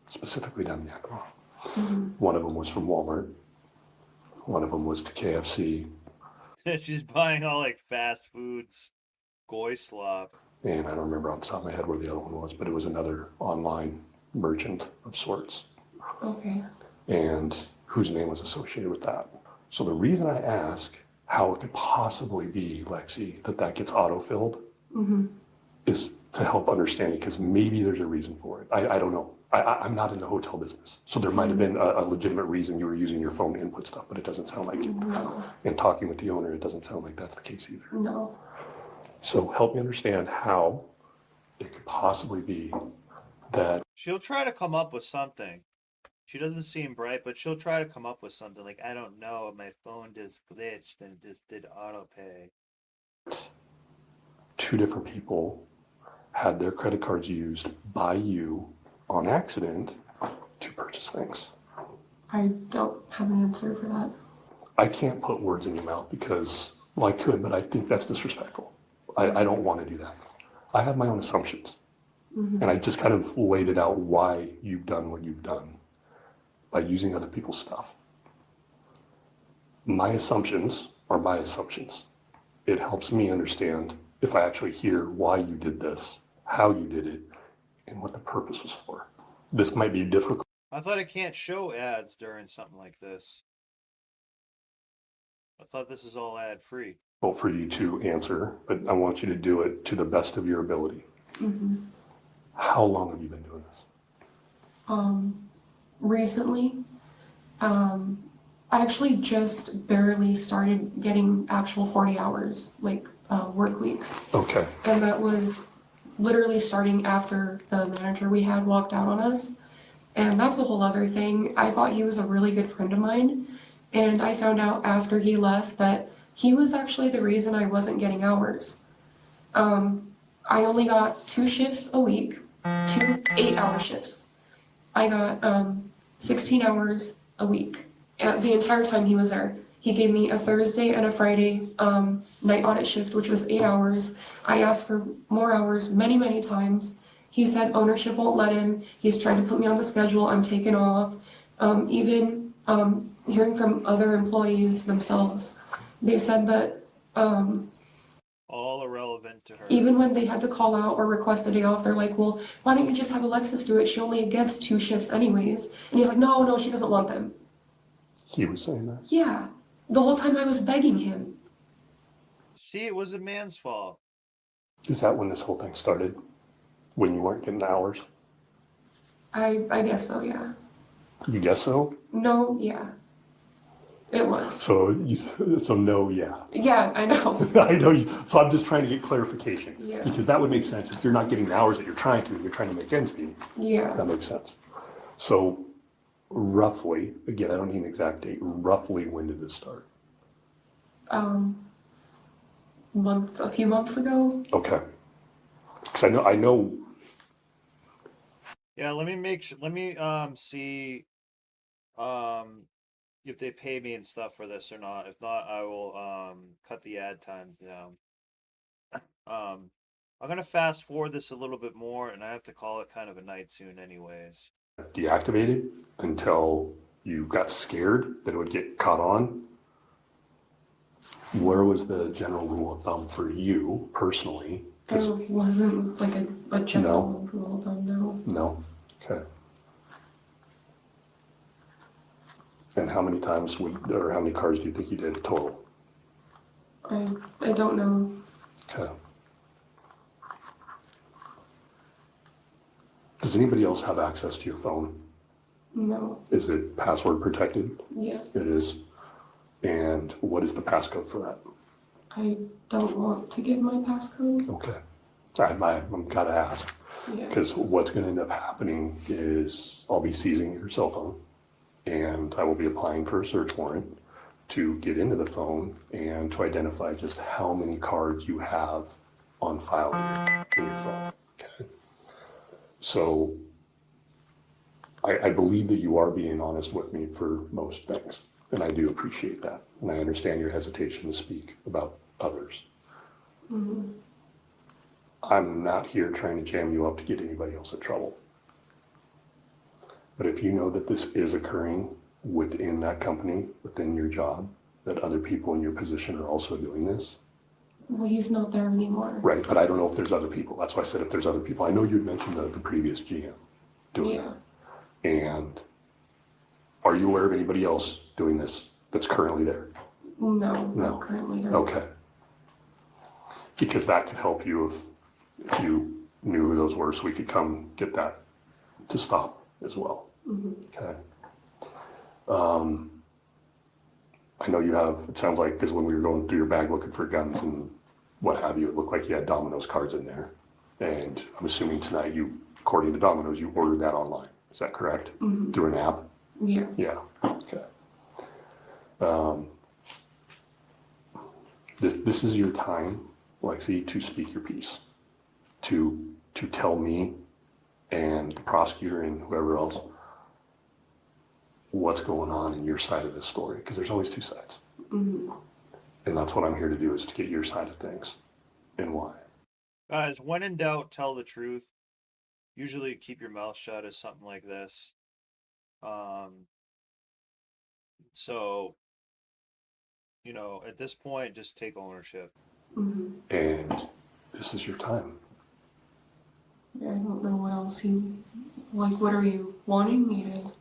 specifically down in Yakima. Mm-hmm. One of them was from Walmart. One of them was to KFC. She's buying all like fast foods, goy slop. And I don't remember off the top of my head where the other one was, but it was another online merchant of sorts. Okay. And whose name was associated with that. So the reason I ask how it could possibly be, Lexi, that gets autofilled Mm-hmm. is to help understand it, because maybe there's a reason for it. I don't know. I'm not in the hotel business. So there might have been a legitimate reason you were using your phone to input stuff, but it doesn't sound like it. No. And talking with the owner, it doesn't sound like that's the case either. No. So help me understand how it could possibly be that She'll try to come up with something. She doesn't seem bright, but she'll try to come up with something like, I don't know, my phone just glitched and it just did auto pay. 2 different people had their credit cards used by you on accident to purchase things. I don't have an answer for that. I can't put words in your mouth because, well, I could, but I think that's disrespectful. I don't want to do that. I have my own assumptions. Mm-hmm. And I just kind of laid it out why you've done what you've done by using other people's stuff. My assumptions are my assumptions. It helps me understand if I actually hear why you did this, how you did it, and what the purpose was for. This might be difficult. I thought it can't show ads during something like this. I thought this is all ad free. For you to answer, but I want you to do it to the best of your ability. Mm-hmm. How long have you been doing this? Recently, I actually just barely started getting actual 40 hours, like work weeks. Okay. And that was literally starting after the manager we had walked out on us. And that's a whole other thing. I thought he was a really good friend of mine. And I found out after he left that he was actually the reason I wasn't getting hours. I only got 2 shifts a week, 2 8-hour shifts. I got 16 hours a week. The entire time he was there. He gave me a Thursday and a Friday night audit shift, which was 8 hours. I asked for more hours many, many times. He said ownership won't let him. He's trying to put me on the schedule. I'm taken off. Even hearing from other employees themselves, they said that All irrelevant to her. even when they had to call out or request a day off, they're like, well, why don't you just have Alexis do it? She only gets 2 shifts anyways. And he's like, no, she doesn't want them. He was saying that. Yeah. The whole time I was begging him. See, it was a man's fault. Is that when this whole thing started? When you weren't getting the hours? I guess so, yeah. You guess so? No, yeah. It was. So no, yeah. Yeah, I know. I know you. So I'm just trying to get clarification. Yeah. Because that would make sense. If you're not getting the hours that you're trying to make ends meet. Yeah. That makes sense. So roughly, again, I don't need an exact date, roughly when did this start? A few months ago. Okay. Because I know. Yeah, let me see if they pay me and stuff for this or not. If not, I will cut the ad times down. I'm gonna fast forward this a little bit more, and I have to call it kind of a night soon anyways. Deactivated until you got scared that it would get caught on. Where was the general rule of thumb for you personally? There wasn't like a general rule of thumb, no. No? Okay. And how many times or how many cars do you think you did total? I don't know. Okay. Does anybody else have access to your phone? No. Is it password protected? Yes. It is. And what is the passcode for that? I don't want to give my passcode. Okay. I'm gotta ask. Yeah. Because what's going to end up happening is I'll be seizing your cell phone and I will be applying for a search warrant to get into the phone and to identify just how many cards you have on file in your phone. Okay. So I believe that you are being honest with me for most things, and I do appreciate that. And I understand your hesitation to speak about others. Mm-hmm. I'm not here trying to jam you up to get anybody else in trouble. But if you know that this is occurring within that company, within your job, that other people in your position are also doing this. Well, he's not there anymore. Right, but I don't know if there's other people. That's why I said if there's other people. I know you'd mentioned the previous GM doing Yeah. that. And are you aware of anybody else doing this that's currently there? No, No. not currently there. Okay. Because that could help you if you knew who those were, so we could come get that to stop as well. Mm-hmm. Okay. I know you have, it sounds like, because when we were going through your bag looking for guns and what have you, it looked like you had Domino's cards in there. And I'm assuming tonight according to Domino's, you ordered that online. Is that correct? Mm-hmm. Through an app? Yeah. Yeah. Okay. This is your time, Lexi, to speak your piece, to tell me and the prosecutor and whoever else what's going on in your side of this story, because there's always two sides. Mm-hmm. And that's what I'm here to do, is to get your side of things and why. Guys, when in doubt, tell the truth. Usually keep your mouth shut as something like this. So, at this point, just take ownership. Mm-hmm. And this is your time. Yeah, I don't know what else what are you wanting me to?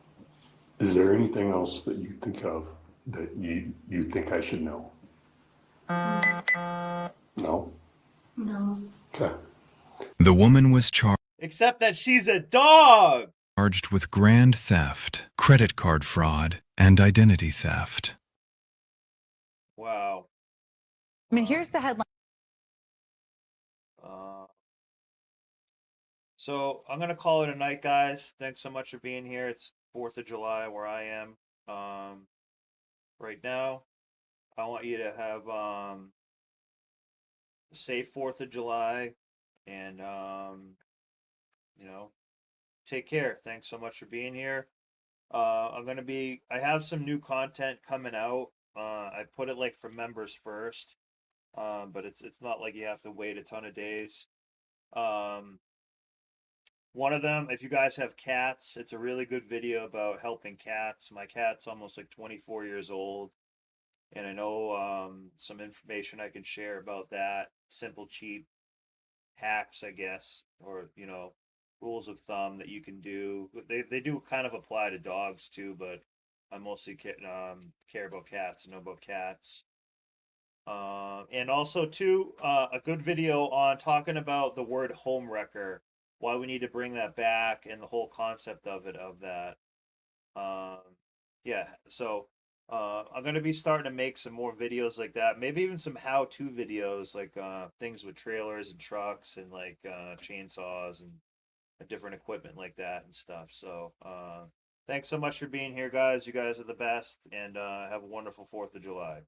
Is there anything else that you think of that you think I should know? No? No. Okay. The woman was Except that she's a dog! charged with grand theft, credit card fraud, and identity theft. Wow. I mean, here's the headline. So I'm gonna call it a night, guys. Thanks so much for being here. It's 4th of July where I am. Right now, I want you to have a safe 4th of July, and you know, take care. Thanks so much for being here. I have some new content coming out. I put it like for members first, but it's not like you have to wait a ton of days. One of them, if you guys have cats, it's a really good video about helping cats. My cat's almost like 24 years old, and I know some information I can share about that. Simple, cheap hacks, I guess, or rules of thumb that you can do. They do kind of apply to dogs too, but I mostly care about cats and know about cats. And also too, a good video on talking about the word home wrecker, why we need to bring that back, and the whole concept of that. Yeah, so I'm gonna be starting to make some more videos like that. Maybe even some how-to videos, like things with trailers and trucks and like chainsaws and different equipment like that and stuff. So thanks so much for being here, guys. You guys are the best, and have a wonderful 4th of July.